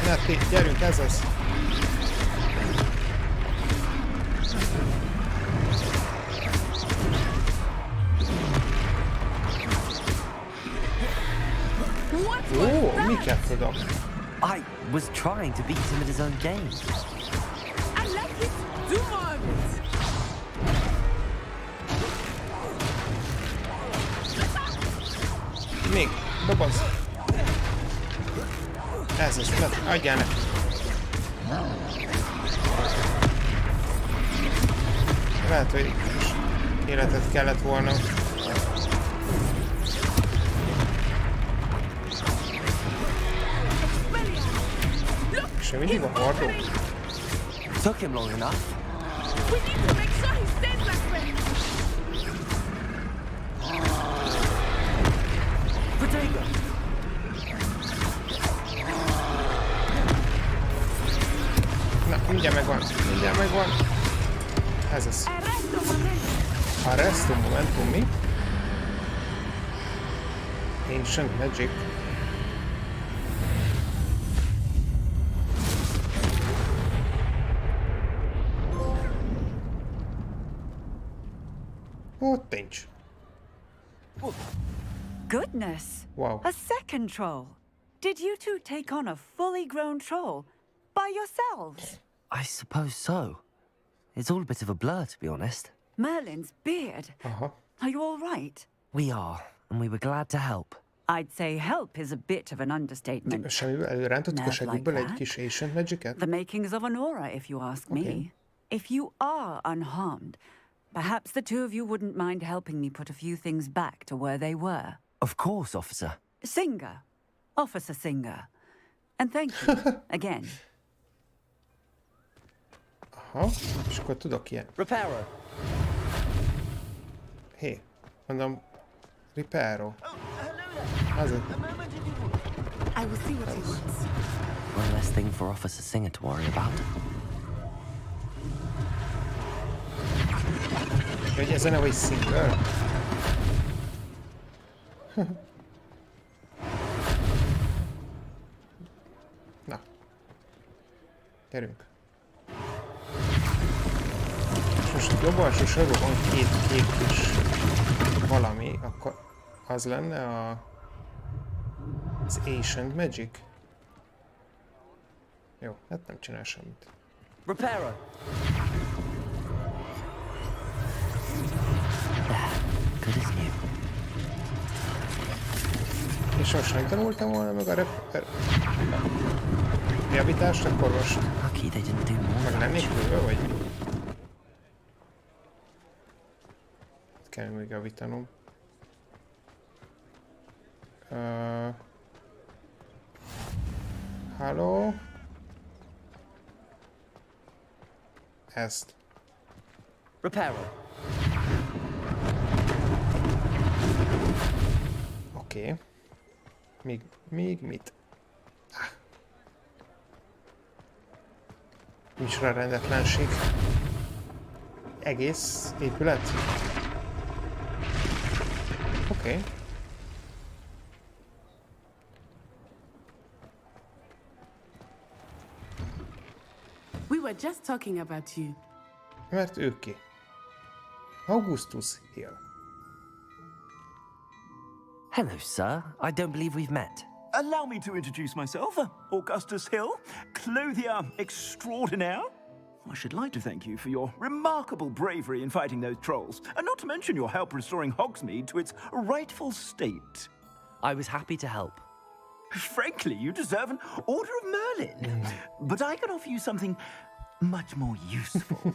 Neki, gyerünk, ez az! Ó, miket tudok? I was trying to beat him at his own game. I like it! Do more of it! Még, doboz! Ez az, adjál neki! Lehet, hogy életet kellett volna. És mindig a hordó. Took him long enough. We need to make sure he stays that way! Protego! Na, mindjárt megvan, mindjárt megvan. Ez az. Arresto momentum, mi? Ancient magic. Ott nincs. Goodness! Wow. A second troll. Did you two take on a fully grown troll by yourselves? I suppose so. It's all a bit of a blur, to be honest. Merlin's beard. Are you all right? We are, and we were glad to help. I'd say help is a bit of an understatement. Semmiből előrántottuk a Nerve segükből like egy that? kis Ancient Magic-et? The makings of an aura, if you ask me. If you are unharmed, perhaps the two of you wouldn't mind helping me put a few things back to where they were. Of course, officer. Singer. Officer Singer. And thank you, again. Aha, és akkor tudok ilyen. Reparo. Hé, mondom, Reparo. Az a... I will see what he wants. One less thing for Officer Singer to worry about. Hogy ez a neve is Singer? Na. Gyerünk. És most jobb alsó sorban van két kék kis valami, akkor az lenne az Ancient Magic. Jó, hát nem csinál semmit. Reparo. Good as new. És most nem tanultam volna meg a javítást, akkor most meg lennék lőve, vagy? Kell még javítanom. Halló? Ezt. Reparo. Oké. Még mit? Nincs rá rendetlenség. Egész épület? Oké. We were just talking about you. Mert ő ki? Augustus Hill. Hello, sir. I don't believe we've met. Allow me to introduce myself, Augustus Hill, clothier extraordinaire. I should like to thank you for your remarkable bravery in fighting those trolls, and not to mention your help restoring Hogsmeade to its rightful state. I was happy to help. Frankly, you deserve an Order of Merlin. But I can offer you something much more useful.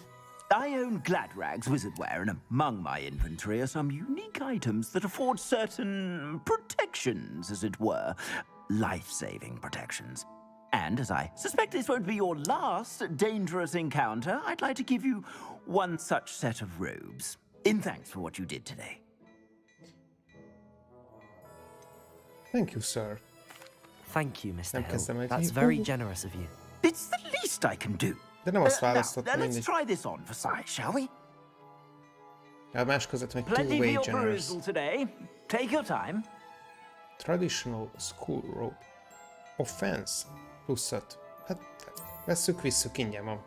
I own Gladrag's wizardware, and among my inventory are some unique items that afford certain protections, as it were. Life-saving protections. And as I suspect this won't be your last dangerous encounter, I'd like to give you one such set of robes, in thanks for what you did today. Thank you, sir. Thank you, Mr. Hill. meg That's very generous of you. It's the least I can do. De nem azt Now, választottam, let's try this on for size, shall we? Ja, más között meg Plenty for two-way your generous. perusal today. Take your time. Traditional school robe. Offense. Plusz 5. Hát, vesszük, visszük, ingyen van.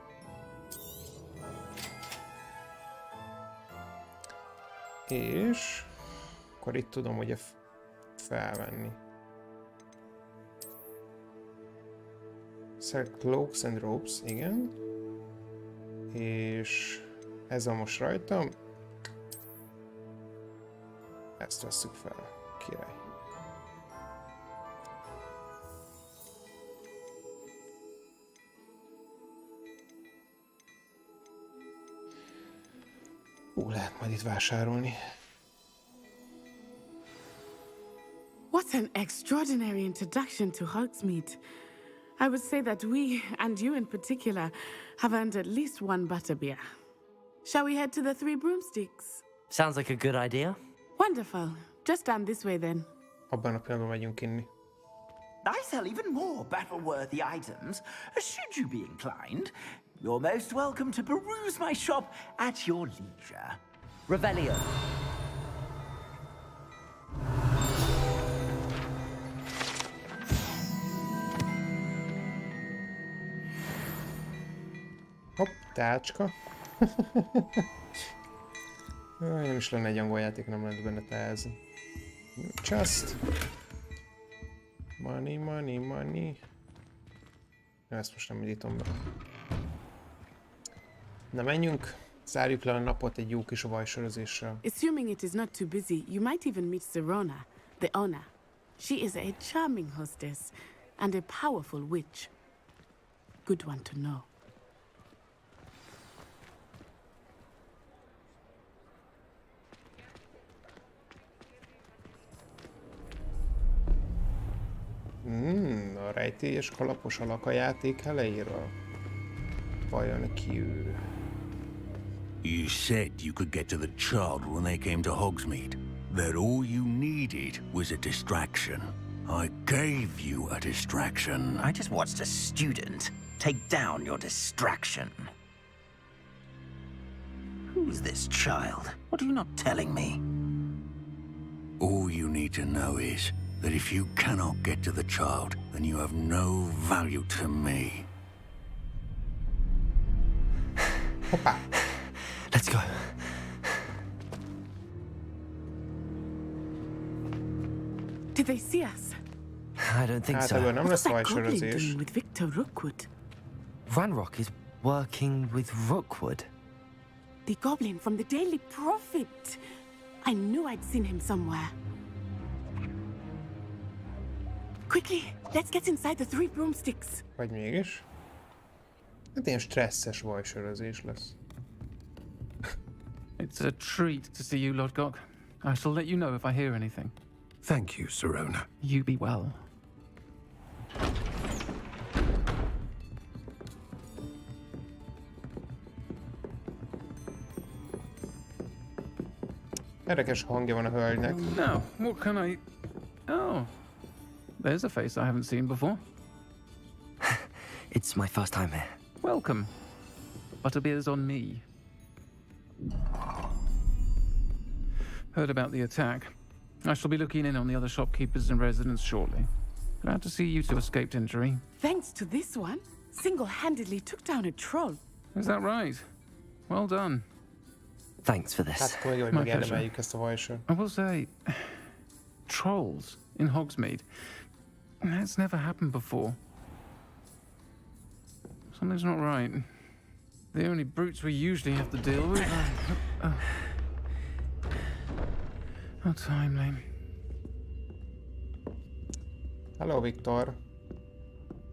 És... akkor itt tudom ugye felvenni. Select cloaks and robes, igen. És... ez van most rajtam. Ezt vesszük fel. Király. Lehet majd itt vásárolni. What an extraordinary introduction to Hogsmeade. I would say that we, and you in particular, have earned at least one butterbeer. Shall we head to the Three Broomsticks? Sounds like a good idea. Wonderful. Just down this way then. Abban a pillanatban megyünk inni. I sell even more battle-worthy items. Should you be inclined, you're most welcome to peruse my shop at your leisure. Revelio. Hopp, tácska. Nem is lenne egy angol játék, nem lehet benne teázni. Just. Money, money, money. Na, ezt most nem indítom be. Na, menjünk. Zárjuk le a napot egy jó kis vajsörözéssel. Assuming it is not too busy, you might even meet Serona, the owner. She is a charming hostess and a powerful witch. Good one to know. a rejtélyes kalapos alak a játék elejéről? Vajon ki ő? You said you could get to the child when they came to Hogsmeade. That all you needed was a distraction. I gave you a distraction. I just watched a student take down your distraction. Who's this child? What are you not telling me? All you need to know is that if you cannot get to the child, then you have no value to me. Let's go. Did they see us? I don't think Hát so. ebből nem lesz What's that goblin vajsörözés. doing with Victor Rookwood? Ranrock is working with Rookwood. The goblin from the Daily Prophet. I knew I'd seen him somewhere. Quickly, let's get inside the 3 broomsticks. Vagy mégis? Hát ilyen stresszes vajsörözés lesz. It's a treat to see you, Lodgok. I shall let you know if I hear anything. Thank you, Sirona. You be well. Érdekes hangja van a hölgynek. Now, what can I... Oh, there's a face I haven't seen before. It's my first time here. Welcome. Butterbeer's on me. Heard about the attack. I shall be looking in on the other shopkeepers and residents shortly. Glad to see you two escaped injury. Thanks to this one, single-handedly took down a troll. Is that right? Well done. Thanks for this. Hát akkor még My megérdemeljük ezt a vajsört. I will say, trolls in Hogsmeade. That's never happened before. Something's not right. The only brutes we usually have to deal with are... How timely. Hello, Victor.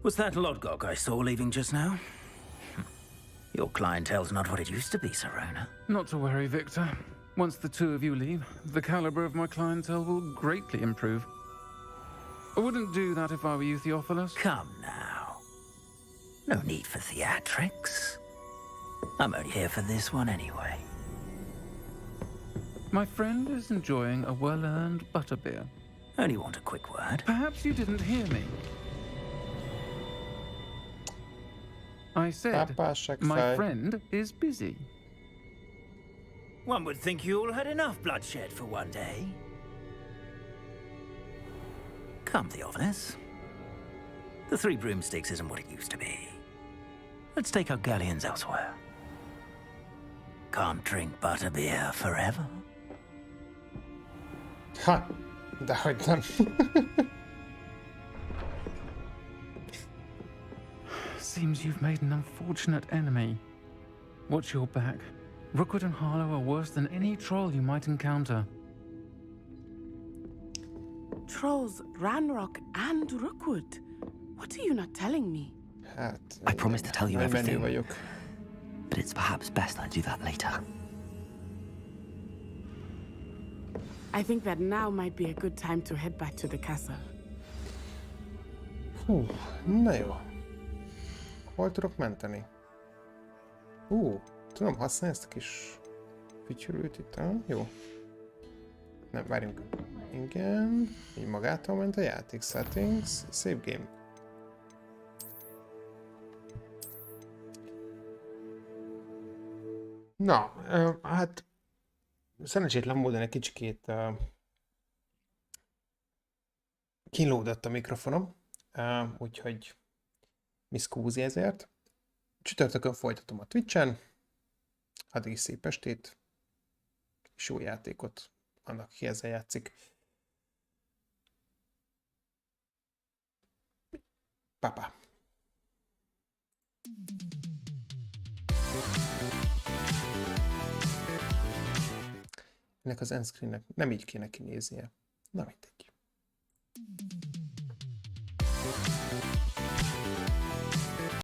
Was that Lodgok I saw leaving just now? Your clientele's not what it used to be, Sirona. Not to worry, Victor. Once the two of you leave, the caliber of my clientele will greatly improve. I wouldn't do that if I were you, Theophilus. Come now. No need for theatrics. I'm only here for this one anyway. My friend is enjoying a well-earned butterbeer. Only want a quick word. Perhaps you didn't hear me. I said my friend is busy. One would think you all had enough bloodshed for one day. Come, Theophilus. The 3 broomsticks isn't what it used to be. Let's take our galleons elsewhere. Can't drink butterbeer forever. Ha! Dehogy nem. Seems you've made an unfortunate enemy. Watch your back. Rookwood and Harlow are worse than any troll you might encounter. Trolls, Ranrock, and Rookwood. What are you not telling me? Hát... I promise to tell you nagy menő everything. vagyok. But it's perhaps best I do that later. I think that now might be a good time to head back to the castle. Hú, na jó. Hol tudok menteni? Tudom használni ezt a kis fütyülőt itt, jó. Nem, várjunk. Igen, így magától ment a játék. Settings, save game. Na, hát szerencsétlen módon egy kicsikét kínlódott a mikrofonom, úgyhogy mi szkúzi ezért. Csütörtökön folytatom a Twitch-en, addig is szép estét, és jó játékot annak, aki ezzel játszik. Papa. Ennek az endscreennek nem így kéne kinéznie. Na mindegy.